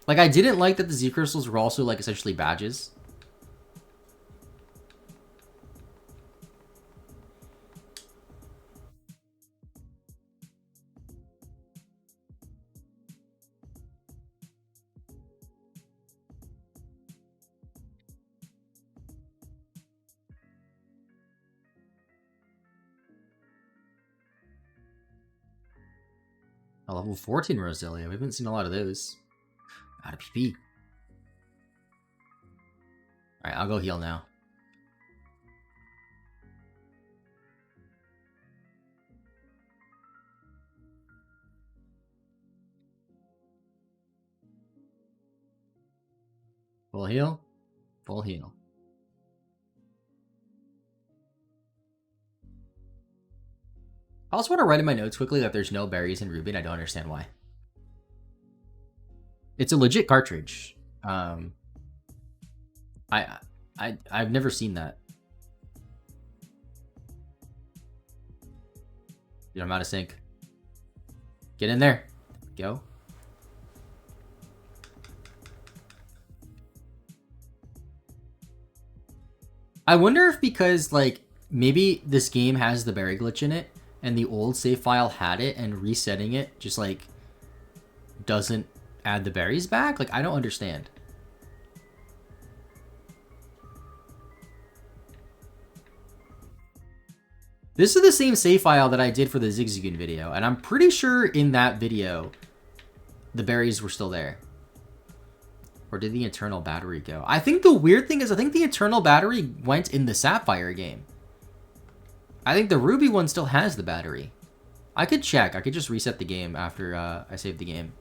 Like, I didn't like that the Z crystals were also, like, essentially badges. A level 14 Roselia. We haven't seen a lot of those. Out of PP. Alright, I'll go heal now. Full heal. Full heal. I also want to write in my notes quickly that there's no berries in Ruby, and I don't understand why. It's a legit cartridge. I've never seen that. Dude, I'm out of sync. Get in there. Go. I wonder if because, like, maybe this game has the berry glitch in it, and the old save file had it, and resetting it just, like, doesn't add the berries back? Like, I don't understand. This is the same save file that I did for the Zigzagoon video, and I'm pretty sure in that video, the berries were still there. Or did the internal battery go? I think the weird thing is, I think the internal battery went in the Sapphire game. I think the Ruby one still has the battery. I could check. I could just reset the game after I save the game.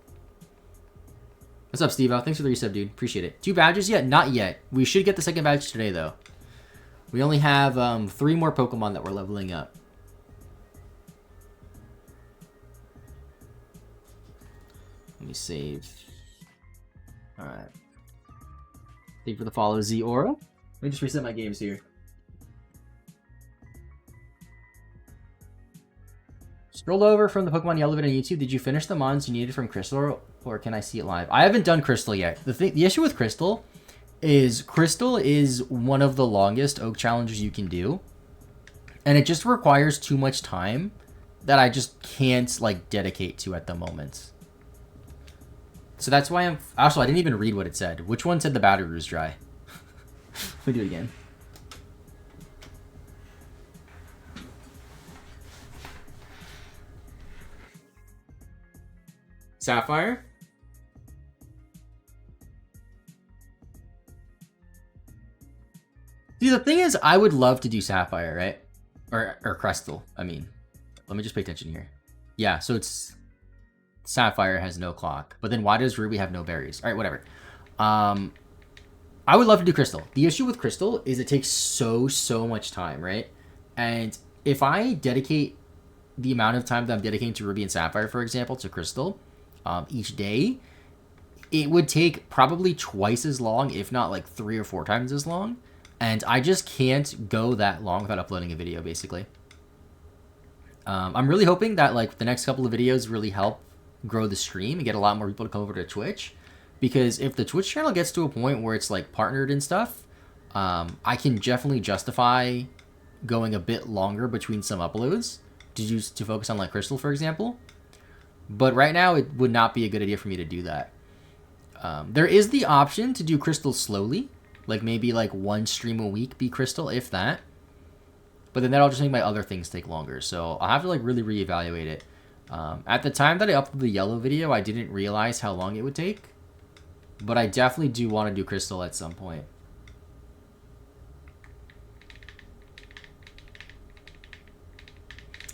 What's up, Steve-O? Thanks for the resub, dude. Appreciate it. 2 badges yet? Not yet. We should get the second badge today, though. We only have 3 more Pokemon that we're leveling up. Let me save. Alright. Thank you for the follow, Z Aura. Let me just reset my games here. Scrolled over from the Pokemon Yellow video on YouTube. Did you finish the mons you needed from Crystal, or can I see it live? I haven't done Crystal yet. The issue with Crystal is one of the longest Oak challenges you can do, and it just requires too much time that I just can't, like, dedicate to at the moment. So that's why I'm... Also, I didn't even read what it said. Which one said the battery was dry? Let me do it again. Sapphire? See, the thing is, I would love to do Sapphire, right? Or Crystal, I mean. Let me just pay attention here. Yeah, so it's... Sapphire has no clock. But then why does Ruby have no berries? Alright, whatever. I would love to do Crystal. The issue with Crystal is it takes so much time, right? And if I dedicate the amount of time that I'm dedicating to Ruby and Sapphire, for example, to Crystal, each day, it would take probably twice as long, if not like 3 or 4 times as long. And I just can't go that long without uploading a video, basically. I'm really hoping that like the next couple of videos really help grow the stream and get a lot more people to come over to Twitch. Because if the Twitch channel gets to a point where it's like partnered and stuff, I can definitely justify going a bit longer between some uploads to focus on like Crystal, for example. But right now, it would not be a good idea for me to do that. There is the option to do Crystal slowly, like maybe like 1 stream a week be Crystal, if that. But then that'll just make my other things take longer. So I'll have to like really reevaluate it. At the time that I uploaded the yellow video, I didn't realize how long it would take. But I definitely do want to do Crystal at some point.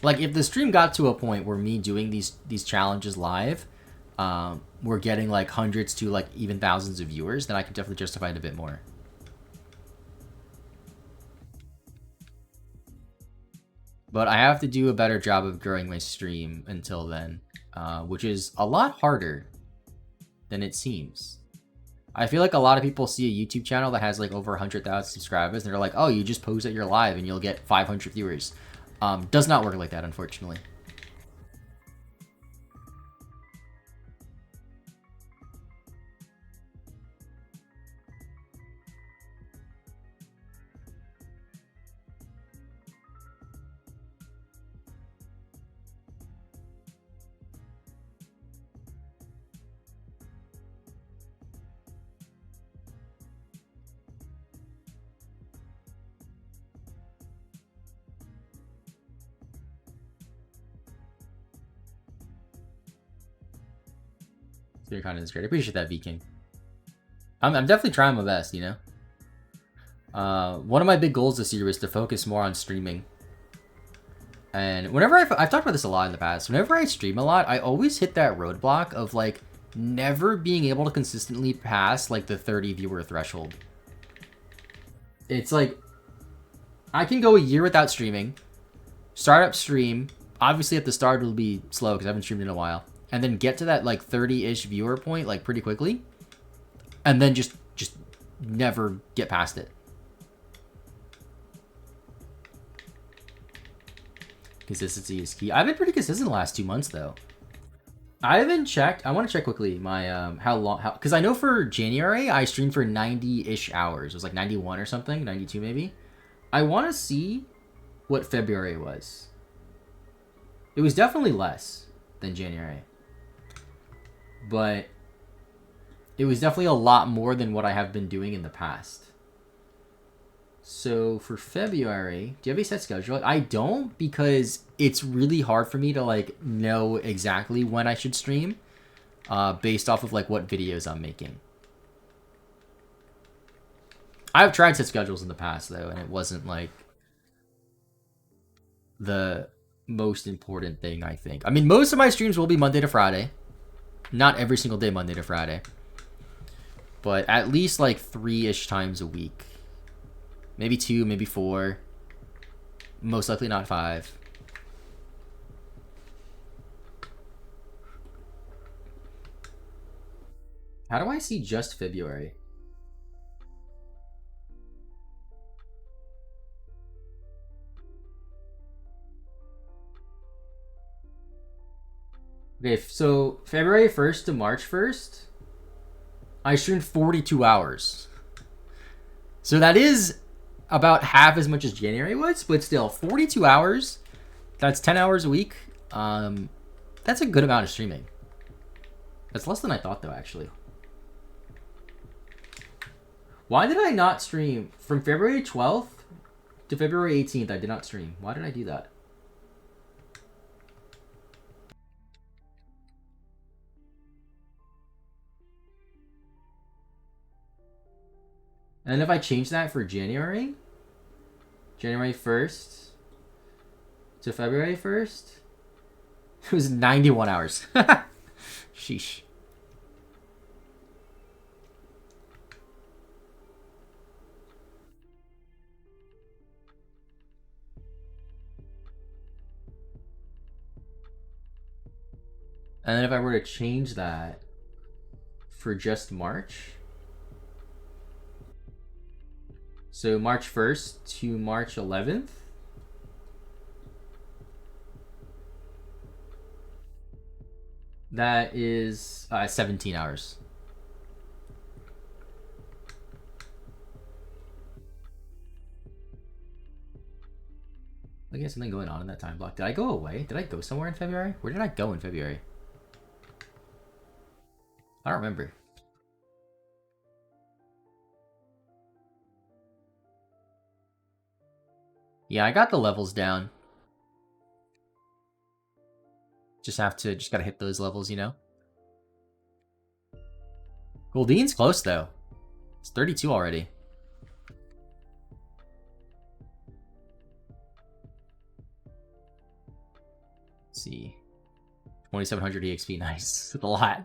Like if the stream got to a point where me doing these challenges live, we're getting like hundreds to like even thousands of viewers, then I can definitely justify it a bit more. But I have to do a better job of growing my stream until then, which is a lot harder than it seems. I feel like a lot of people see a YouTube channel that has like over 100,000 subscribers, and they're like, oh, you just post that you're live and you'll get 500 viewers. Does not work like that, unfortunately. Your content is great. I appreciate that, V-King. I'm definitely trying my best, you know? One of my big goals this year was to focus more on streaming. And whenever I've talked about this a lot in the past, whenever I stream a lot, I always hit that roadblock of, like, never being able to consistently pass, like, the 30 viewer threshold. It's like, I can go a year without streaming, start up stream, obviously at the start it'll be slow because I haven't streamed in a while, and then get to that like 30-ish viewer point like pretty quickly, and then just never get past it. Consistency is key. I've been pretty consistent the last 2 months though. I haven't checked. I want to check quickly my because I know for January I streamed for 90-ish hours. It was like 91 or something, 92 maybe. I want to see what February was. It was definitely less than January. But it was definitely a lot more than what I have been doing in the past. So for February, do you have a set schedule? I don't, because it's really hard for me to like know exactly when I should stream based off of like what videos I'm making. I've tried set schedules in the past though, and it wasn't like the most important thing, I think. I mean, most of my streams will be Monday to Friday. Not every single day Monday to Friday. But at least like 3-ish times a week. Maybe 2, maybe 4. Most likely not 5. How do I see just February? Okay, so February 1st to March 1st, I streamed 42 hours. So that is about half as much as January was, but still, 42 hours, that's 10 hours a week. That's a good amount of streaming. That's less than I thought, though, actually. Why did I not stream? From February 12th to February 18th, I did not stream. Why did I do that? And if I change that for January 1st to February 1st, it was 91 hours. Sheesh. And then if I were to change that for just March, so March 1st to March 11th, that is 17 hours. Looking at something going on in that time block. Did I go away? Did I go somewhere in February? Where did I go in February? I don't remember. Yeah, I got the levels down. Just gotta hit those levels, you know? Goldine's close, though. It's 32 already. Let's see. 2700 EXP, nice. That's a lot.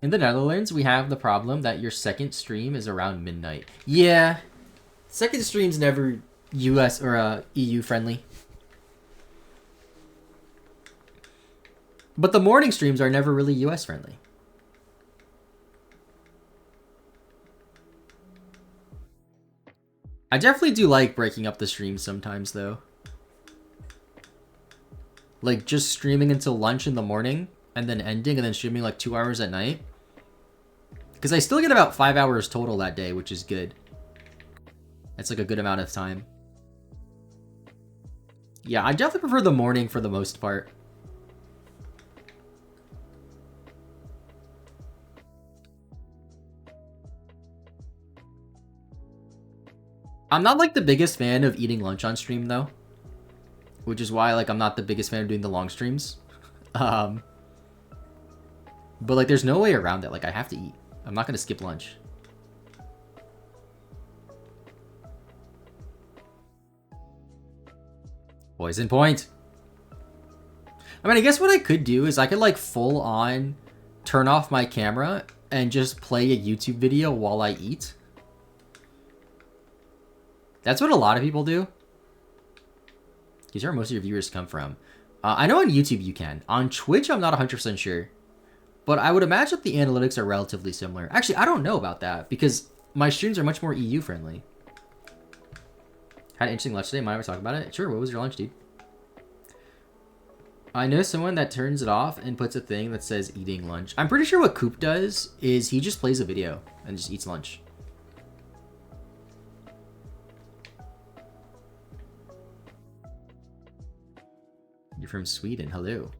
In the Netherlands, we have the problem that your second stream is around midnight. Yeah. Second stream's never US or EU friendly. But the morning streams are never really US friendly. I definitely do like breaking up the stream sometimes, though. Like, just streaming until lunch in the morning, and then ending, and then streaming like 2 hours at night. Because I still get about 5 hours total that day, which is good. That's like a good amount of time. Yeah, I definitely prefer the morning for the most part. I'm not like the biggest fan of eating lunch on stream, though. Which is why, like, I'm not the biggest fan of doing the long streams. But, like, there's no way around it. Like, I have to eat. I'm not going to skip lunch. Poison point. I mean, I guess what I could do is I could, like, full on turn off my camera and just play a YouTube video while I eat. That's what a lot of people do. Because where most of your viewers come from. I know on YouTube you can. On Twitch, I'm not 100% sure. But I would imagine that the analytics are relatively similar. Actually, I don't know about that. Because my streams are much more EU friendly. Had an interesting lunch today. Mind if I talk about it? Sure, what was your lunch, dude? I know someone that turns it off and puts a thing that says eating lunch. I'm pretty sure what Coop does is he just plays a video and just eats lunch. You're from Sweden. Hello.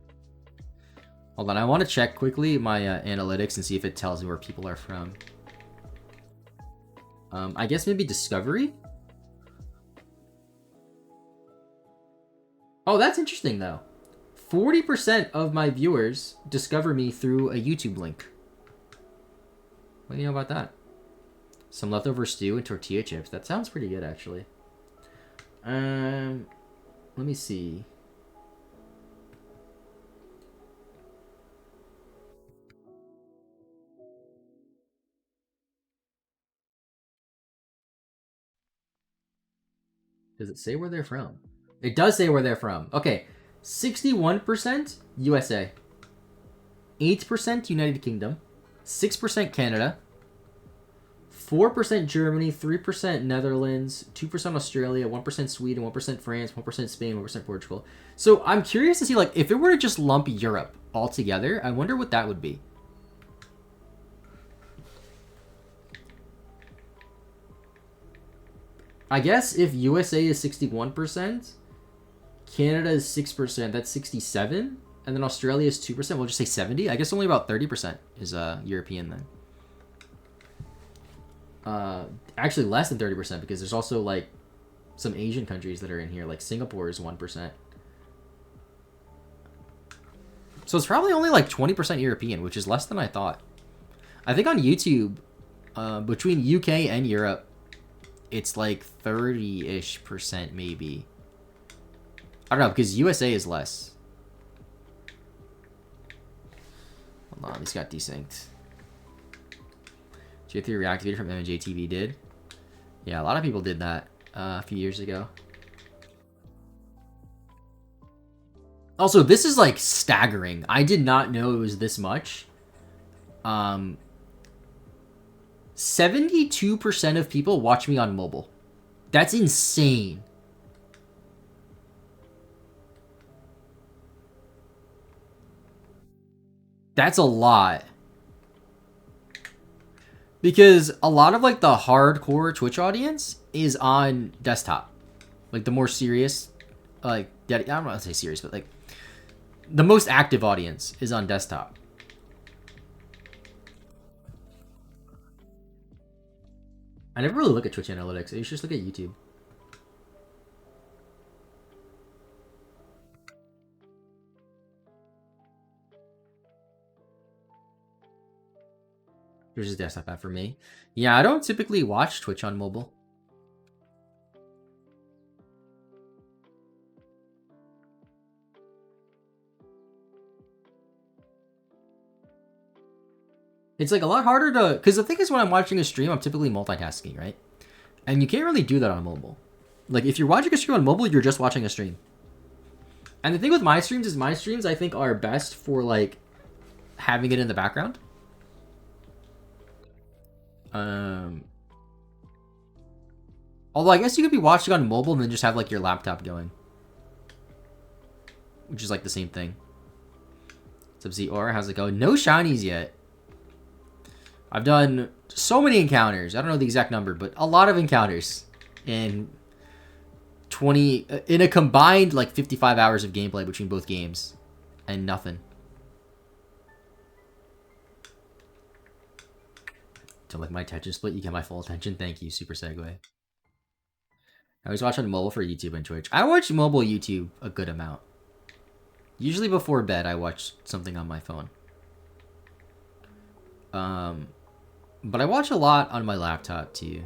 Hold on. I want to check quickly my analytics and see if it tells me where people are from. I guess maybe Discovery? Oh, that's interesting, though. 40% of my viewers discover me through a YouTube link. What do you know about that? Some leftover stew and tortilla chips. That sounds pretty good, actually. Let me see. Does it say where they're from? It does say where they're from. Okay. 61% USA. 8% United Kingdom. 6% Canada. 4% Germany. 3% Netherlands. 2% Australia. 1% Sweden. 1% France. 1% Spain. 1% Portugal. So I'm curious to see, like, if it were to just lump Europe all together, I wonder what that would be. I guess if USA is 61%, Canada is 6%, that's 67, and then Australia is 2%, we'll just say 70. I guess only about 30% is European then. Actually less than 30% because there's also like some Asian countries that are in here, like Singapore is 1%. So it's probably only like 20% European, which is less than I thought. I think on YouTube, between UK and Europe, it's like 30-ish% maybe. I don't know, because USA is less. Hold on, these got desynced. J3 reactivated from MJ TV did. Yeah, a lot of people did that a few years ago. Also, this is like staggering. I did not know it was this much. 72% of people watch me on mobile. That's insane. That's a lot. Because a lot of like the hardcore Twitch audience is on desktop. Like the more serious, like, I don't want to say serious, but like the most active audience is on desktop. I never really look at Twitch analytics. I should just look at YouTube. Twitch is desktop app for me. Yeah, I don't typically watch Twitch on mobile. It's like a lot harder to, because the thing is when I'm watching a stream, I'm typically multitasking, right? And you can't really do that on mobile. Like if you're watching a stream on mobile, you're just watching a stream. And the thing with my streams is my streams I think are best for like having it in the background. Although I guess you could be watching on mobile and then just have like your laptop going, which is like the same thing. What's up, Zor? How's it going? No shinies yet. I've done so many encounters. I don't know the exact number, but a lot of encounters in in a combined like 55 hours of gameplay between both games, and nothing. Don't like my attention split. You get my full attention. Thank you, Super Segue. I always watch on mobile for YouTube and Twitch. I watch mobile YouTube a good amount. Usually before bed, I watch something on my phone. But I watch a lot on my laptop too.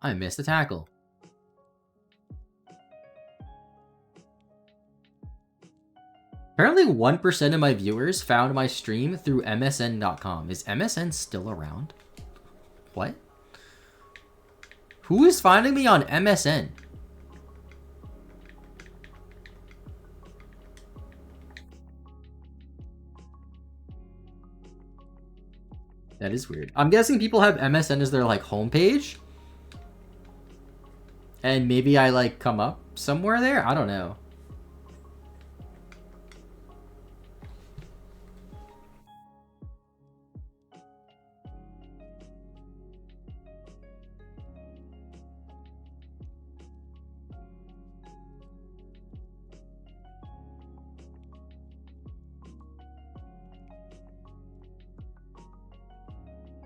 I missed the tackle. Apparently 1% of my viewers found my stream through MSN.com. Is MSN still around? What? Who is finding me on MSN? That is weird. I'm guessing people have MSN as their like homepage. And maybe I like come up somewhere there? I don't know.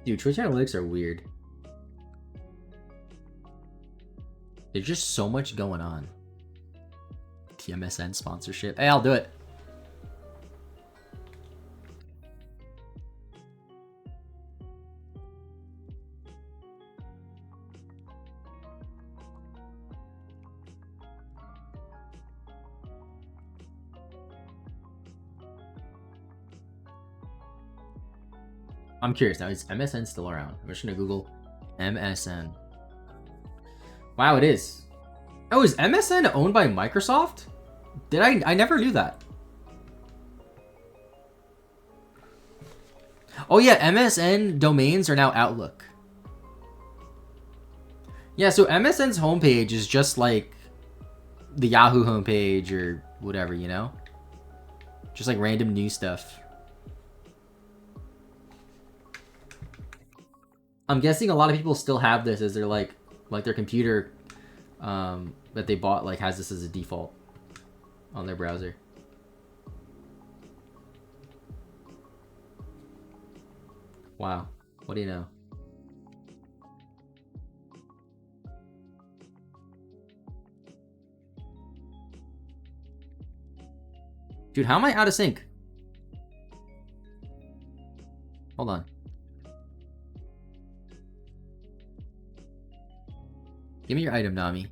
Dude, Twitch analytics are weird. There's just so much going on. TMSN sponsorship. Hey, I'll do it. I'm curious now, is MSN still around? I'm just gonna Google MSN. Wow, it is. Oh, is MSN owned by Microsoft? I never knew that. Oh yeah, MSN domains are now Outlook. Yeah, so MSN's homepage is just like the Yahoo homepage or whatever, you know? Just like random news stuff. I'm guessing a lot of people still have this as their like their computer that they bought like has this as a default on their browser. Wow, what do you know? Dude, how am I out of sync? Hold on. Give me your item, Nami.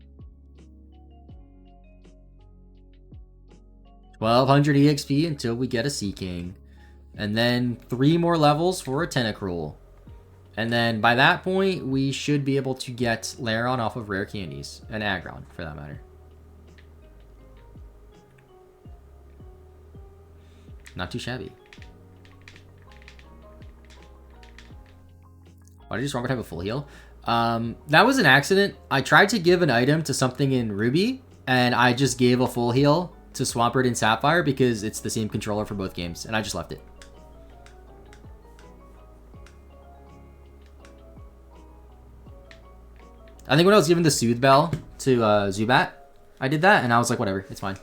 1200 EXP until we get a Sea King. And then 3 more levels for a Tentacruel. And then by that point, we should be able to get Lairon off of rare candies. And Aggron, for that matter. Not too shabby. Why did you Swampert have a full heal? That was an accident. I tried to give an item to something in Ruby, and I just gave a full heal to Swampert in Sapphire because it's the same controller for both games, and I just left it. I think when I was giving the Soothe Bell to Zubat, I did that, and I was like, whatever, it's fine.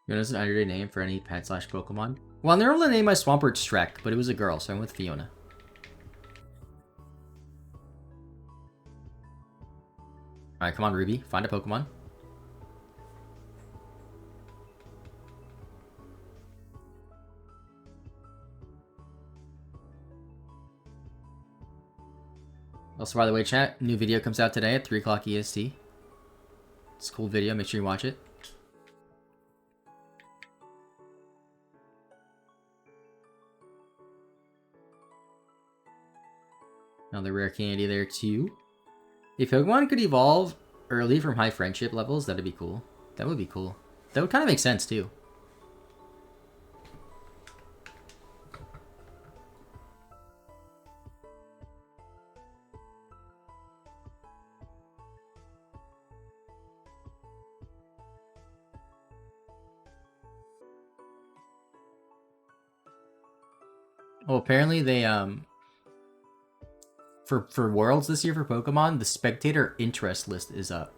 You know, it's an underrated name for any pet slash Pokemon. Well, I normally name my Swampert Shrek, but it was a girl, so I'm with Fiona. Alright, come on, Ruby. Find a Pokemon. Also, by the way, chat, new video comes out today at 3 o'clock EST. It's a cool video. Make sure you watch it. Another rare candy there, too. If Pokemon could evolve early from high friendship levels, that'd be cool. That would be cool. That would kind of make sense, too. Well, apparently they, for Worlds this year for Pokemon, the spectator interest list is up.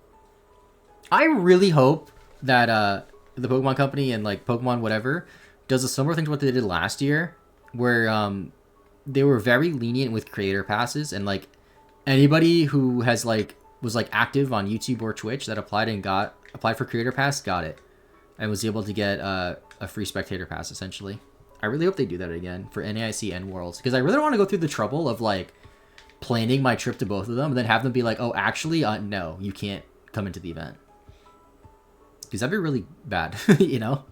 I really hope that the Pokemon Company and like Pokemon whatever does a similar thing to what they did last year, where they were very lenient with creator passes, and like anybody who has was active on YouTube or Twitch that applied for creator pass got it, and was able to get a free spectator pass essentially. I really hope they do that again for NAIC and Worlds, because I really don't want to go through the trouble of like planning my trip to both of them and then have them be like, oh, actually, no, you can't come into the event. Because that'd be really bad, you know?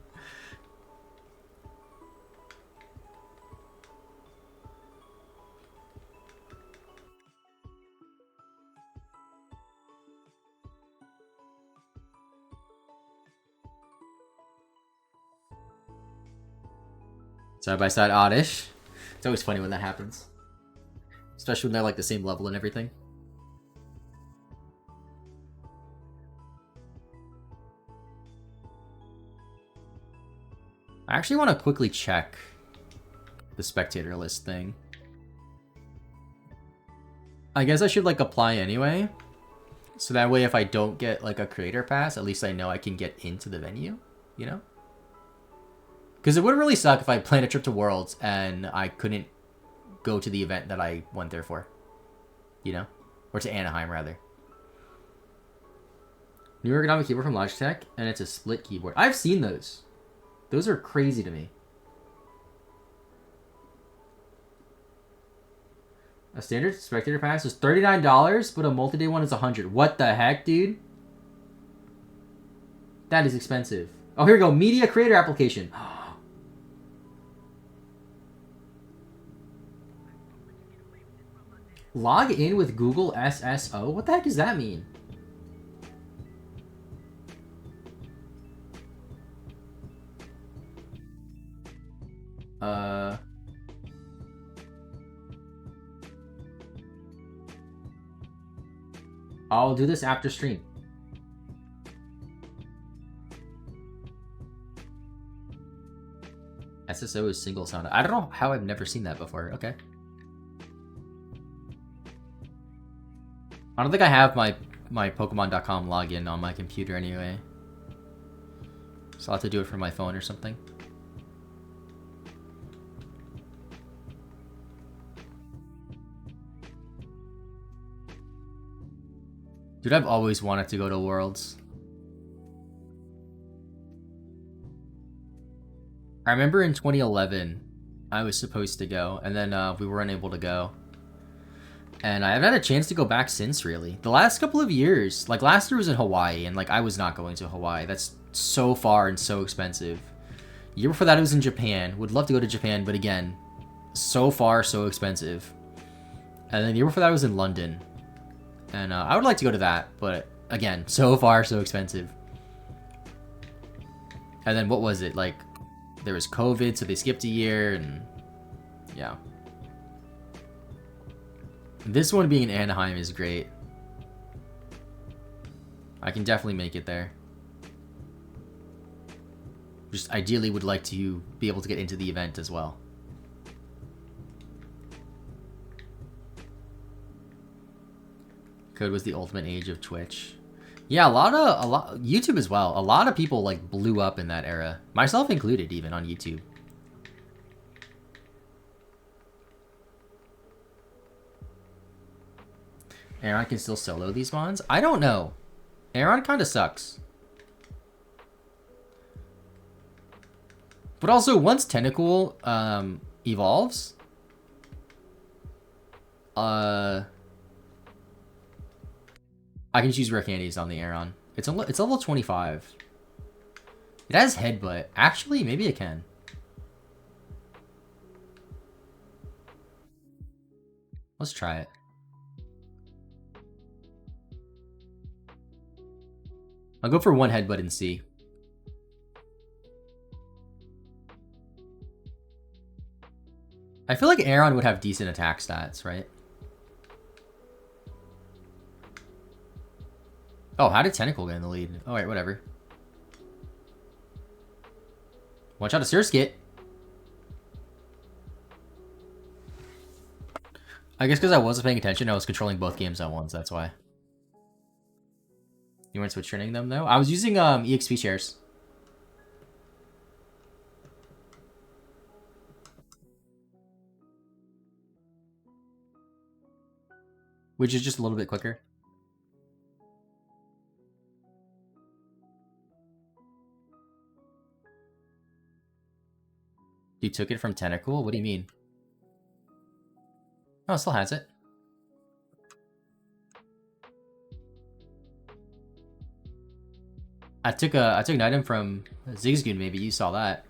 Side by side oddish. It's always funny when that happens. Especially when they're like the same level and everything. I actually want to quickly check the spectator list thing. I guess I should like apply anyway. So that way if I don't get like a creator pass, at least I know I can get into the venue, you know? Because it would really suck if I planned a trip to Worlds and I couldn't go to the event that I went there for. You know? Or to Anaheim, rather. New ergonomic keyboard from Logitech, and it's a split keyboard. I've seen those. Those are crazy to me. A standard spectator pass is $39, but a multi-day one is $100. What the heck, dude? That is expensive. Oh, here we go. Media creator application. Log in with Google SSO? What the heck does that mean? I'll do this after stream. SSO is single sound. I don't know how I've never seen that before. Okay. I don't think I have my Pokemon.com login on my computer anyway. So I'll have to do it from my phone or something. Dude, I've always wanted to go to Worlds. I remember in 2011, I was supposed to go, and then we weren't able to go. And I haven't had a chance to go back since, really. The last couple of years, like last year was in Hawaii, and like I was not going to Hawaii. That's so far and so expensive. The year before that, it was in Japan. Would love to go to Japan, but again, so far, so expensive. And then the year before that, I was in London. And I would like to go to that, but again, so far, so expensive. And then what was it? Like, there was COVID, so they skipped a year, and yeah. This one being in Anaheim is great. I can definitely make it there. Just ideally would like to be able to get into the event as well. Code was the ultimate age of Twitch. Yeah, a lot YouTube as well. A lot of people like blew up in that era, myself included, even on YouTube. Aaron can still solo these mons? I don't know. Aaron kind of sucks. But also, once Tentacool evolves, I can choose rare candies on the Aeron. It's level 25. It has Headbutt. Actually, maybe it can. Let's try it. I'll go for one Headbutt and see. I feel like Aeron would have decent attack stats, right? Oh, how did Tentacool get in the lead? Oh, wait, whatever. Watch out, a Surskit. I guess because I wasn't paying attention, I was controlling both games at once, that's why. You weren't switch training them, though? I was using EXP shares. Which is just a little bit quicker. You took it from Tentacool? What do you mean? Oh, it still has it. I took an item from Zigzagoon, maybe. You saw that.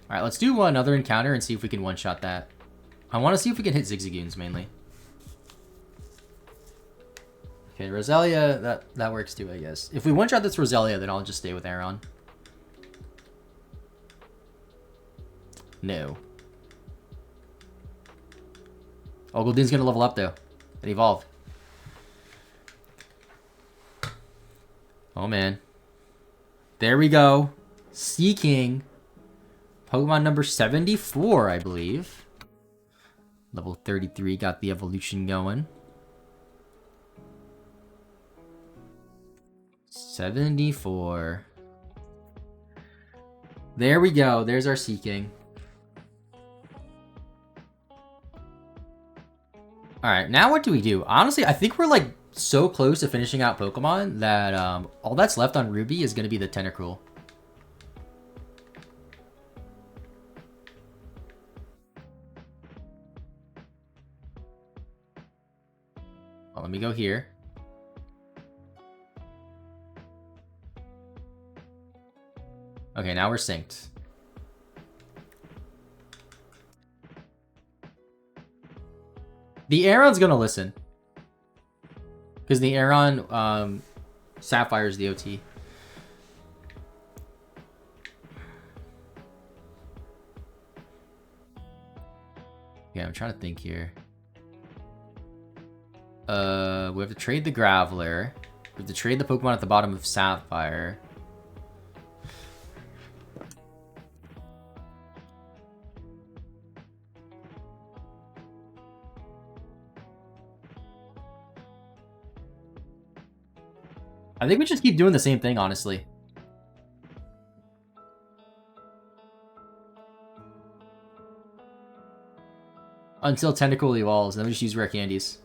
Alright, let's do another encounter and see if we can one-shot that. I want to see if we can hit Zigzagoons, mainly. Okay, Roselia, that works too, I guess. If we one-shot this Roselia, then I'll just stay with Aeron. No. Oh, Goldeen's gonna level up, though. And evolve. Oh, man. There we go. Seeking. Pokemon number 74, I believe. Level 33 got the evolution going. 74. There we go. There's our Seeking. Alright, now what do we do? Honestly, I think we're like so close to finishing out Pokemon that all that's left on Ruby is going to be the Tentacool. Well, let me go here. Okay, now we're synced. The Aeron's gonna listen. Because the Aeron, Sapphire is the OT. Yeah, I'm trying to think here. We have to trade the Graveler. We have to trade the Pokemon at the bottom of Sapphire. I think we just keep doing the same thing, honestly. Until Tentacle evolves, and then we just use rare candies.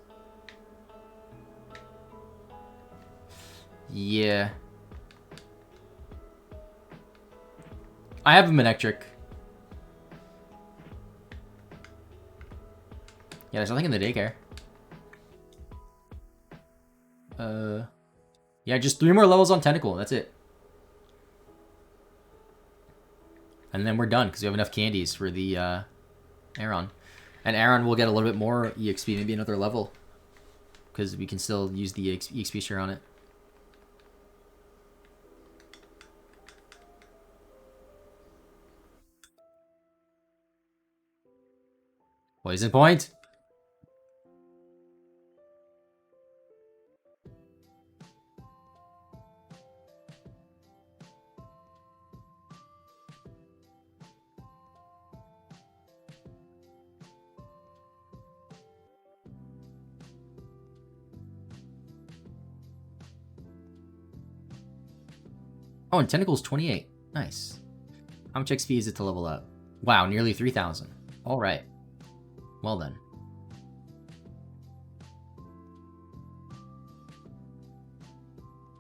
Yeah. I have a Manectric. Yeah, there's nothing in the daycare. Yeah, just 3 more levels on Tentacle. That's it. And then we're done, because we have enough candies for the, Aron. And Aron will get a little bit more EXP, maybe another level. Because we can still use the EXP share on it. Poison point. Oh, and Tentacle's 28. Nice. How much XP is it to level up? Wow, nearly 3,000. Alright. Well then.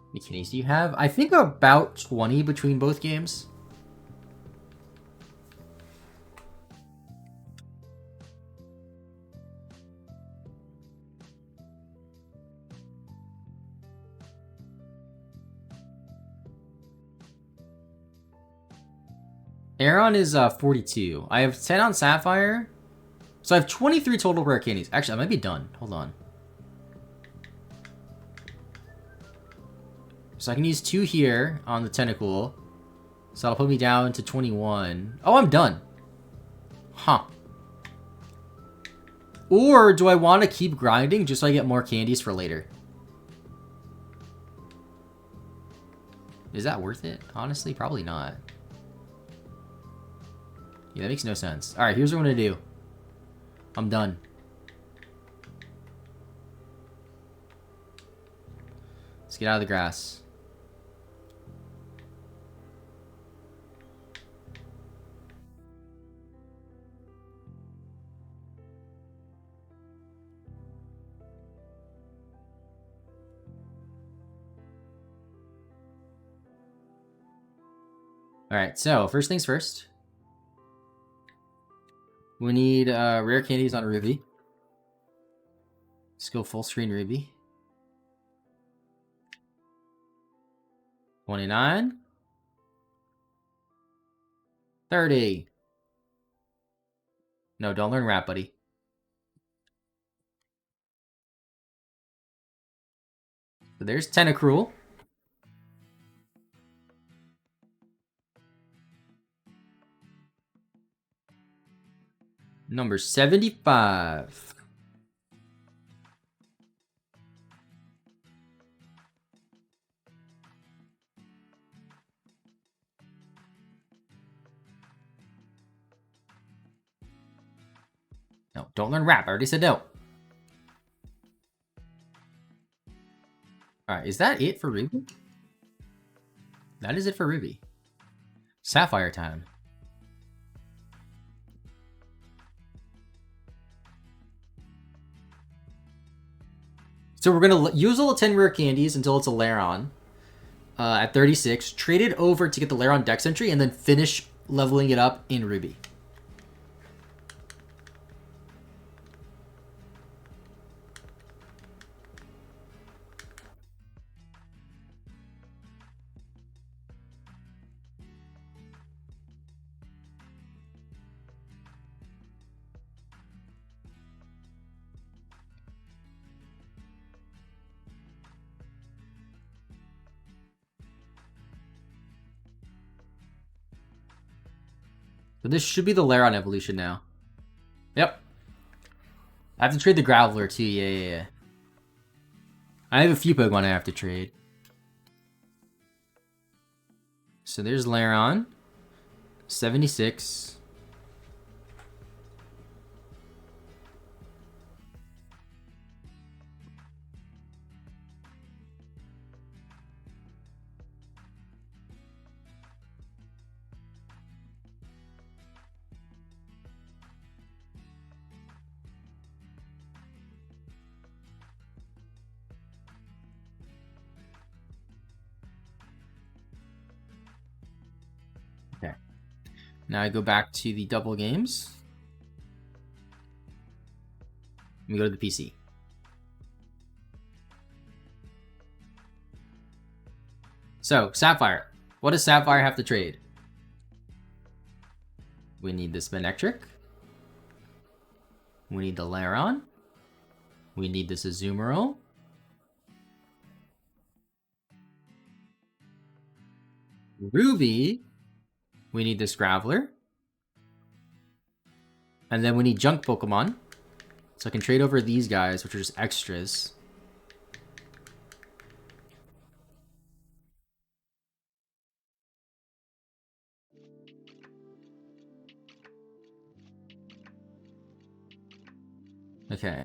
How many kitties do you have? I think about 20 between both games. Aron is 42. I have 10 on Sapphire. So I have 23 total rare candies. Actually, I might be done. Hold on. So I can use 2 here on the Tentacle. So that'll put me down to 21. Oh, I'm done. Huh. Or do I want to keep grinding just so I get more candies for later? Is that worth it? Honestly, probably not. Yeah, that makes no sense. Alright, here's what I'm going to do. I'm done. Let's get out of the grass. Alright, so first things first. We need rare candies on Ruby. Let's go full screen Ruby. 29. 30. No, don't learn rap, buddy. So there's Tentacruel. Number 75. No, don't learn rap. I already said no. Alright, is that it for Ruby? That is it for Ruby. Sapphire time. So we're going to use all the 10 rare candies until it's a Laron at 36. Trade it over to get the Laron Dex entry and then finish leveling it up in Ruby. So this should be the Laron evolution now. Yep. I have to trade the Graveler too, yeah. I have a few Pokemon I have to trade. So there's Laron. 76. Now I go back to the double games. Let me go to the PC. So, Sapphire. What does Sapphire have to trade? We need this Manectric. We need the Lairon. We need this Azumarill. Ruby. We need this Graveler. And then we need junk Pokemon. So I can trade over these guys, which are just extras. Okay.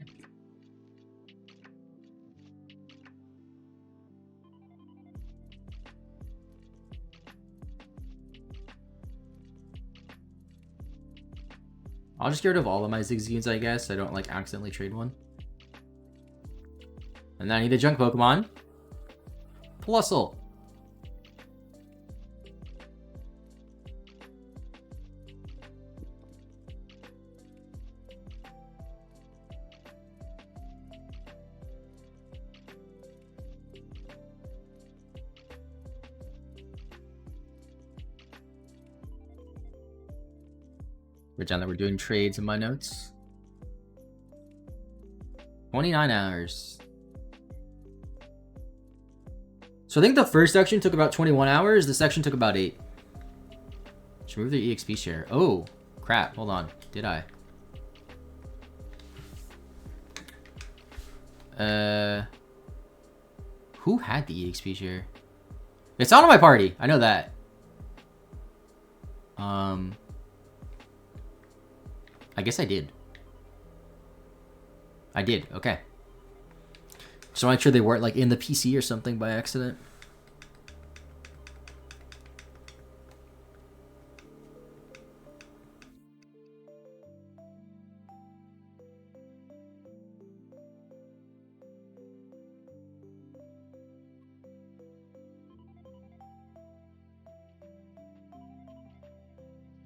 I'll just get rid of all of my Zigzagoons, I guess. I don't, like, accidentally trade one. And then I need a junk Pokemon. Plusle. Down that we're doing trades in my notes. 29 hours. So I think the first section took about 21 hours. The section took about 8. Should move the EXP share. Oh, crap. Hold on. Did I? Who had the EXP share? It's not on my party. I know that. I guess I did. I did, okay. Just want to make sure they weren't like in the PC or something by accident.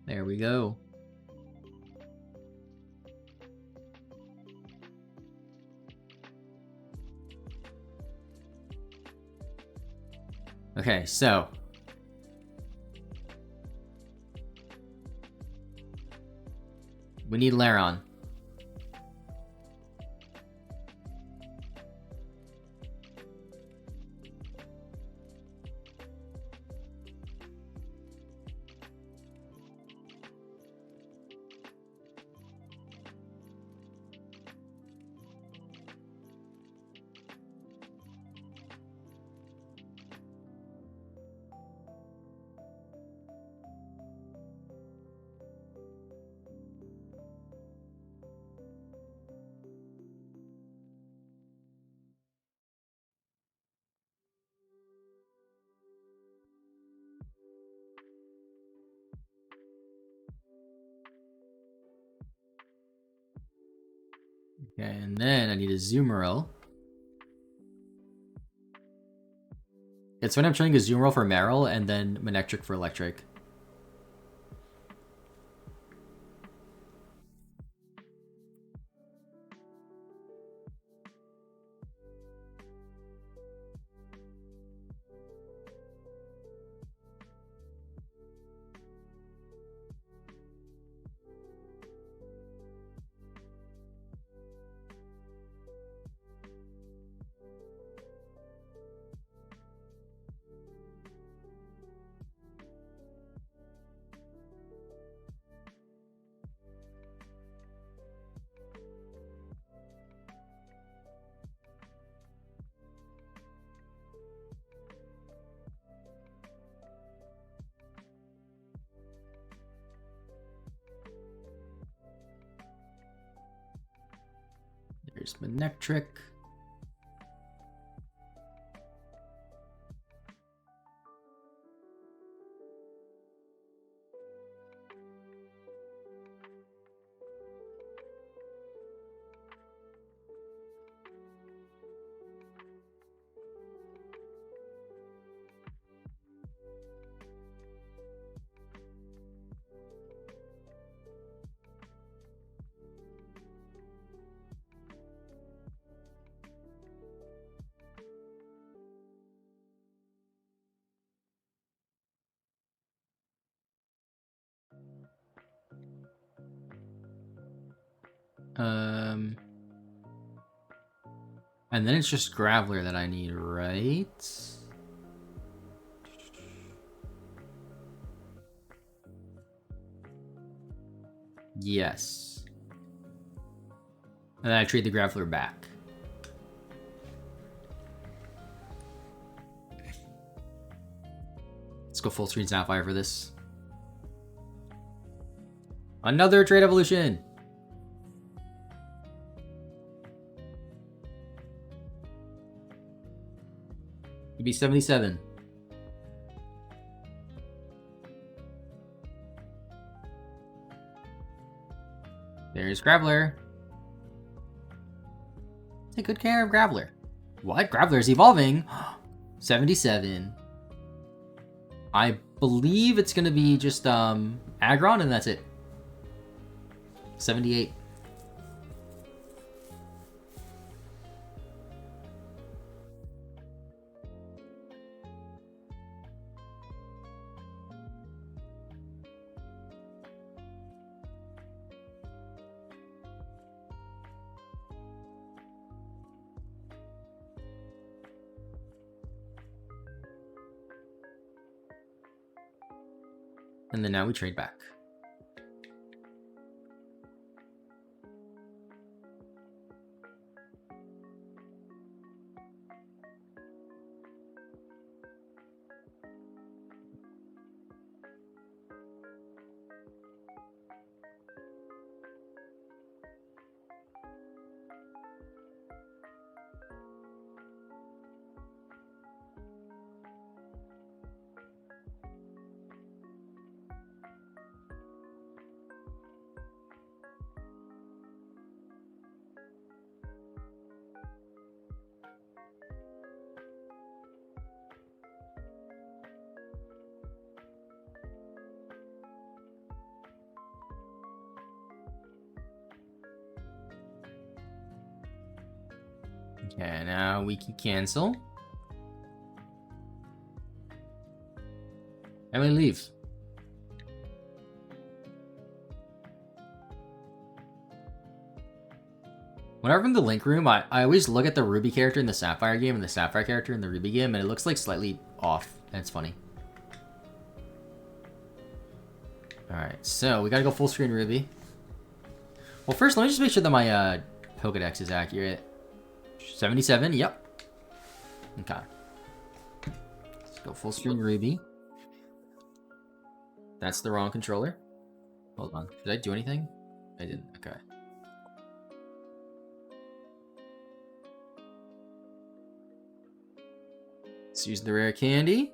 There we go. Okay, so we need Lairon. Okay, and then I need a Azumarill. It's when I'm trading a Azumarill for Marill and then Manectric for Electric. There's Manectric. And then it's just Graveler that I need, right? Yes. And then I trade the Graveler back. Let's go full screen Sapphire for this. Another trade evolution! It'd be 77. There's Graveler. Take good care of Graveler. What? Graveler's evolving? 77. I believe it's gonna be just Aggron and that's it. 78. And then now we trade back. Okay, now we can cancel. And we leave. Whenever I'm in the Link room, I always look at the Ruby character in the Sapphire game and the Sapphire character in the Ruby game, and it looks like slightly off, and it's funny. Alright, so we gotta go full screen Ruby. Well, first, let me just make sure that my Pokedex is accurate. 77, yep. Okay. Let's go full screen Ruby. That's the wrong controller. Hold on. Did I do anything? I didn't. Okay. Let's use the rare candy.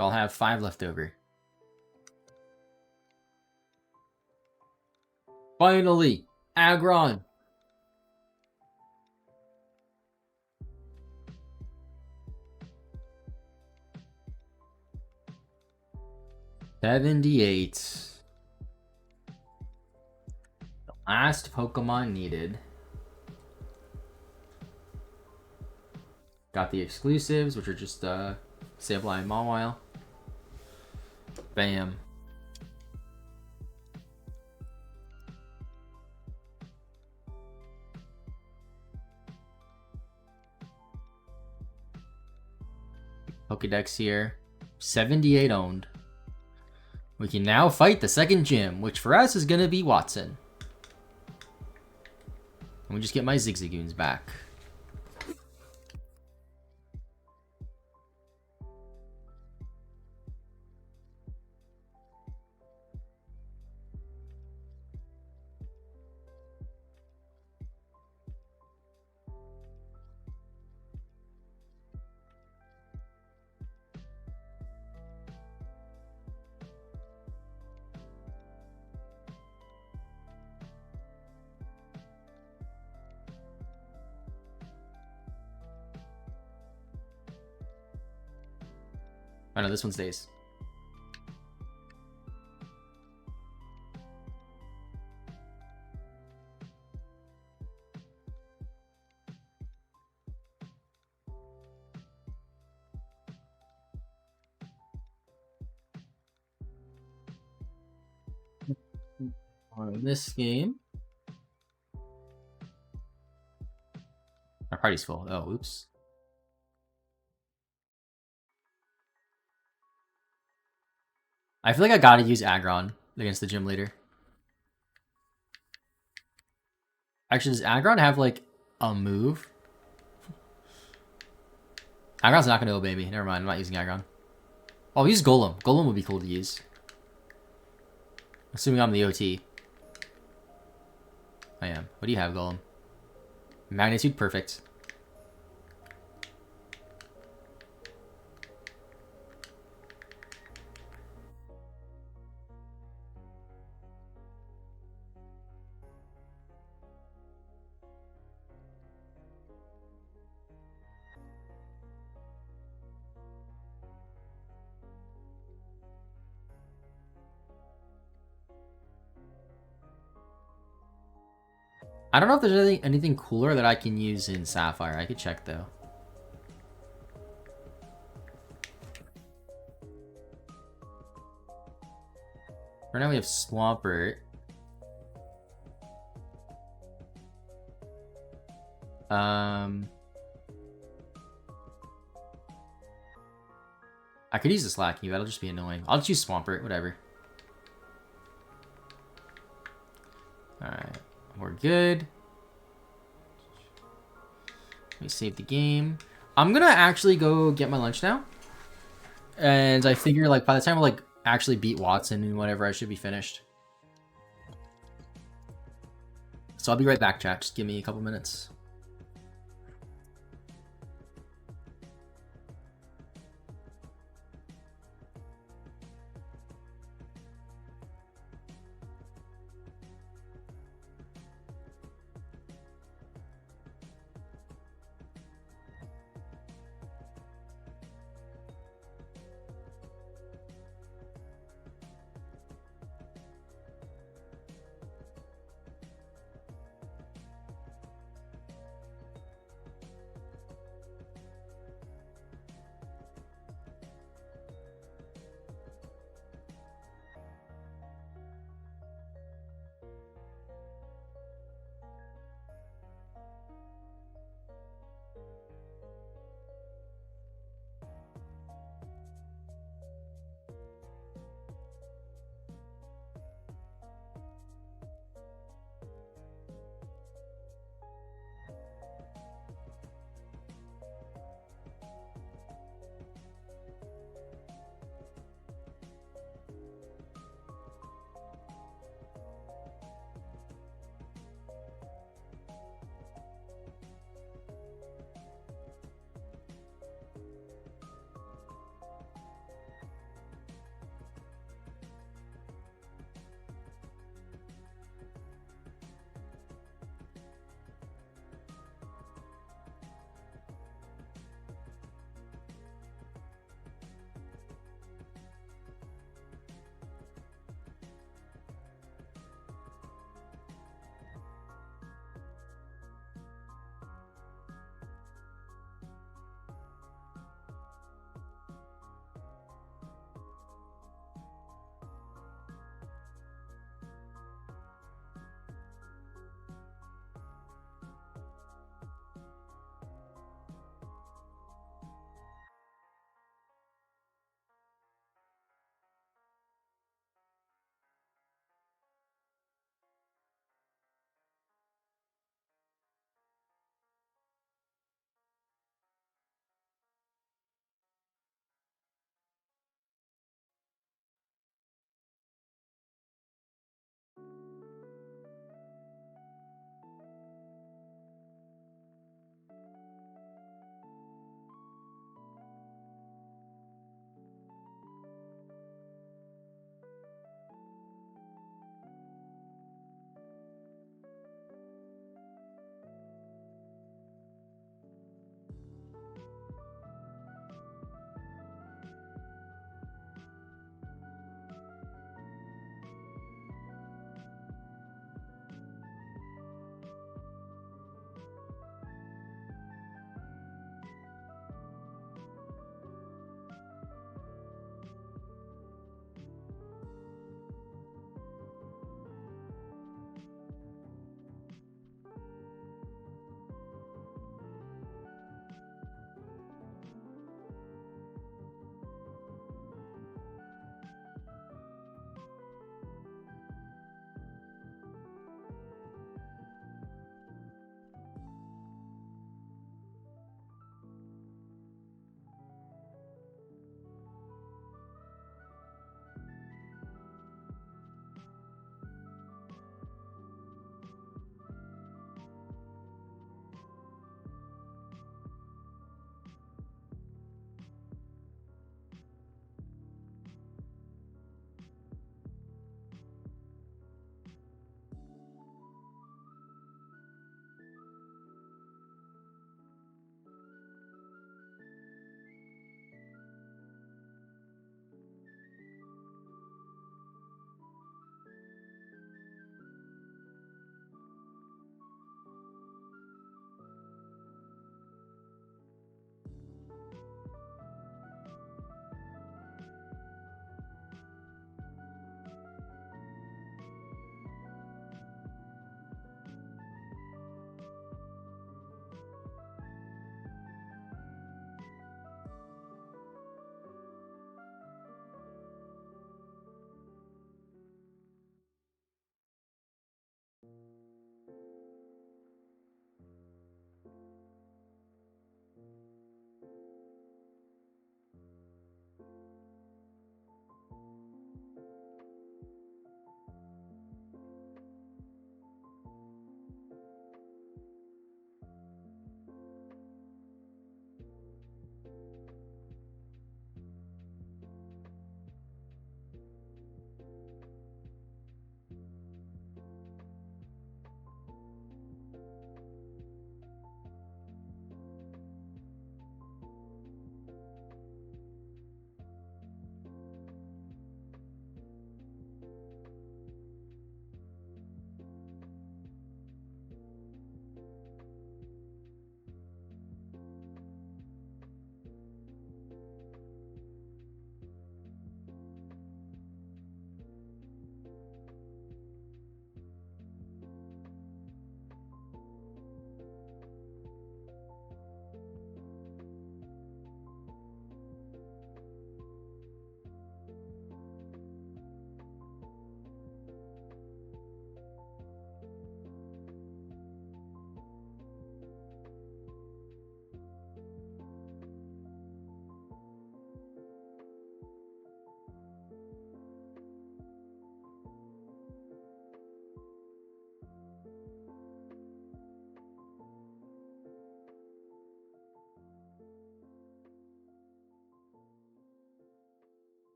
I'll have 5 left over. Finally! Aggron! $78. The last Pokemon needed. Got the exclusives, which are just Sableye and Mawile. Bam. Pokedex here. 78 owned. We can now fight the second gym, which for us is going to be Watson. And we just get my Zigzagoons back. Oh no, this one stays. Or in this game. Our party's full. Oh, oops. I feel like I gotta use Aggron against the gym leader. Actually, does Aggron have, like, a move? Aggron's not gonna obey me. Never mind, I'm not using Aggron. Oh, I'll use Golem. Golem would be cool to use. Assuming I'm the OT. I am. What do you have, Golem? Magnitude, perfect. I don't know if there's anything cooler that I can use in Sapphire. I could check, though. Right now we have Swampert. I could use the Slacky, that'll just be annoying. I'll just use Swampert, whatever. Alright, we're good. Let me save the game. I'm gonna actually go get my lunch now. And I figure, like, by the time I, like, actually beat Watson and whatever, I should be finished. So I'll be right back, chat. Just give me a couple minutes.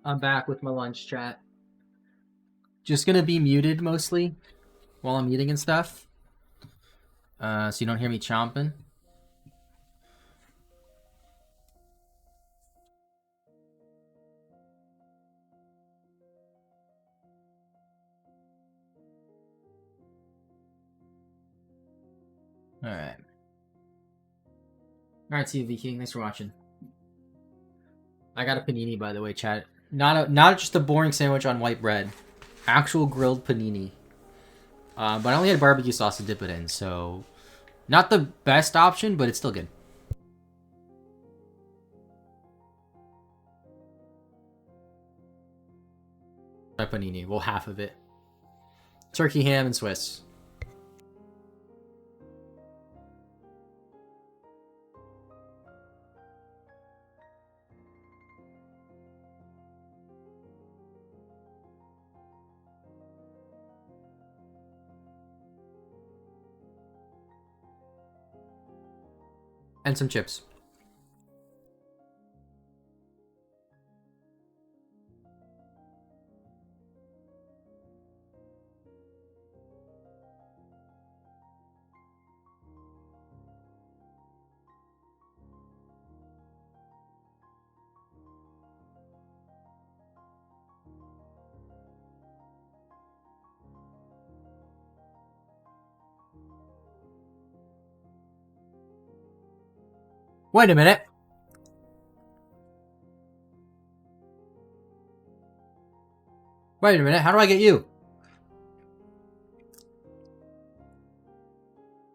I'm back with my lunch chat. Just gonna be muted mostly while I'm eating and stuff. So you don't hear me chomping. Alright. Alright, see you, V King. Thanks for watching. I got a panini, by the way, chat. Not just a boring sandwich on white bread. Actual grilled panini. But I only had barbecue sauce to dip it in, so not the best option, but it's still good. My panini, well, half of it. Turkey, ham, and Swiss. And some chips. Wait a minute. Wait a minute. How do I get you?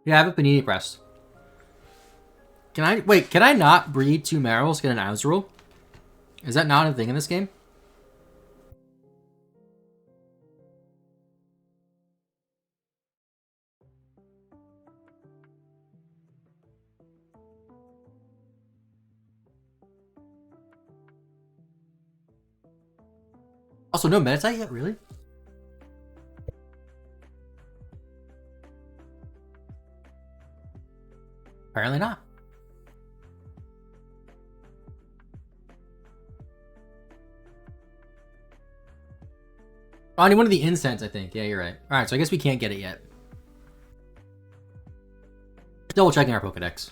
Yeah, I have a panini press. Can I not breed 2 Marils, get an Azrael? Is that not a thing in this game? Also, no Meditite yet? Really? Apparently not. Oh, I need one of the incense, I think. Yeah, you're right. Alright, so I guess we can't get it yet. Double checking our Pokedex.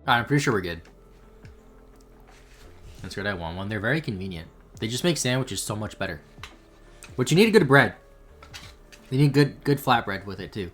Alright, I'm pretty sure we're good. That's good, I want one. They're very convenient. They just make sandwiches so much better. But you need a good bread. You need good flatbread with it, too.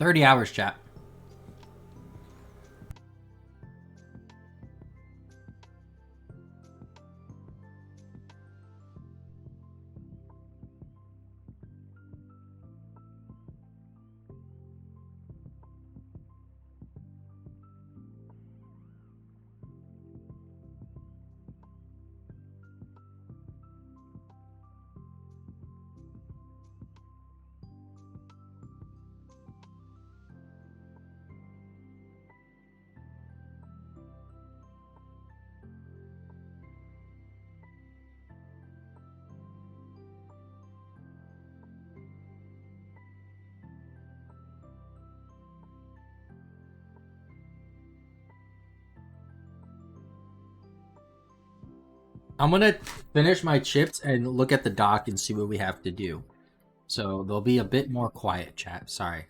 30 hours, chat. I'm gonna finish my chips and look at the doc and see what we have to do. So there'll be a bit more quiet, chat. Sorry.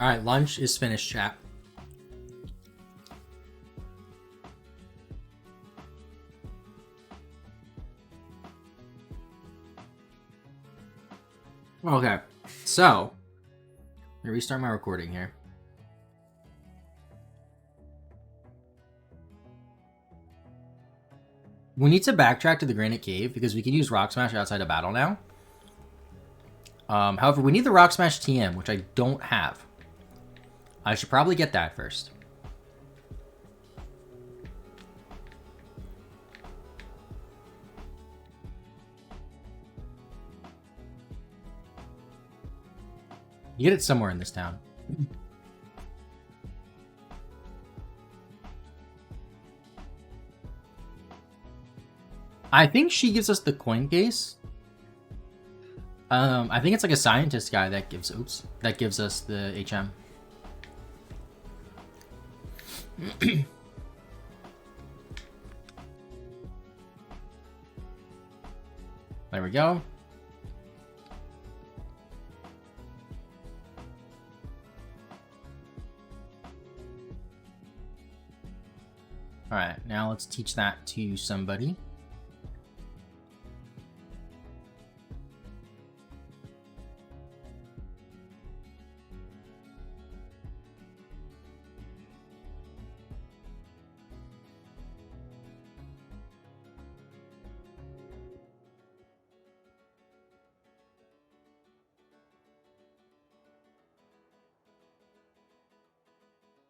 All right, lunch is finished, chat. Okay, so let me restart my recording here. We need to backtrack to the Granite Cave because we can use Rock Smash outside of battle now. However, we need the Rock Smash TM, which I don't have. I should probably get that first. You get it somewhere in this town. I think she gives us the coin case. I think it's like a scientist guy that gives us the HM. There we go. All right, now let's teach that to somebody.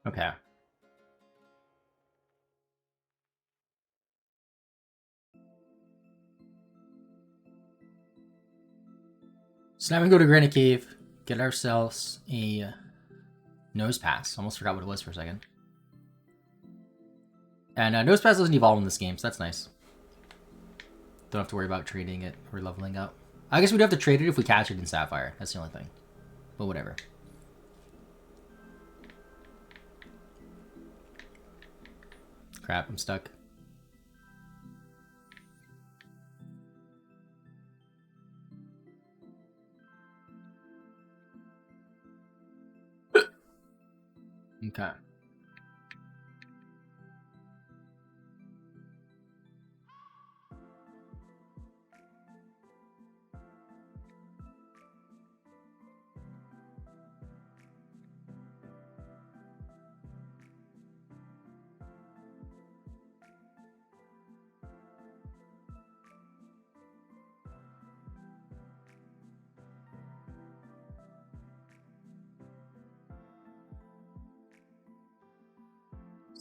Okay. So now we go to Granite Cave, get ourselves a nose pass. Almost forgot what it was for a second. And nose pass doesn't evolve in this game, so that's nice. Don't have to worry about trading it or leveling up. I guess we'd have to trade it if we catch it in Sapphire. That's the only thing. But whatever. Crap, I'm stuck. Okay.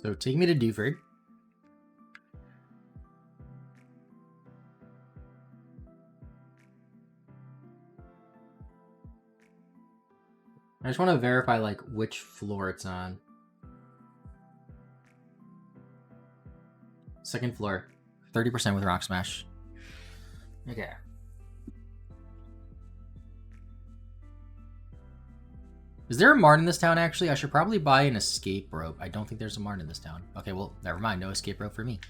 So take me to Dewford. I just want to verify like which floor it's on. Second floor. 30% with Rock Smash. Okay. Is there a mart in this town, actually? I should probably buy an escape rope. I don't think there's a mart in this town. Okay, well, never mind. No escape rope for me.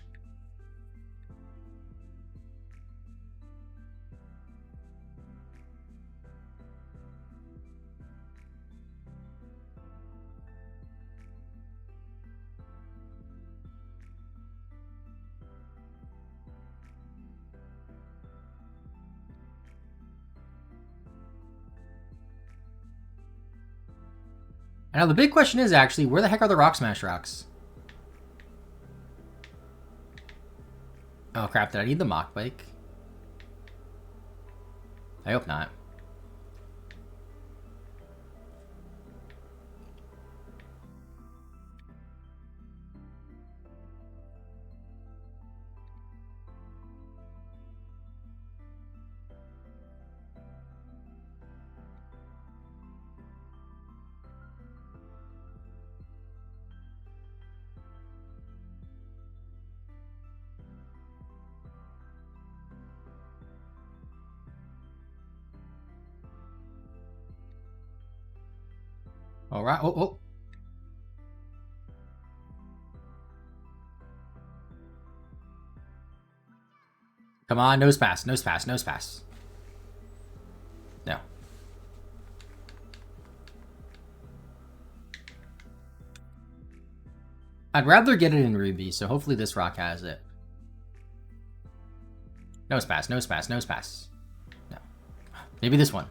And now the big question is, actually, where the heck are the Rock Smash rocks? Oh, crap. Did I need the Mach Bike? I hope not. All right. Oh, oh. Come on. Nose pass. Nose pass. Nose pass. No. I'd rather get it in Ruby, so hopefully this rock has it. Nose pass. Nose pass. Nose pass. No. Maybe this one.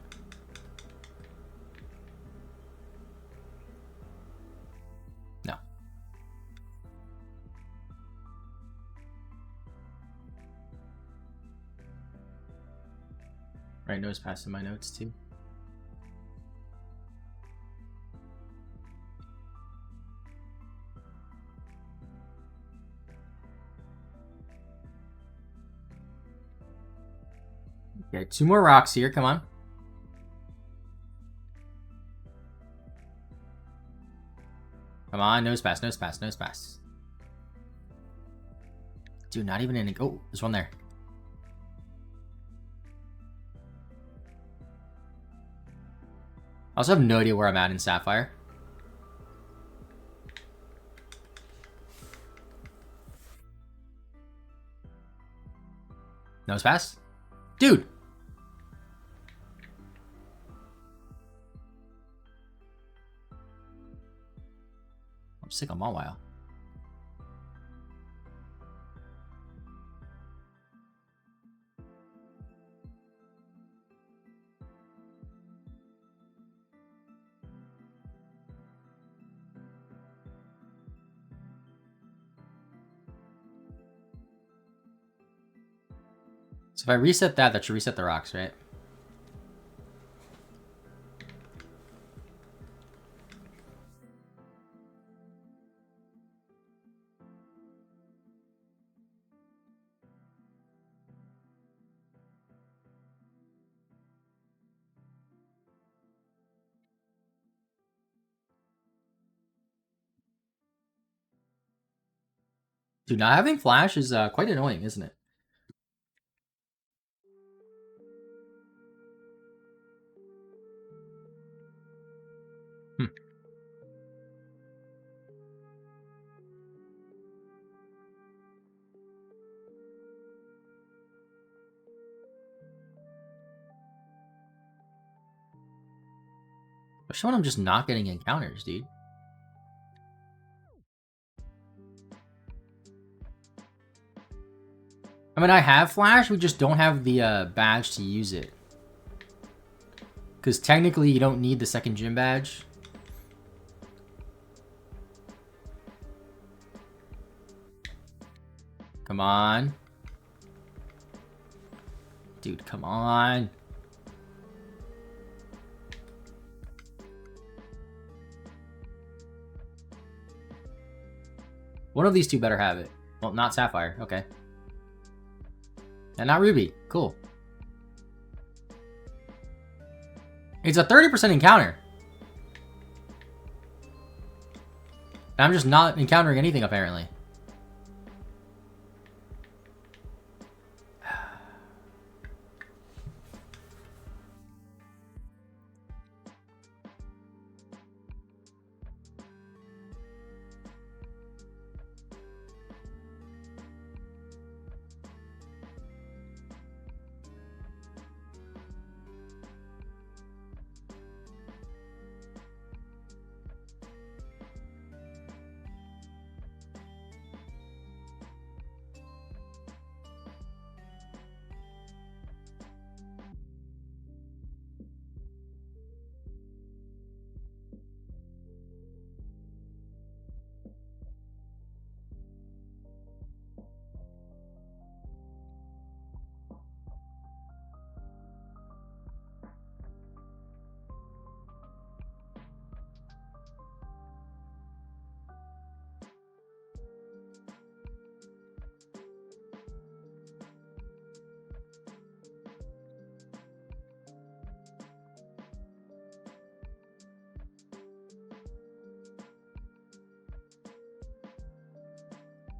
No. Right, nose pass in my notes too. Okay, 2 more rocks here. Come on. Come on, nose pass, nose pass, nose pass. Dude, not even in. Oh, there's one there. I also have no idea where I'm at in Sapphire. Nose pass? Dude! I'm sick of Mawile. So if I reset that, that should reset the rocks, right? Dude, not having flash is quite annoying, isn't it? Especially when I'm just not getting encounters, dude. I mean, I have flash, we just don't have the badge to use it. Because technically, you don't need the second gym badge. Come on. Dude, come on. One of these two better have it. Well, not Sapphire. Okay. And not Ruby. Cool. It's a 30% encounter. And I'm just not encountering anything, apparently.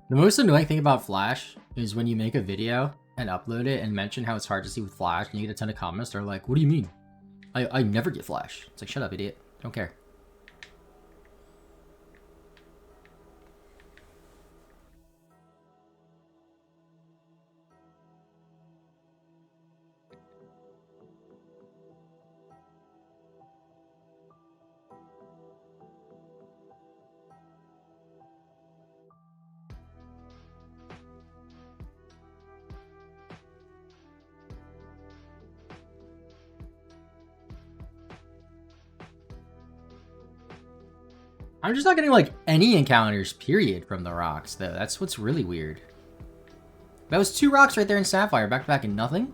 The most annoying thing about Flash is when you make a video and upload it and mention how it's hard to see with Flash and you get a ton of comments. They're like, what do you mean? I never get Flash. It's like, shut up, idiot. Don't care. I'm just not getting, like, any encounters, period, from the rocks, though. That's what's really weird. That was 2 rocks right there in Sapphire, back to back and nothing?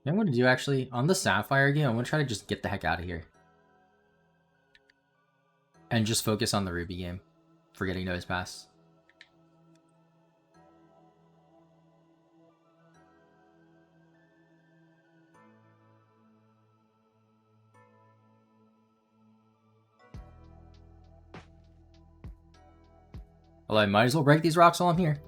What I'm going to do, actually, on the Sapphire game, I'm going to try to just get the heck out of here. And just focus on the Ruby game. Forgetting Nose Pass. Well, I might as well break these rocks while I'm here.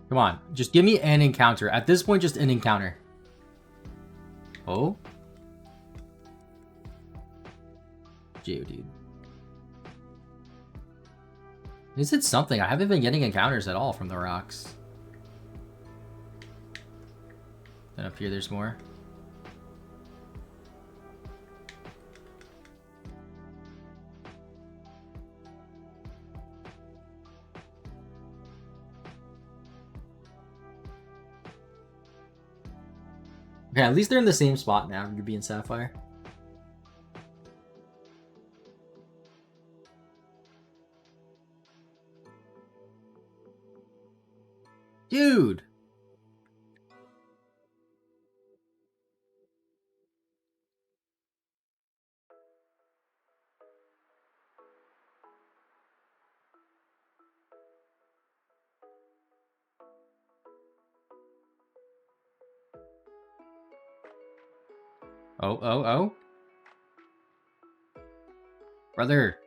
Come on, just give me an encounter. At this point, just an encounter. Oh? Dude. Is it something? I haven't been getting encounters at all from the rocks. Then up here, there's more. Okay, at least they're in the same spot now, Ruby and Sapphire. Dude! Oh. Brother.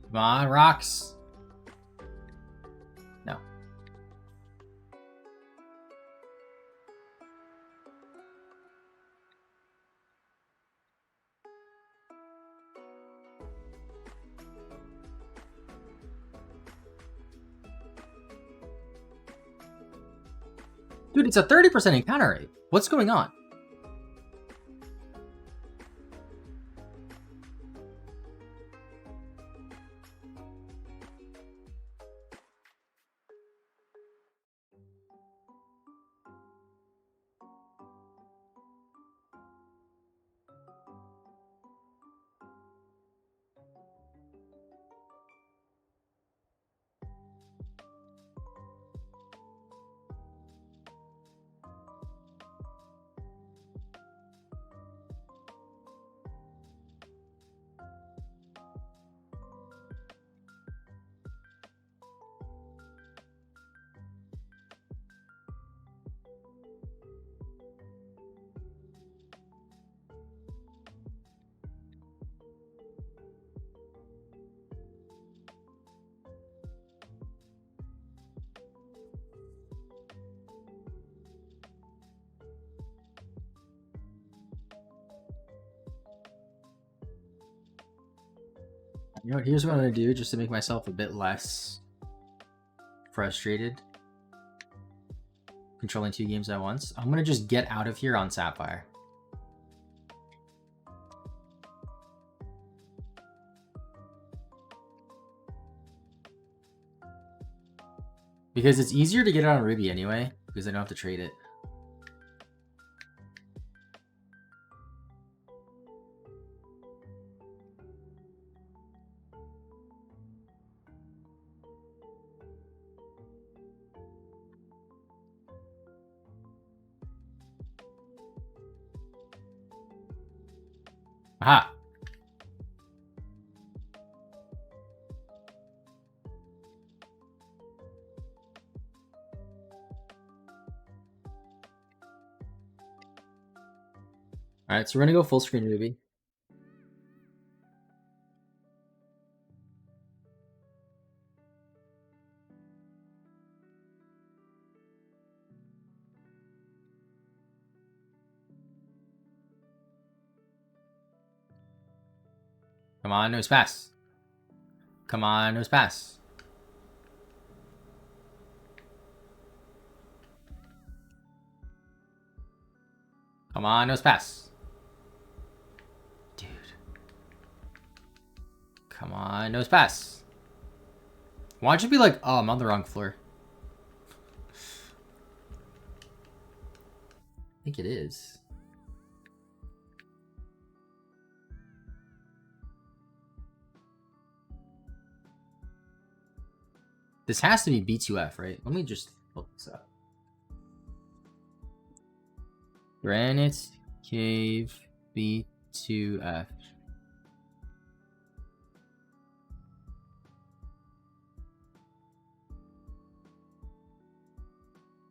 Come on, rocks. No. Dude, it's a 30% encounter rate. What's going on? You know, here's what I'm gonna do just to make myself a bit less frustrated controlling 2 games at once. I'm gonna just get out of here on Sapphire. Because it's easier to get it on Ruby anyway, because I don't have to trade it. Aha! Alright, so we're gonna go full screen Ruby. Come on, nose pass. Come on, nose pass. Come on, nose pass. Dude. Come on, nose pass. Why don't you be like, oh, I'm on the wrong floor? I think it is. This has to be B2F, right? Let me just look this up. Granite Cave B2F.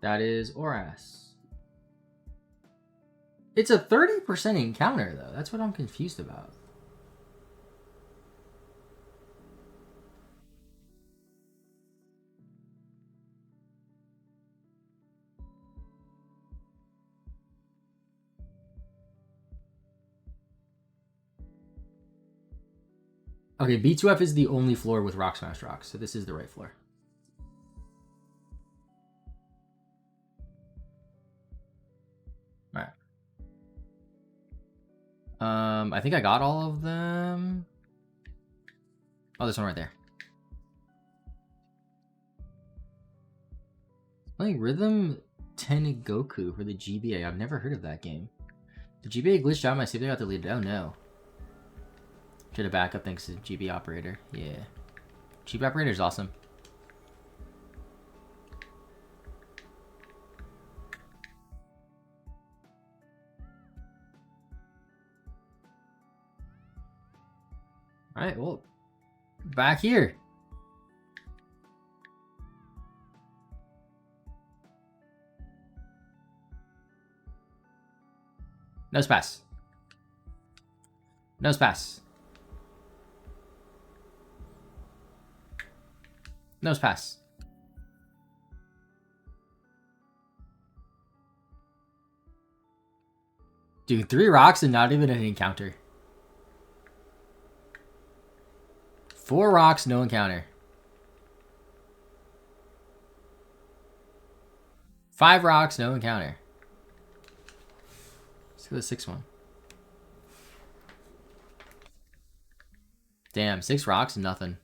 That is Oras. It's a 30% encounter, though. That's what I'm confused about. Okay, B2F is the only floor with Rock Smash Rocks, so this is the right floor. Alright. I think I got all of them. Oh, there's one right there. Playing Rhythm Tengoku for the GBA. I've never heard of that game. The GBA glitched out. My save got deleted. Oh no. Should have backup thanks to GB Operator. Yeah. GB Operator is awesome. Alright, well, back here. Nose pass. Nose pass. Nose pass. Dude, 3 rocks and not even an encounter. 4 rocks, no encounter. 5 rocks, no encounter. Let's go to the 6th one. Damn, 6 rocks and nothing.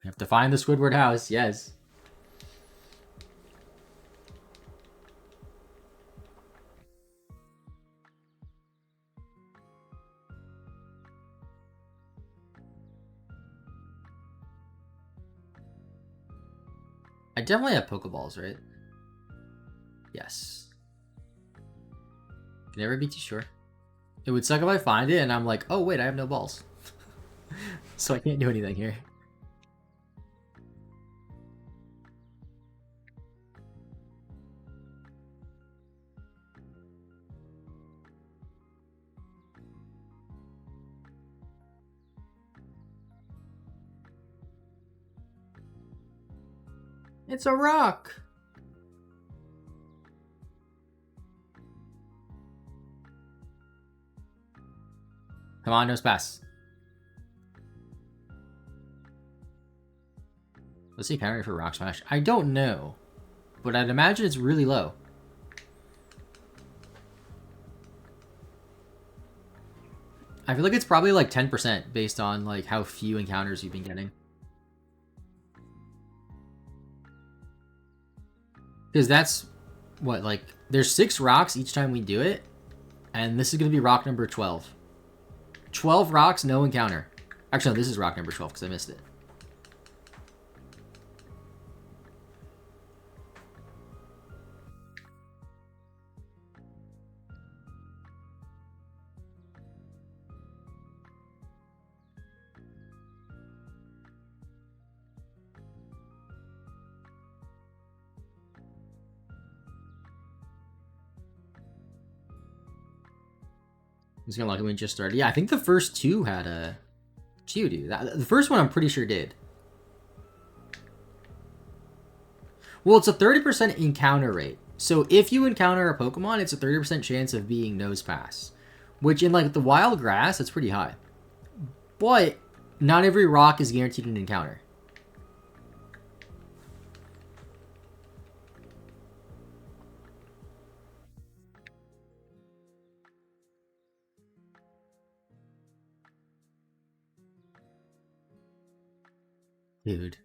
You have to find the Squidward house, yes. I definitely have Pokeballs, right? Yes. Can never be too sure. It would suck if I find it and I'm like, oh wait, I have no balls. So I can't do anything here. It's a rock! Come on, nose pass. Let's see counter for Rock Smash. I don't know, but I'd imagine it's really low. I feel like it's probably like 10% based on like how few encounters you've been getting. Because that's what, like, there's 6 rocks each time we do it, and this is going to be rock number 12. 12 rocks, no encounter. Actually, no, this is rock number 12 because I missed it. He's gonna lucky when just started. Yeah, I think the first 2 had a Geodude. The first one I'm pretty sure did. Well, it's a 30% encounter rate. So if you encounter a Pokemon, it's a 30% chance of being Nose Pass. Which in like the wild grass, that's pretty high. But not every rock is guaranteed an encounter. Dude.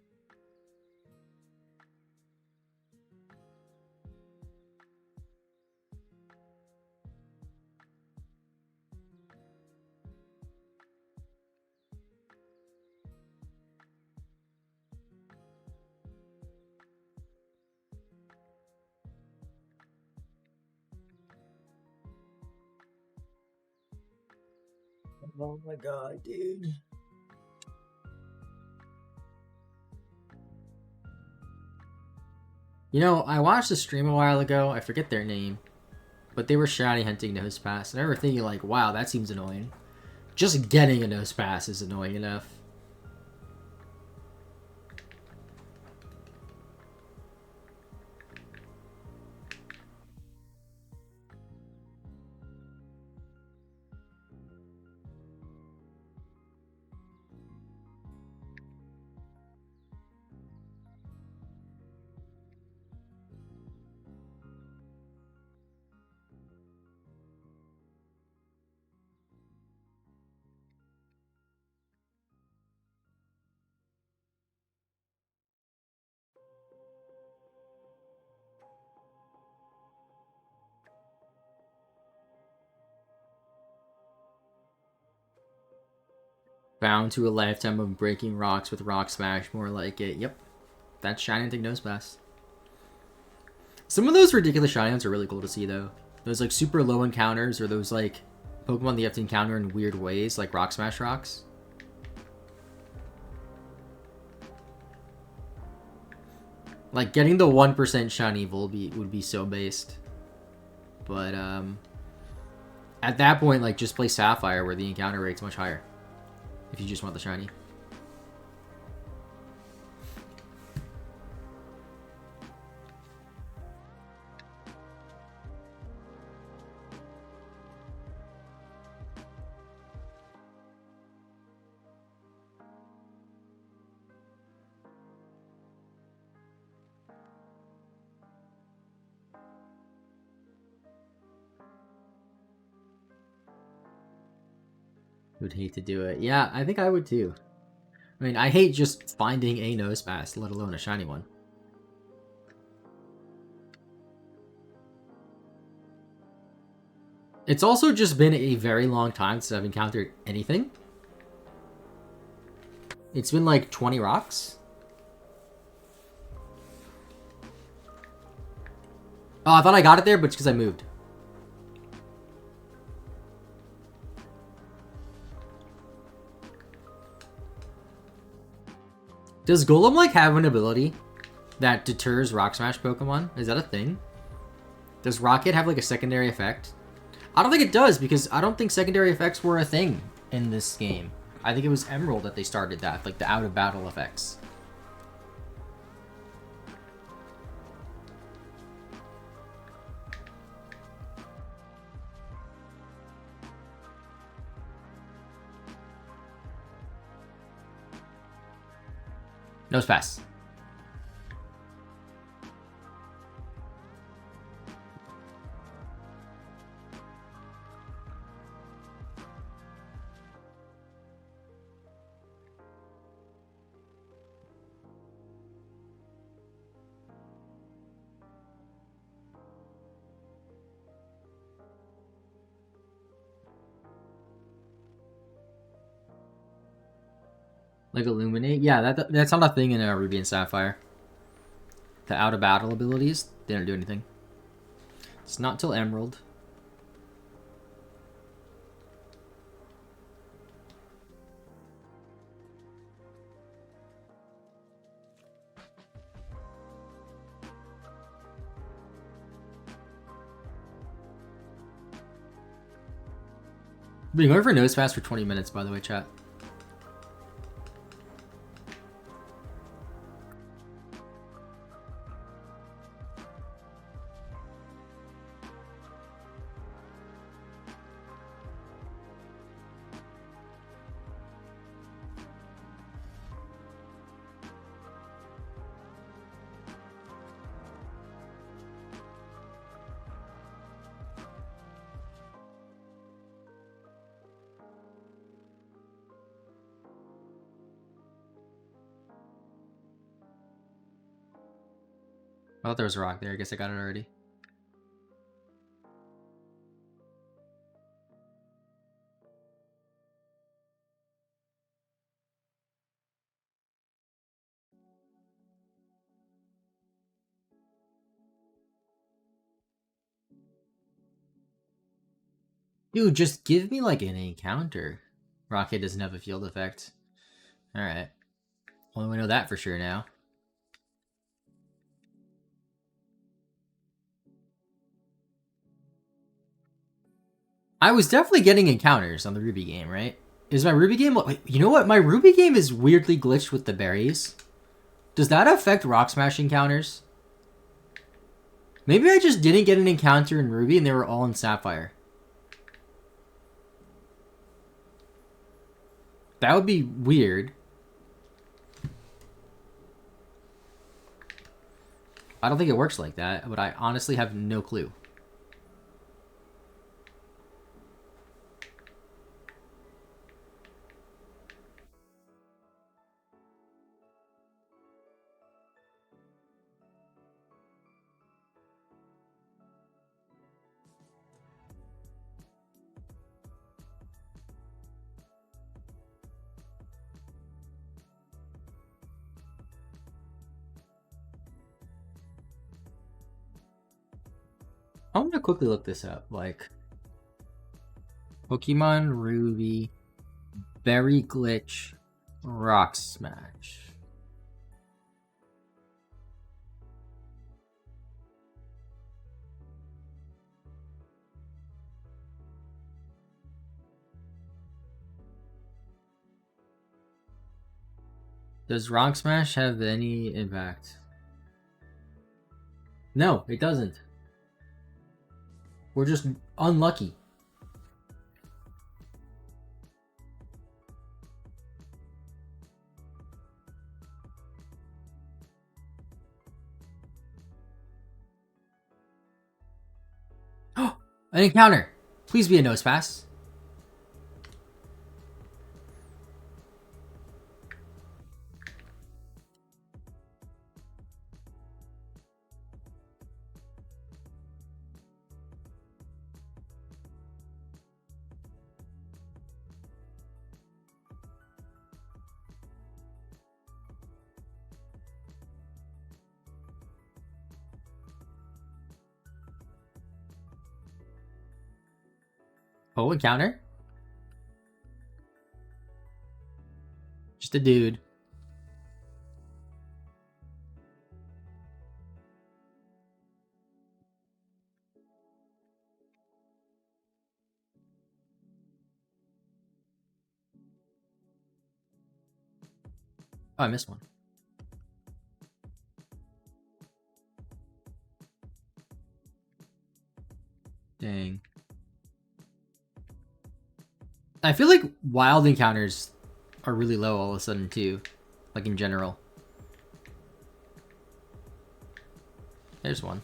Oh my god, dude. You know, I watched a stream a while ago, I forget their name, but they were shiny hunting Nose Pass, and I remember thinking like, wow, that seems annoying. Just getting a Nose Pass is annoying enough. Bound to a lifetime of breaking rocks with Rock Smash, more like it. Yep, that's shiny hunting Nose Pass. Some of those ridiculous shiny hunts are really cool to see, though. Those like super low encounters, or those like Pokemon that you have to encounter in weird ways, like Rock Smash rocks. Like getting the 1% shiny Volbeat would be so based. But at that point, like just play Sapphire where the encounter rate's much higher. If you just want the shiny. Would hate to do it. Yeah, I think I would too. I mean, I hate just finding a nose pass, let alone a shiny one. It's also just been a very long time since I've encountered anything. It's been like 20 rocks. Oh, I thought I got it there, but it's because I moved. Does Golem like have an ability that deters Rock Smash Pokemon? Is that a thing? Does Rocket have like a secondary effect? I don't think it does, because I don't think secondary effects were a thing in this game. I think it was Emerald that they started that, like the out-of-battle effects. Nose pass. Like Illuminate? Yeah, that's not a thing in Ruby and Sapphire. The out-of-battle abilities, they don't do anything. It's not till Emerald. Been going for Nose Pass for 20 minutes, by the way, chat. I thought there was a rock there. I guess I got it already. Dude, just give me like an encounter. Rocket doesn't have a field effect. Alright. Well, we know that for sure now. I was definitely getting encounters on the Ruby game, right? Is my Ruby game... Wait, you know what? My Ruby game is weirdly glitched with the berries. Does that affect Rock Smash encounters? Maybe I just didn't get an encounter in Ruby and they were all in Sapphire. That would be weird. I don't think it works like that, but I honestly have no clue. I'm gonna quickly look this up. Like, Pokemon Ruby, Berry Glitch, Rock Smash. Does Rock Smash have any impact? No, it doesn't. We're just unlucky. Oh, an encounter. Please be a Nose Pass. Oh, encounter. Just a dude. Oh, I missed one. Dang. I feel like wild encounters are really low all of a sudden too. Like in general. There's one.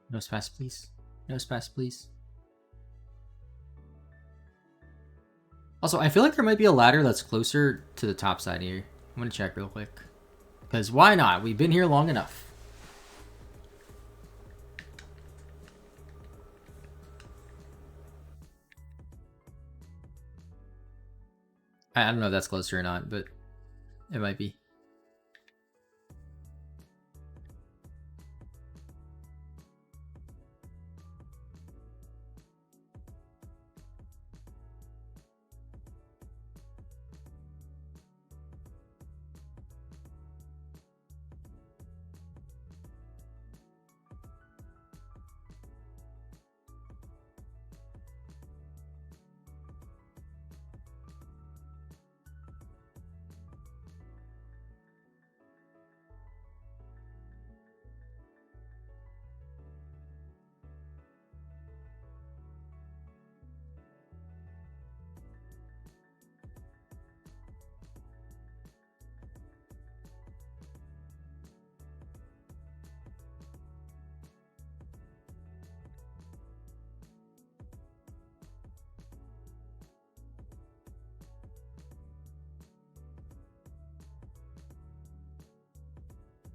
No spaz, please. No spaz, please. Also, I feel like there might be a ladder that's closer to the top side here. I'm gonna check real quick. Because why not? We've been here long enough. I don't know if that's closer or not, but it might be.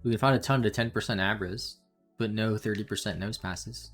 We can find a ton to 10% Abras, but no 30% nose passes.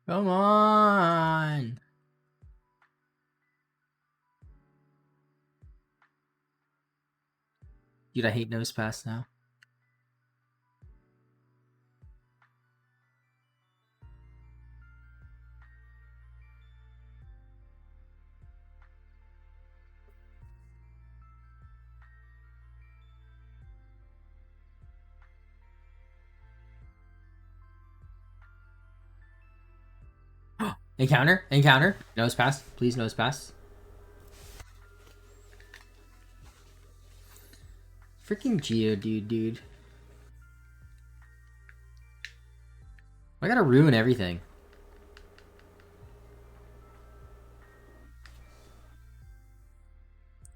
Come on! Dude, I hate nose pass now. Encounter, encounter, nose pass, please nose pass. Freaking Geodude, dude. I gotta ruin everything.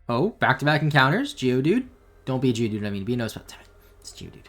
Oh, back-to-back encounters. Geodude. Don't be a Geodude, I mean. Be a Nosepass. Damn it. It's Geodude.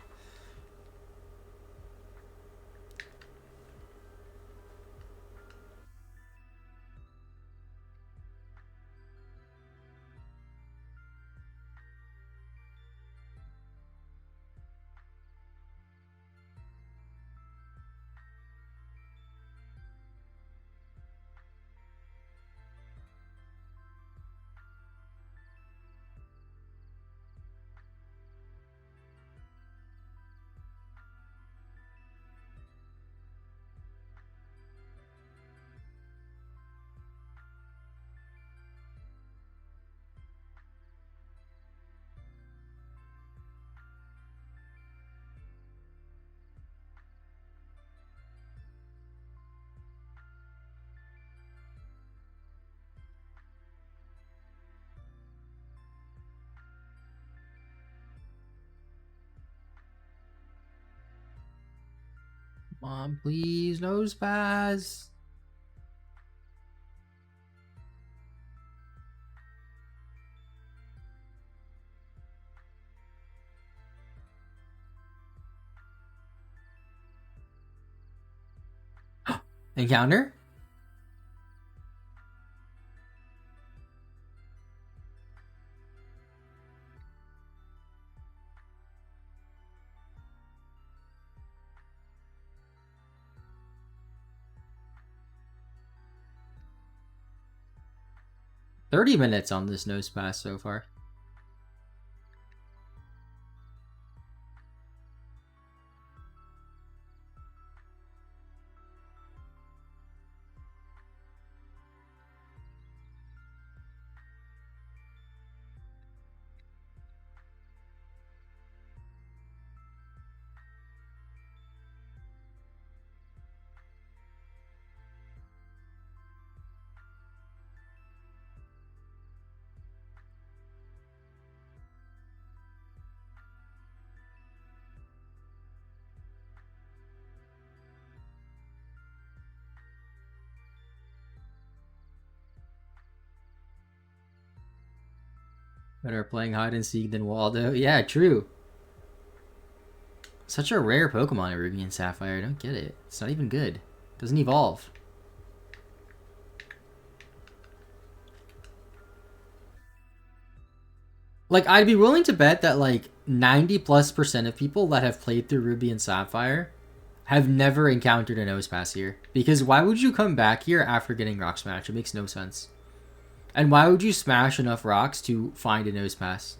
Come on, please. Nosepass. Encounter? $30 on this Nosepass so far. Better playing hide and seek than Waldo. Yeah, true. Such a rare Pokemon in Ruby and Sapphire. I don't get it. It's not even good. It doesn't evolve. Like, I'd be willing to bet that, like, 90+% of people that have played through Ruby and Sapphire have never encountered a Nosepass here. Because why would you come back here after getting Rock Smash? It makes no sense. And why would you smash enough rocks to find a Nosepass?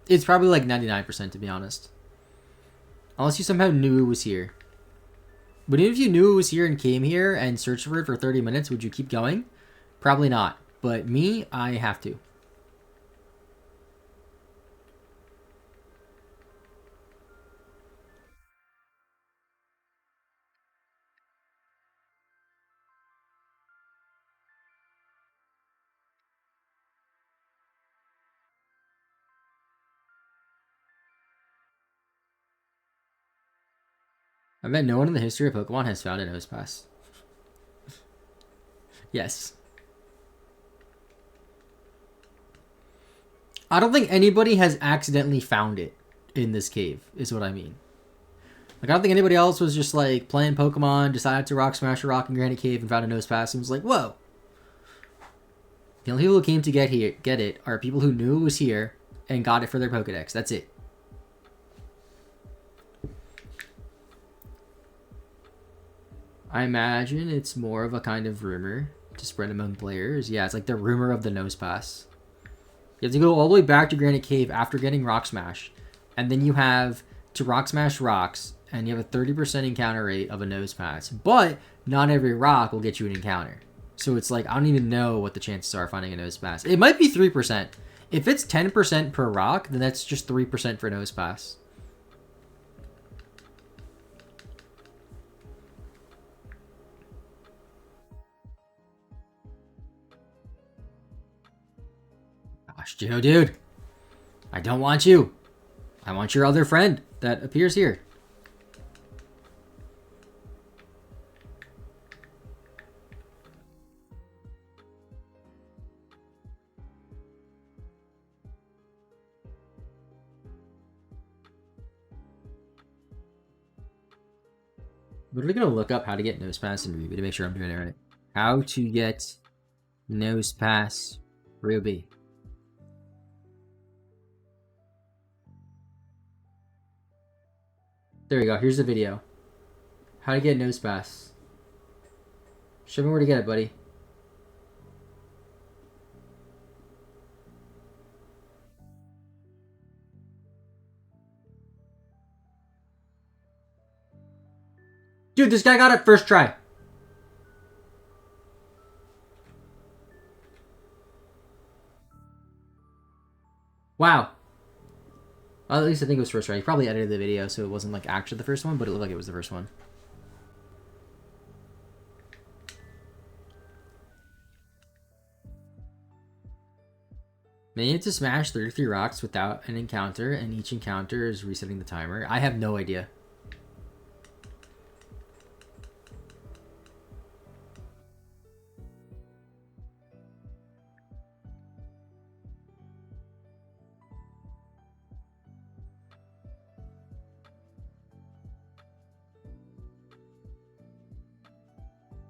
It's probably like 99% to be honest. Unless you somehow knew it was here. But even if you knew it was here and came here and searched for it for 30 minutes, would you keep going? Probably not. But me, I have to. I bet no one in the history of Pokemon has found a Nosepass. Yes. I don't think anybody has accidentally found it in this cave, is what I mean. Like, I don't think anybody else was just, like, playing Pokemon, decided to Rock Smash a rock in Granite Cave and found a Nosepass and was like, whoa. The only people who came to get it are people who knew it was here and got it for their Pokedex. That's it. I imagine it's more of a kind of rumor to spread among players. Yeah, it's like the rumor of the Nosepass. You have to go all the way back to Granite Cave after getting Rock Smash. And then you have to Rock Smash rocks, and you have a 30% encounter rate of a Nosepass. But not every rock will get you an encounter. So it's like, I don't even know what the chances are of finding a Nosepass. It might be 3%. If it's 10% per rock, then that's just 3% for Nosepass. Gosh, Geodude. I don't want you. I want your other friend that appears here. literally gonna look up how to get nose pass in Ruby to make sure I'm doing it right. How to get nose pass Ruby. There we go. Here's the video. How to get nose pass. Show me where to get it, buddy. Dude, this guy got it first try. Wow. Well, at least I think it was first try. He probably edited the video so it wasn't like actually the first one, but it looked like it was the first one. They need to smash 33 rocks without an encounter, and each encounter is resetting the timer. I have no idea.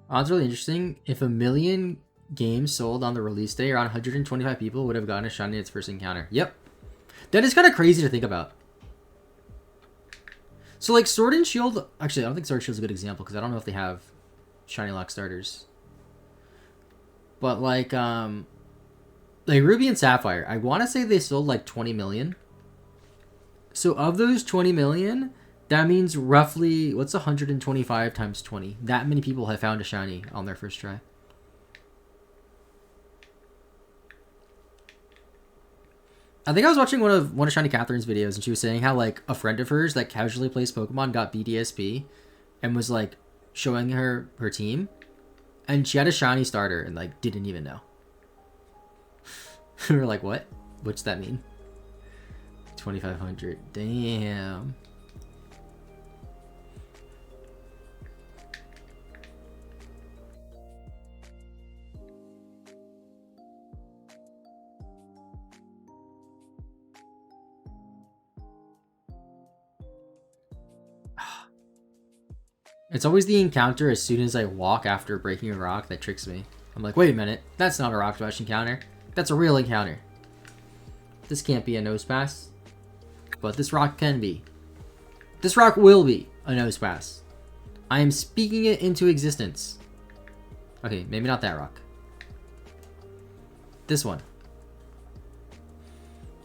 Odds really interesting. If 1 million games sold on the release day, around 125 people would have gotten a shiny its first encounter. Yep. That is kind of crazy to think about. So, like, Sword and Shield... Actually, I don't think Sword and Shield is a good example, because I don't know if they have shiny lock starters. But, like Ruby and Sapphire, I want to say they sold, like, 20 million. So, of those 20 million... That means roughly, what's 125 times 20? That many people have found a shiny on their first try. I think I was watching one of Shiny Catherine's videos, and she was saying how, like, a friend of hers that casually plays Pokemon got BDSP and was, like, showing her team. And she had a shiny starter and, like, didn't even know. We were like, what? What's that mean? 2,500. Damn. It's always the encounter as soon as I walk after breaking a rock that tricks me. I'm like, wait a minute, that's not a rock smash encounter. That's a real encounter. This can't be a nose pass. But this rock can be. This rock will be a nose pass. I am speaking it into existence. Okay, maybe not that rock. This one.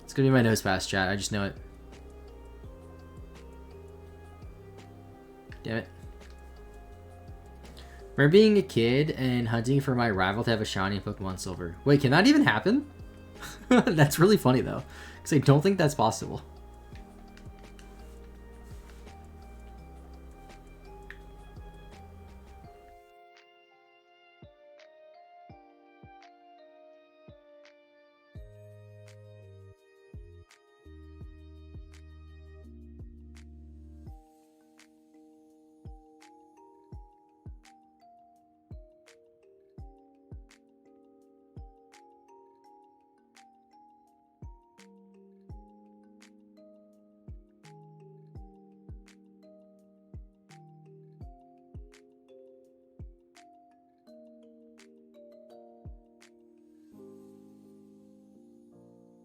It's gonna be my nose pass, chat. I just know it. Damn it. Remember being a kid and hunting for my rival to have a shiny in Pokemon Silver. Wait, can that even happen? That's really funny though, because I don't think that's possible.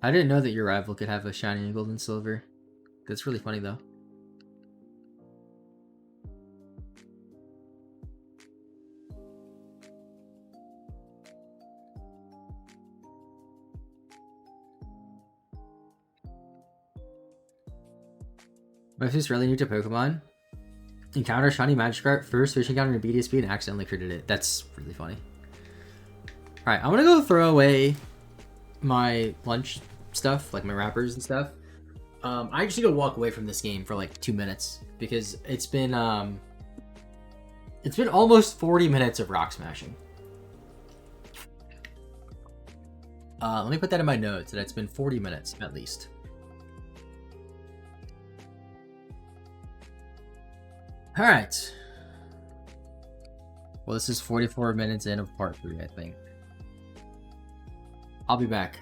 I didn't know that your rival could have a shiny in Gold and Silver. That's really funny though. My sister's really new to Pokemon. Encounter shiny Magikarp, first fish encounter in BDSP and accidentally critted it. That's really funny. Alright, I'm gonna go throw away my lunch stuff, like my wrappers and stuff. I just need to walk away from this game for like 2 minutes because it's been almost 40 minutes of rock smashing. Let me put that in my notes that it's been 40 minutes at least. All right. Well, this is 44 minutes in of part 3, I think. I'll be back.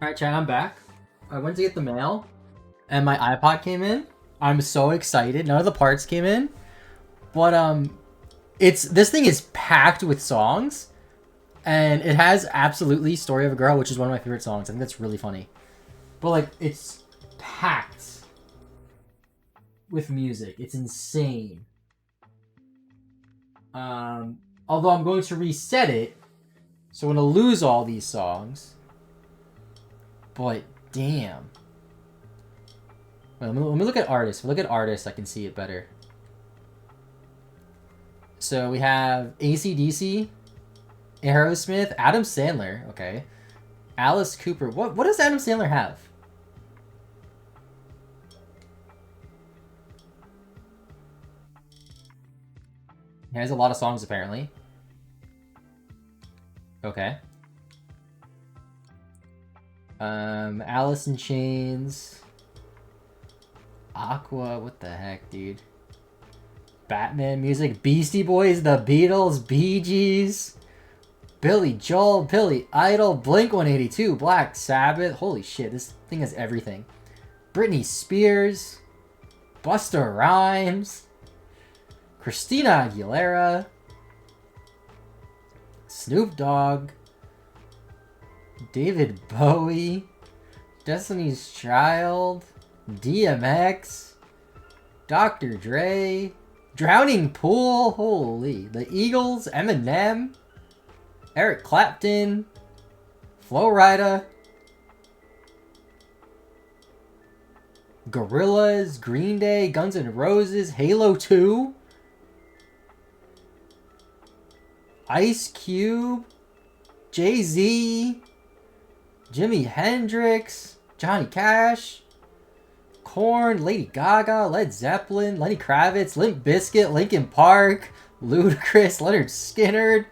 Alright, Chad, I'm back. I went to get the mail, and my iPod came in. I'm so excited. None of the parts came in, but this thing is packed with songs, and it has absolutely "Story of a Girl," which is one of my favorite songs. I think that's really funny. But like, it's packed with music. It's insane. Although I'm going to reset it, so I'm gonna lose all these songs. But damn. Wait, let me look at artists. If I look at artists, I can see it better. So we have AC/DC, Aerosmith, Adam Sandler. Okay, Alice Cooper. What does Adam Sandler have? He has a lot of songs apparently. Okay. Alice in Chains. Aqua, what the heck, dude? Batman music, Beastie Boys, The Beatles, Bee Gees, Billy Joel, Billy Idol, Blink-182, Black Sabbath. Holy shit, this thing has everything. Britney Spears, Busta Rhymes, Christina Aguilera, Snoop Dogg, David Bowie, Destiny's Child, DMX, Dr. Dre, Drowning Pool, holy, the Eagles, Eminem, Eric Clapton, Flo Rida, Gorillaz, Green Day, Guns N' Roses, Halo 2, Ice Cube, Jay-Z, Jimi Hendrix, Johnny Cash, Korn, Lady Gaga, Led Zeppelin, Lenny Kravitz, Limp Bizkit, Linkin Park, Ludacris, Leonard Skinner,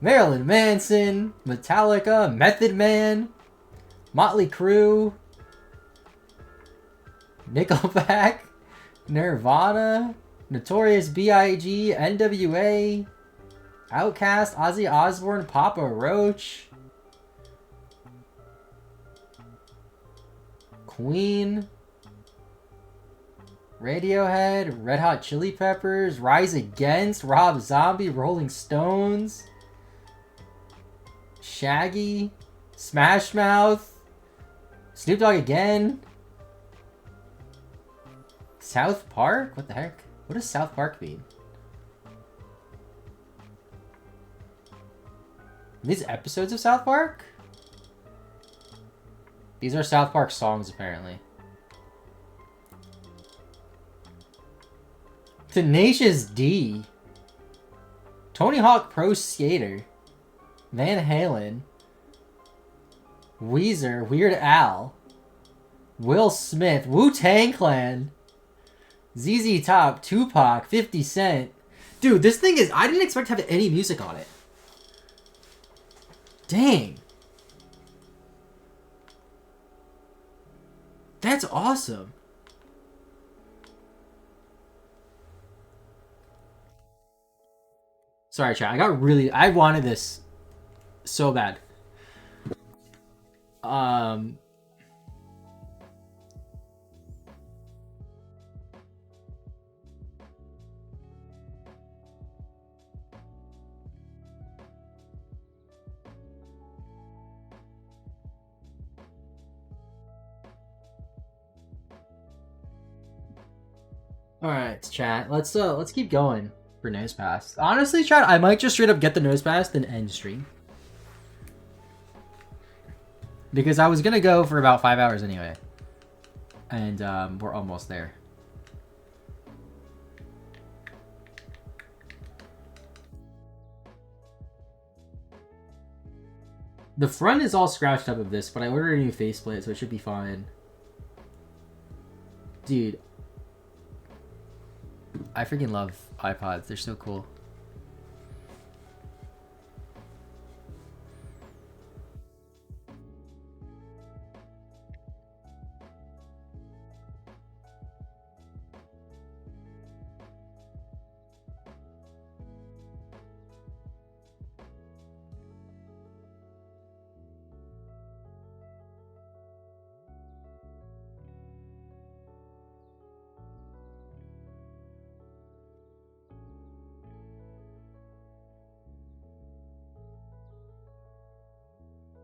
Marilyn Manson, Metallica, Method Man, Motley Crue, Nickelback, Nirvana, Notorious B.I.G., NWA, Outkast, Ozzy Osbourne, Papa Roach, Queen, Radiohead, Red Hot Chili Peppers, Rise Against, Rob Zombie, Rolling Stones, Shaggy, Smash Mouth, Snoop Dogg again, South Park? What the heck? What does South Park mean? These episodes of South Park? These are South Park songs, apparently. Tenacious D, Tony Hawk Pro Skater, Van Halen, Weezer, Weird Al, Will Smith, Wu-Tang Clan, ZZ Top, Tupac, 50 Cent. Dude, this thing is... I didn't expect to have any music on it. Dang. That's awesome. Sorry, chat. I wanted this so bad. All right, chat. Let's keep going for Nose Pass. Honestly, chat, I might just straight up get the Nose Pass then end stream. Because I was gonna go for about 5 hours anyway. And we're almost there. The front is all scratched up of this, but I ordered a new faceplate, so it should be fine. Dude. I freaking love iPods. They're so cool.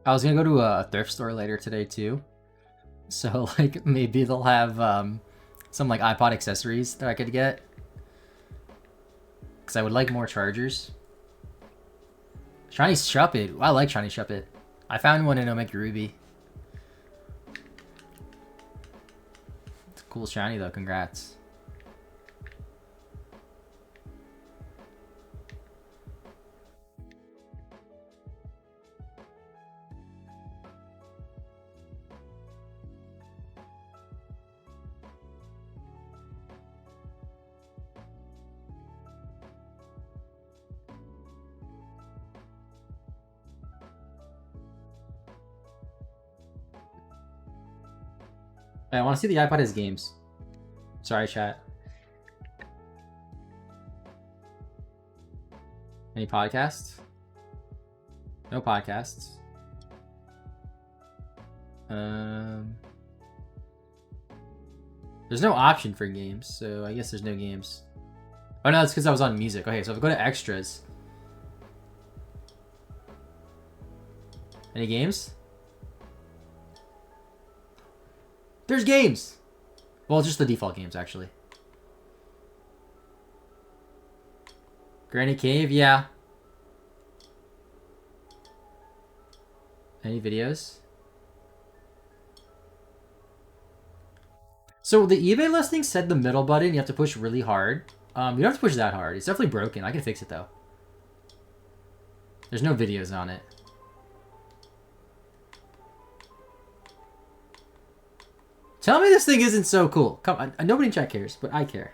I was gonna go to a thrift store later today too. So like maybe they'll have some like iPod accessories that I could get. Because I would like more chargers. Shiny Shuppet. I like Shiny Shuppet. I found one in Omega Ruby. It's a cool shiny though, congrats. I want to see the iPod as games. Sorry, chat. Any podcasts? No podcasts. There's no option for games, so I guess there's no games. Oh no, that's because I was on music. Okay, so if I go to extras. Any games? There's games! Well, just the default games, actually. Granny Cave, yeah. Any videos? So the eBay listing said the middle button you have to push really hard. You don't have to push that hard. It's definitely broken. I can fix it, though. There's no videos on it. Tell me this thing isn't so cool. Come on. Nobody in chat cares, but I care.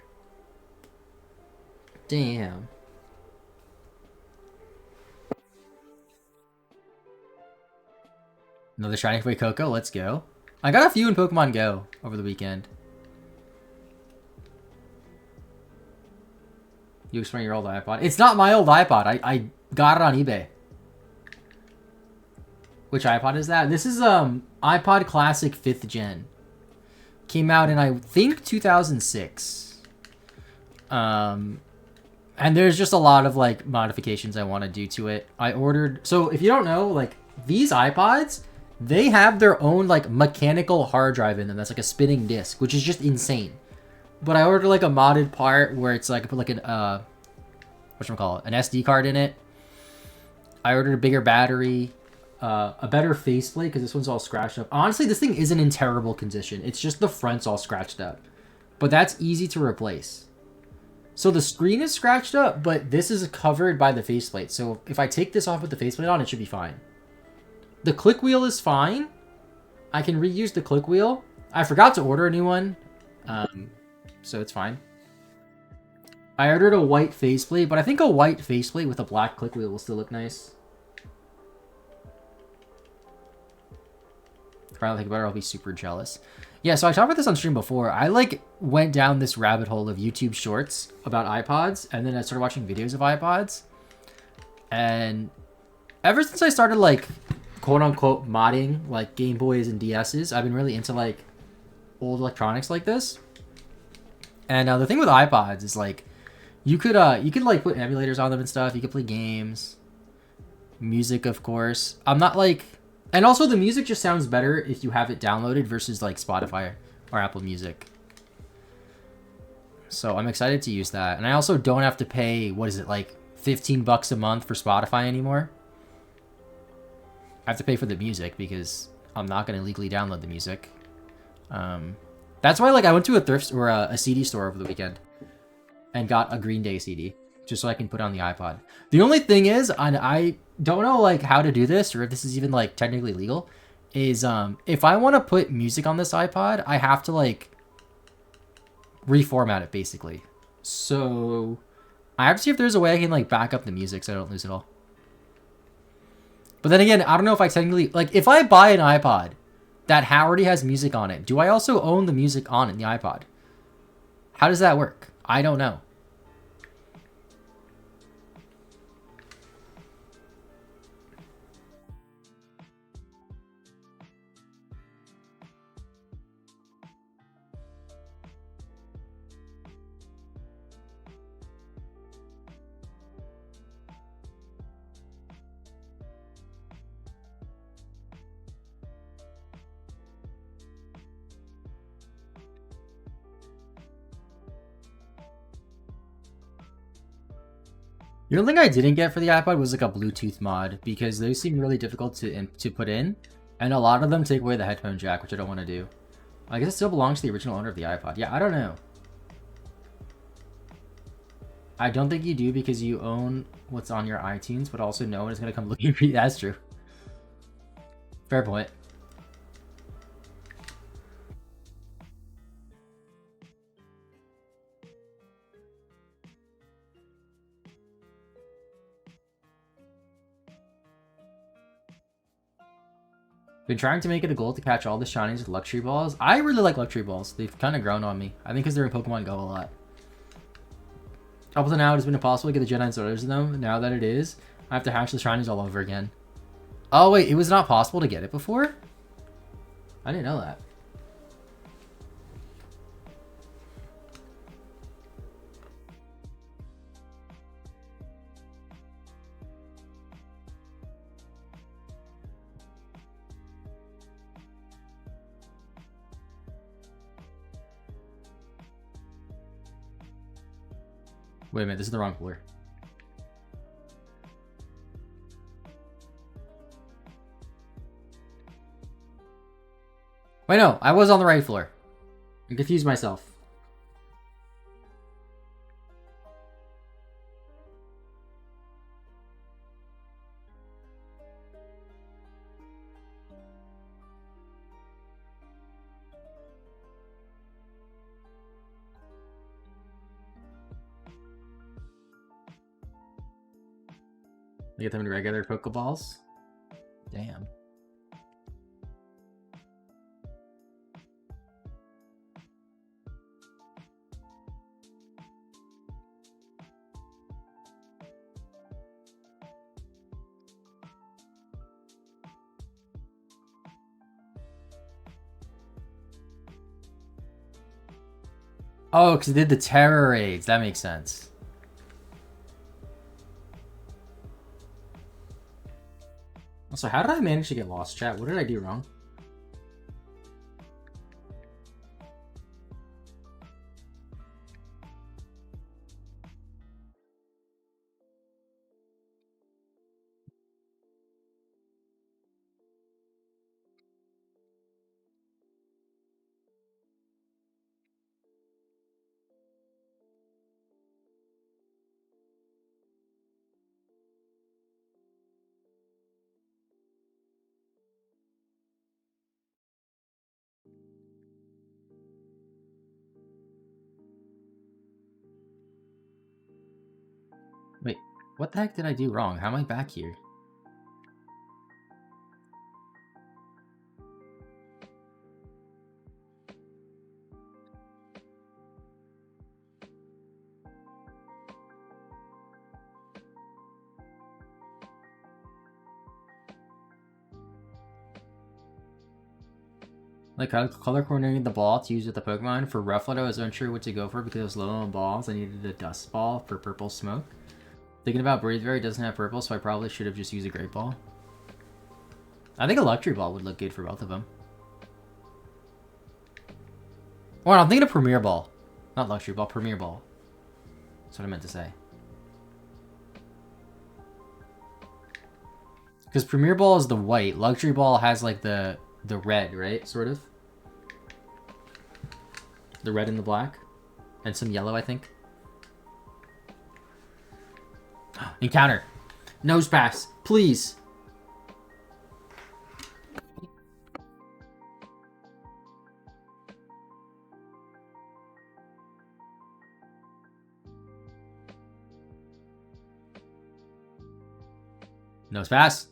Damn. Another shiny for Coco. Let's go. I got a few in Pokemon Go over the weekend. You explain your old iPod. It's not my old iPod. I got it on eBay. Which iPod is that? This is iPod Classic 5th Gen. Came out in, I think, 2006. And there's just a lot of, like, modifications I want to do to it. I ordered... So, if you don't know, like, these iPods, they have their own, like, mechanical hard drive in them. That's, like, a spinning disc, which is just insane. But I ordered, like, a modded part where it's, like, I put, like, an, whatchamacallit, an SD card in it. I ordered a bigger battery. A better faceplate, because this one's all scratched up. Honestly, this thing isn't in terrible condition. It's just the front's all scratched up. But that's easy to replace. So the screen is scratched up, but this is covered by the faceplate. So if I take this off with the faceplate on, it should be fine. The click wheel is fine. I can reuse the click wheel. I forgot to order a new one. So it's fine. I ordered a white faceplate, but I think a white faceplate with a black click wheel will still look nice. If I don't think about it, I'll be super jealous. Yeah, so I talked about this on stream before. I, like, went down this rabbit hole of YouTube shorts about iPods, and then I started watching videos of iPods. And ever since I started, like, quote-unquote modding, like, Game Boys and DS's, I've been really into, like, old electronics like this. And the thing with iPods is, like, you could like, put emulators on them and stuff. You could play games. Music, of course. I'm not, like... And also, the music just sounds better if you have it downloaded versus, like, Spotify or Apple Music. So I'm excited to use that. And I also don't have to pay, what is it, like, $15 a month for Spotify anymore. I have to pay for the music because I'm not going to legally download the music. That's why, like, I went to a thrift or a CD store over the weekend and got a Green Day CD just so I can put on the iPod. The only thing is, I don't know, like, how to do this or if this is even, like, technically legal, is if I want to put music on this iPod, I have to, like, reformat it, basically. So I have to see if there's a way I can, like, back up the music so I don't lose it all. But then again, I don't know if I technically... Like, if I buy an iPod that already has music on it, do I also own the music on it in the iPod? How does that work? I don't know. The only thing I didn't get for the iPod was like a Bluetooth mod because those seem really difficult to put in, and a lot of them take away the headphone jack, which I don't want to do. I guess it still belongs to the original owner of the iPod. Yeah, I don't know. I don't think you do because you own what's on your iTunes, but also no one is going to come looking for you. That's true. Fair point. Been trying to make it a goal to catch all the shinies with luxury balls. I really like luxury balls. They've kind of grown on me. I think because they're in Pokemon Go a lot. Up until now, it's been impossible to get the Jedi Sorters in them. Now that it is, I have to hatch the shinies all over again. Oh wait, it was not possible to get it before? I didn't know that. Wait a minute, this is the wrong floor. Wait, no, I was on the right floor. I confused myself. I get them in regular Pokeballs? Damn. Oh, because they did the terror raids. That makes sense. Also, how did I manage to get lost, chat? What did I do wrong? Wait, what the heck did I do wrong? How am I back here? Like color coordinating the ball to use with the Pokemon. For Rufflet, I was unsure what to go for because it was low on balls. I needed a dust ball for purple smoke. Thinking about Braveberry doesn't have purple, so I probably should have just used a great ball. I think a luxury ball would look good for both of them. Oh, I'm thinking of Premier Ball. Not luxury ball, Premier Ball. That's what I meant to say. Because Premier Ball is the white. Luxury Ball has like the red, right? Sort of. The red and the black. And some yellow, I think. Encounter. Nose pass. Please. Nose pass.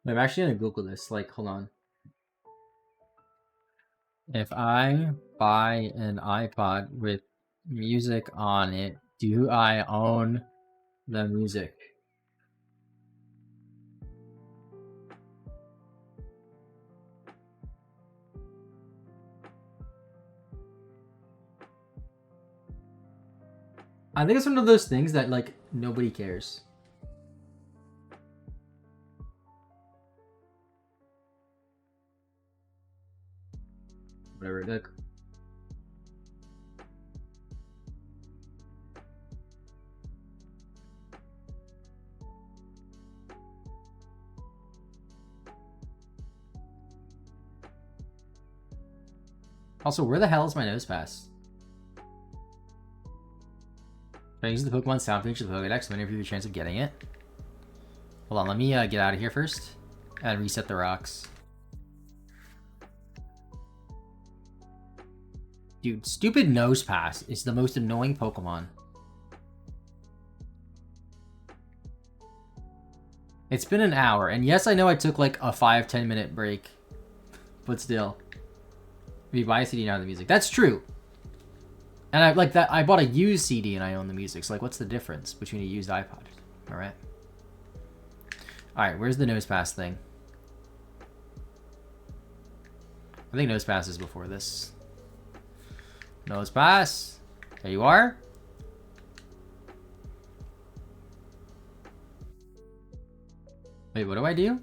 I'm actually gonna Google this. Like, hold on. If I buy an iPod with music on it, do I own the music? I think it's one of those things that, like, nobody cares. Whatever, like... Also, where the hell is my nose pass? Can I use the Pokemon sound feature of the Pokedex to improve your chance of getting it? Hold on, let me get out of here first and reset the rocks. Dude, stupid nose pass is the most annoying Pokemon. It's been an hour, and yes, I know I took like a 5-10 minute break, but still. We buy a CD now, the music. That's true. And I like that. I bought a used CD and I own the music. So like, what's the difference between a used iPod? All right. All right. Where's the nose pass thing? I think nose pass is before this. Nose pass. There you are. Wait, what do I do?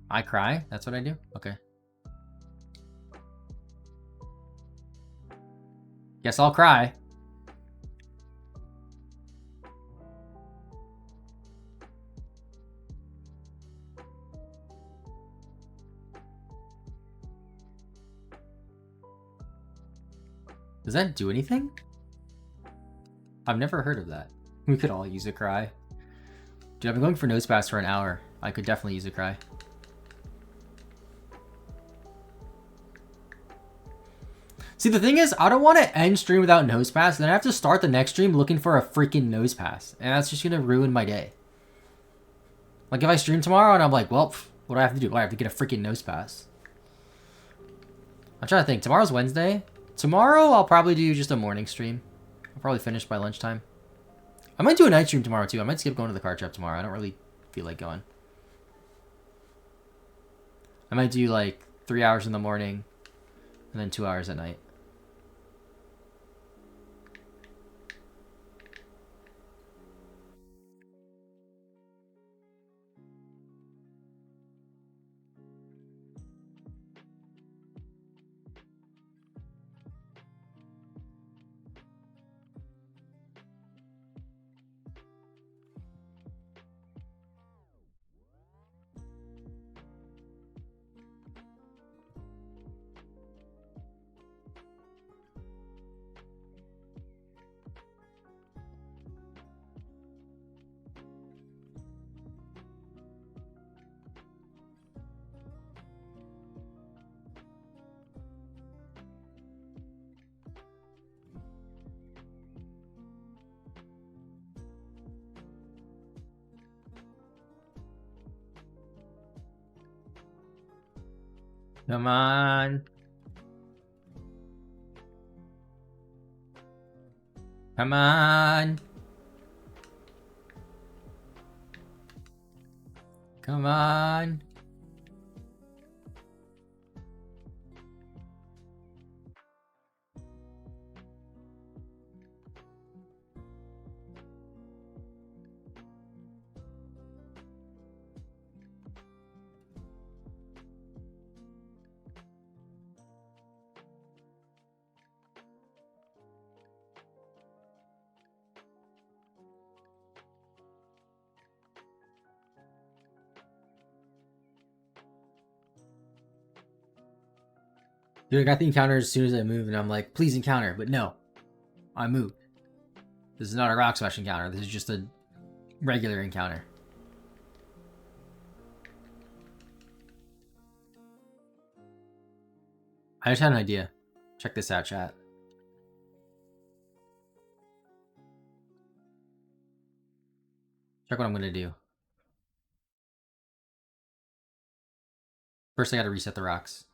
I cry? That's what I do? Okay. Guess I'll cry. Does that do anything? I've never heard of that. We could all use a cry. Dude, I've been going for nose pass for an hour. I could definitely use a cry. See, the thing is, I don't want to end stream without nose pass, then I have to start the next stream looking for a freaking nose pass. And that's just going to ruin my day. Like, if I stream tomorrow and I'm like, well, what do I have to do? I have to get a freaking nose pass. I'm trying to think. Tomorrow's Wednesday. Tomorrow, I'll probably do just a morning stream. I'll probably finish by lunchtime. I might do a night stream tomorrow, too. I might skip going to the card shop tomorrow. I don't really feel like going. I might do, like, 3 hours in the morning and then 2 hours at night. Come on. Come on. Come on. Dude, I got the encounter as soon as I moved, and I'm like, please encounter. But no, I moved. This is not a rock smash encounter. This is just a regular encounter. I just had an idea. Check this out, chat. Check what I'm gonna do. First, I gotta reset the rocks.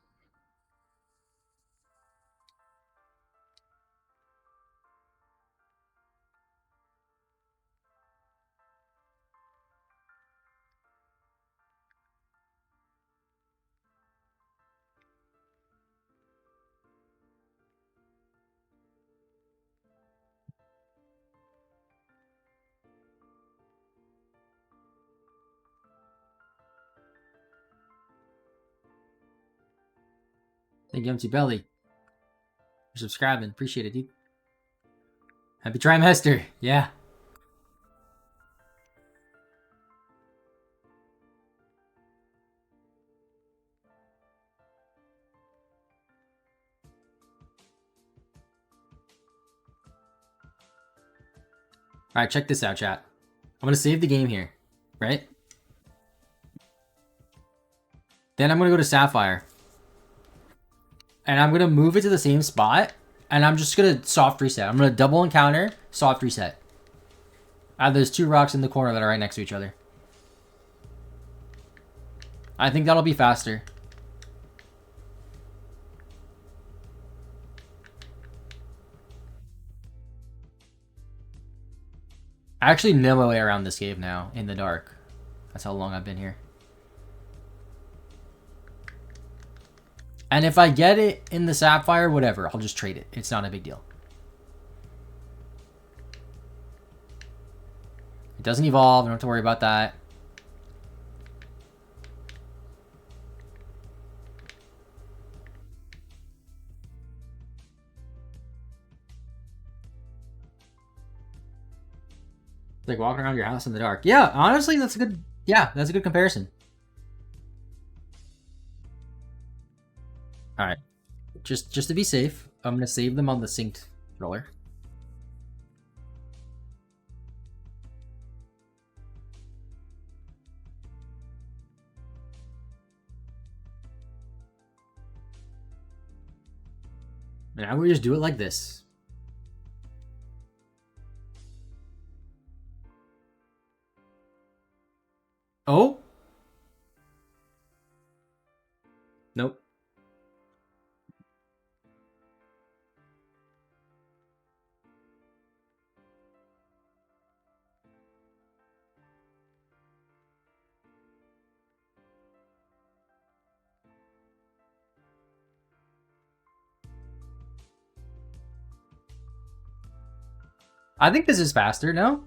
Thank you, Empty Belly, for subscribing. Appreciate it, dude. Happy trimester. Yeah. All right, check this out, chat. I'm gonna save the game here, right? Then I'm gonna go to Sapphire. And I'm gonna move it to the same spot. And I'm just gonna soft reset. I'm gonna double encounter, soft reset. I have those two rocks in the corner that are right next to each other. I think that'll be faster. I actually know my way around this cave now, in the dark. That's how long I've been here. And if I get it in the Sapphire, whatever, I'll just trade it. It's not a big deal. It doesn't evolve, I don't have to worry about that. It's like walking around your house in the dark. Yeah, honestly, that's a good, that's a good comparison. Alright. Just to be safe, I'm gonna save them on the synced roller. And now we just do it like this. Oh? Nope. I think this is faster, no?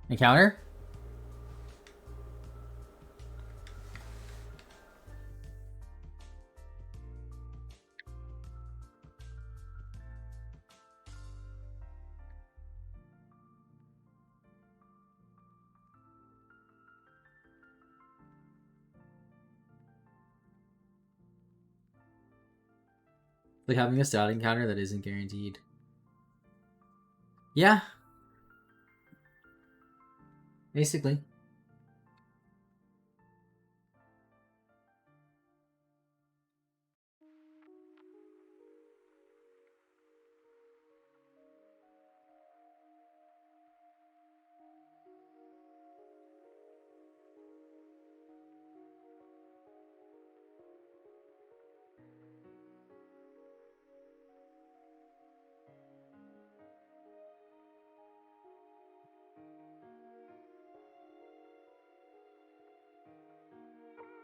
Encounter? Like having a stat encounter that isn't guaranteed. Yeah. Basically.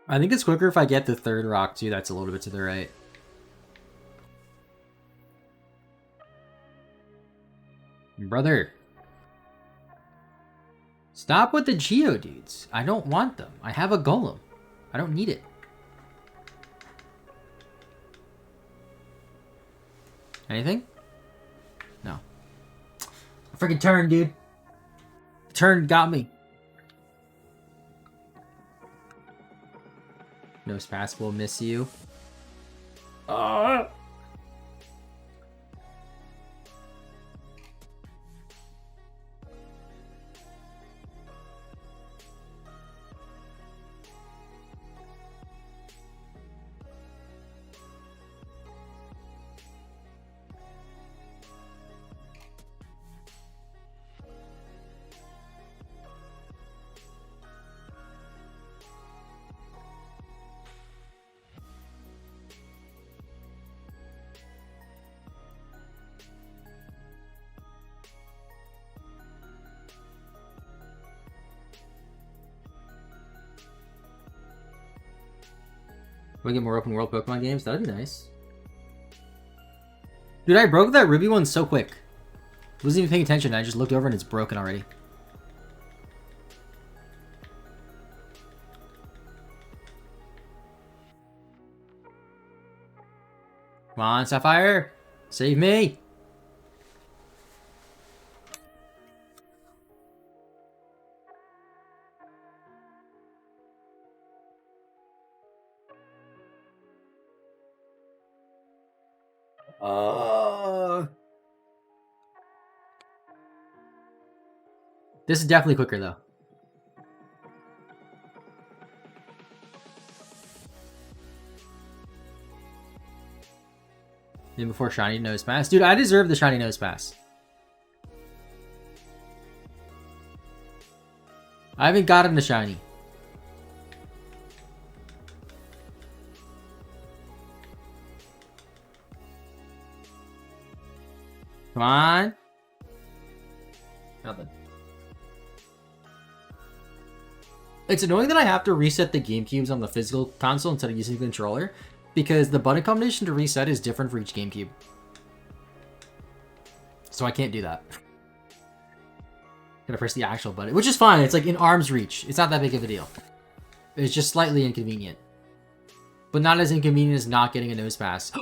I think it's quicker if I get the third rock too, that's a little bit to the right. Brother. Stop with the Geodudes. I don't want them. I have a golem. I don't need it. Anything? No. A freaking turn, dude. The turn got me. Nose Pass will miss you. We get more open world Pokemon games? That'd be nice. Dude, I broke that Ruby one so quick. Wasn't even paying attention. I just looked over and it's broken already. Come on, Sapphire! Save me! This is definitely quicker though. Even before Shiny Nose Pass. Dude, I deserve the Shiny Nose Pass. I haven't gotten the Shiny. Come on. Nothing. It's annoying that I have to reset the GameCubes on the physical console instead of using the controller, because the button combination to reset is different for each GameCube. So I can't do that. Gotta press the actual button, which is fine. It's like in arm's reach. It's not that big of a deal. It's just slightly inconvenient. But not as inconvenient as not getting a Nose Pass.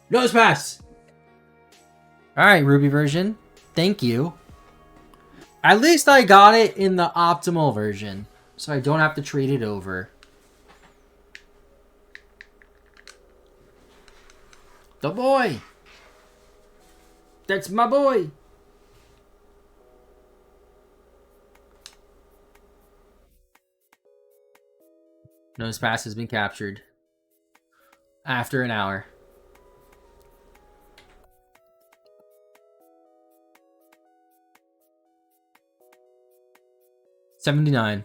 Nose Pass! Alright, Ruby version. Thank you. At least I got it in the optimal version, so I don't have to trade it over. The boy! That's my boy! Nose Pass has been captured. After an hour. $79.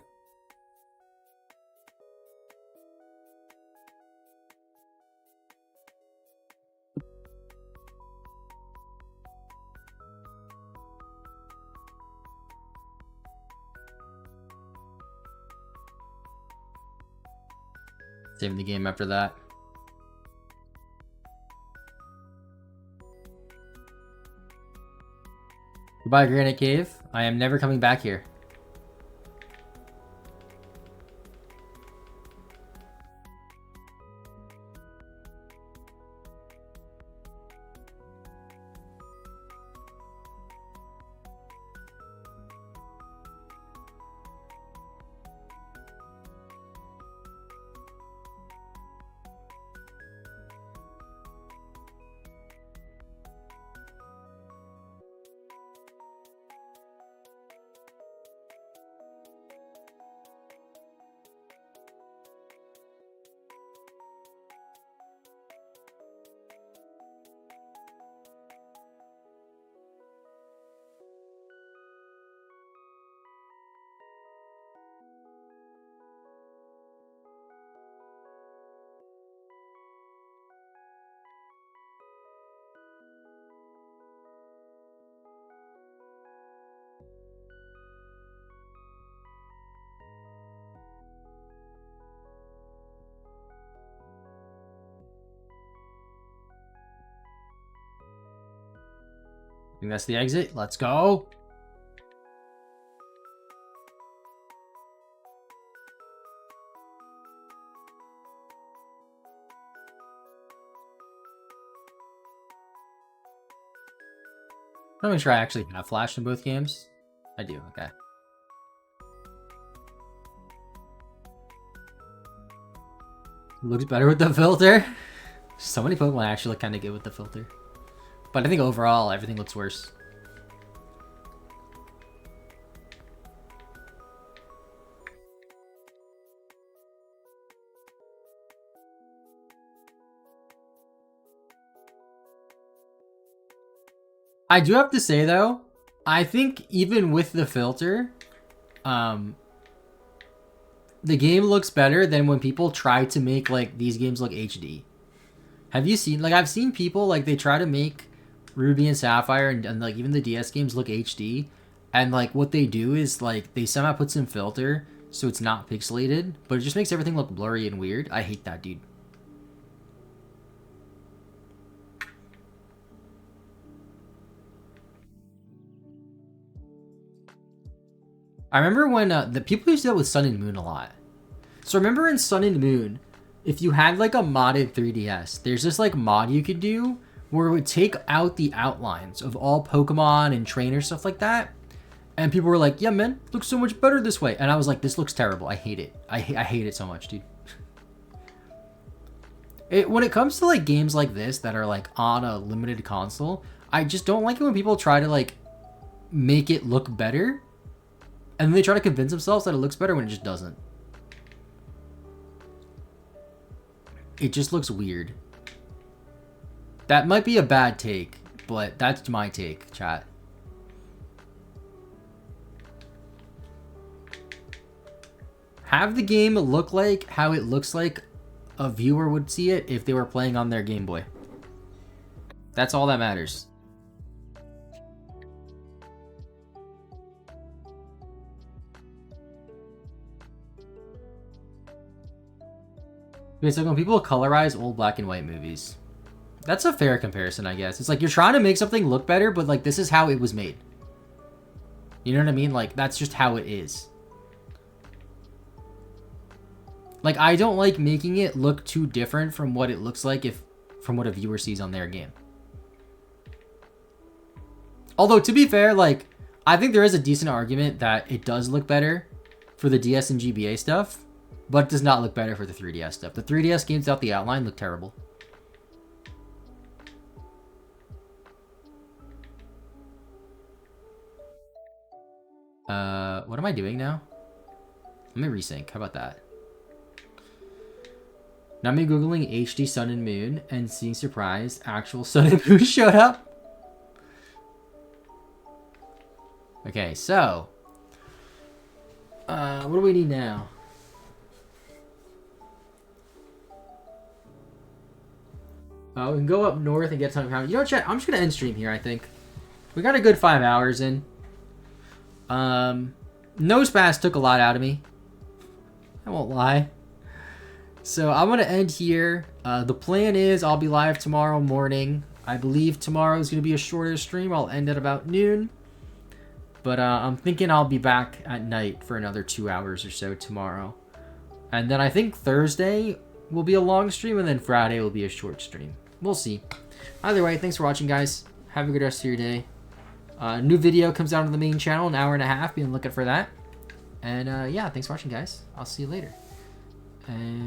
Saving the game after that. Goodbye, Granite Cave. I am never coming back here. I think that's the exit. Let's go. Let me make sure I actually have Flash in both games. I do, okay. Looks better with the filter. So many Pokemon actually look kind of good with the filter. But I think overall, everything looks worse. I do have to say, though, I think even with the filter, the game looks better than when people try to make, like, these games look HD. Have you seen, like, I've seen people, like, they try to make Ruby and Sapphire and like, even the DS games look HD. And, like, what they do is, like, they somehow put some filter so it's not pixelated, but it just makes everything look blurry and weird. I hate that, dude. I remember when the people used to do that with Sun and Moon a lot. So remember in Sun and Moon, if you had like a modded 3DS, there's this like mod you could do where it would take out the outlines of all Pokemon and trainer stuff like that. And people were like, yeah, man, it looks so much better this way. And I was like, this looks terrible. I hate it. I hate it so much, dude. When it comes to like games like this that are like on a limited console, I just don't like it when people try to like make it look better. And then they try to convince themselves that it looks better when it just doesn't. It just looks weird. That might be a bad take, but that's my take, chat. Have the game look like how it looks like a viewer would see it if they were playing on their Game Boy. That's all that matters. It's like when people colorize old black and white movies. That's a fair comparison, I guess. It's like you're trying to make something look better, but like this is how it was made. You know what I mean? Like that's just how it is. Like I don't like making it look too different from what it looks like from what a viewer sees on their game. Although to be fair, like I think there is a decent argument that it does look better for the DS and GBA stuff. But it does not look better for the 3DS stuff. The 3DS games without the outline look terrible. What am I doing now? Let me resync. How about that? Now I'm Googling HD Sun and Moon and seeing surprise, actual Sun and Moon showed up. Okay, so. What do we need now? We can go up north and get some power. You know what, chat? I'm just going to end stream here, I think. We got a good 5 hours in. Nosepass took a lot out of me. I won't lie. So I'm going to end here. The plan is I'll be live tomorrow morning. I believe tomorrow is going to be a shorter stream. I'll end at about noon. But I'm thinking I'll be back at night for another 2 hours or so tomorrow. And then I think Thursday will be a long stream, and then Friday will be a short stream. We'll see. Either way, thanks for watching, guys. Have a good rest of your day. New video comes out on the main channel, an hour and a half. Be on the lookout for that. And yeah, thanks for watching, guys. I'll see you later. And